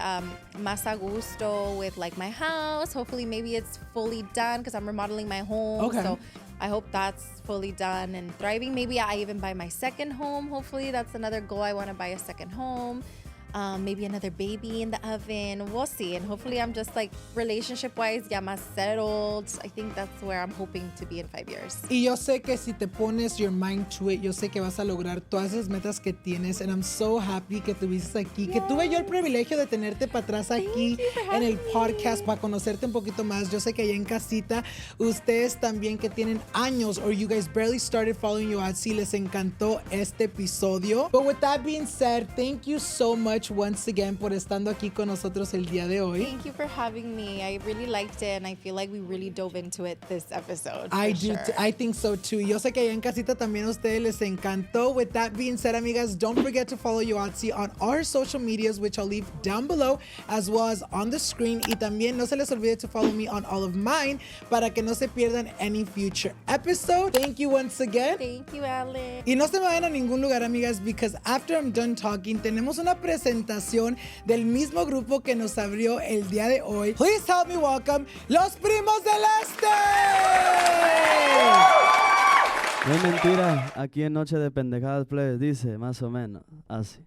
más a gusto with like my house. Hopefully maybe it's fully done because I'm remodeling my home. So I hope that's fully done and thriving. Maybe I even buy my second home. Hopefully that's another goal. I want to buy a second home. Maybe another baby in the oven. We'll see. And hopefully I'm just like relationship-wise, ya más settled. I think that's where I'm hoping to be in 5 years. Y yo sé que si te pones your mind to it, yo sé que vas a lograr todas esas metas que tienes. And I'm so happy que estuviste aquí. Que tuve yo el privilegio de tenerte para atrás aquí en el podcast para conocerte un poquito más. Yo sé que allá en casita, ustedes también que tienen años or you guys barely started following Yoatzi, les encantó este episodio. But with that being said, thank you so much once again por estando aquí con nosotros el día de hoy. Thank you for having me. I really liked it, and I feel like we really dove into it this episode. I think so too. Yo sé que allá en casita también a ustedes les encantó. With that being said, amigas, don't forget to follow Yoatzi on our social medias, which I'll leave down below as well as on the screen. Y también no se les olvide to follow me on all of mine para que no se pierdan any future episode. Thank you once again. Thank you, Ale. Y no se me vayan a ningún lugar, amigas, because after I'm done talking, tenemos una presentación presentación del mismo grupo que nos abrió el día de hoy. Please help me welcome los Primos del Este. No es mentira, aquí en Noche de Pendejadas Plebes dice más o menos así.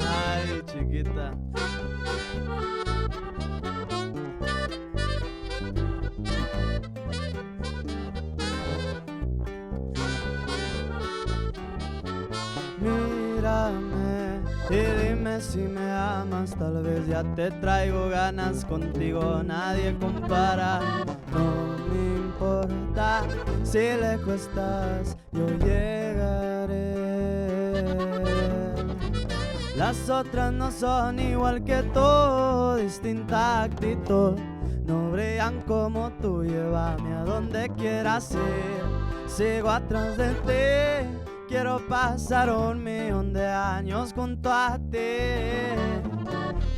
Ay, chiquita. Mírame y dime si me amas, tal vez ya te traigo ganas, contigo nadie compara. No me importa si lejos estás, yo llegaré. Las otras no son igual que tú, distinta actitud, no brillan como tú, llévame a donde quieras ir, sigo atrás de ti. Quiero pasar 1,000,000 de años junto a ti.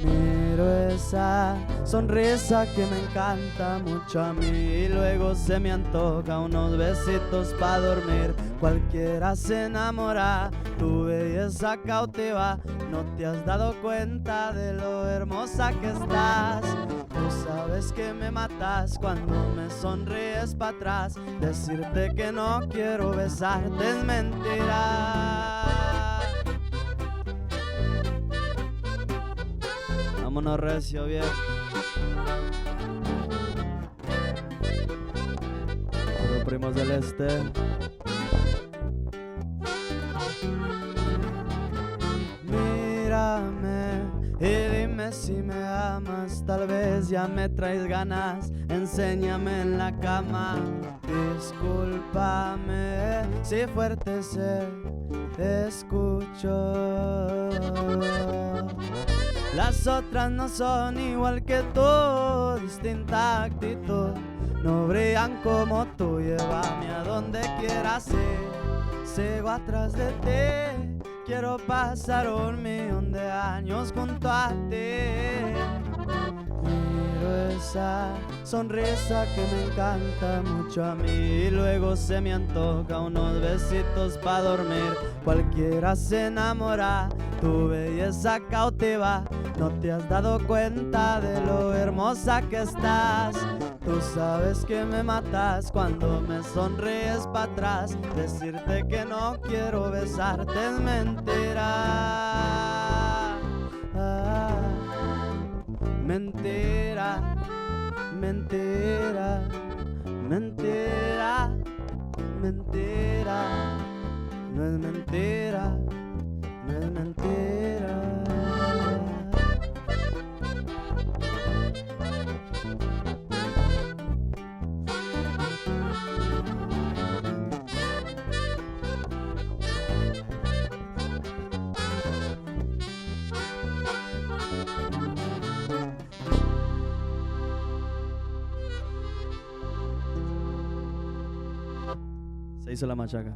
Miro esa sonrisa que me encanta mucho a mí y luego se me antoja unos besitos pa' dormir. Cualquiera se enamora, tu belleza cautiva. No te has dado cuenta de lo hermosa que estás. Tú sabes que me matas cuando me sonríes para atrás. Decirte que no quiero besarte es mentira. Vámonos recio, viejo. Los Primos del Este. Mírame y dime si me amas, tal vez ya me traes ganas, enséñame en la cama. Discúlpame si fuerte se escucho. Las otras no son igual que tú, distinta actitud, no brillan como tú, llévame a donde quieras ir, sigo atrás de ti. Quiero pasar 1,000,000 de años junto a ti. Miro esa sonrisa que me encanta mucho a mí y luego se me antoja unos besitos pa' dormir. Cualquiera se enamora, tu belleza cautiva. No te has dado cuenta de lo hermosa que estás. Tú sabes que me matas cuando me sonríes pa' atrás. Decirte que no quiero besarte es mentira. Mentira, mentira, mentira, mentira. No es mentira, no es mentira. Se hizo la machaca.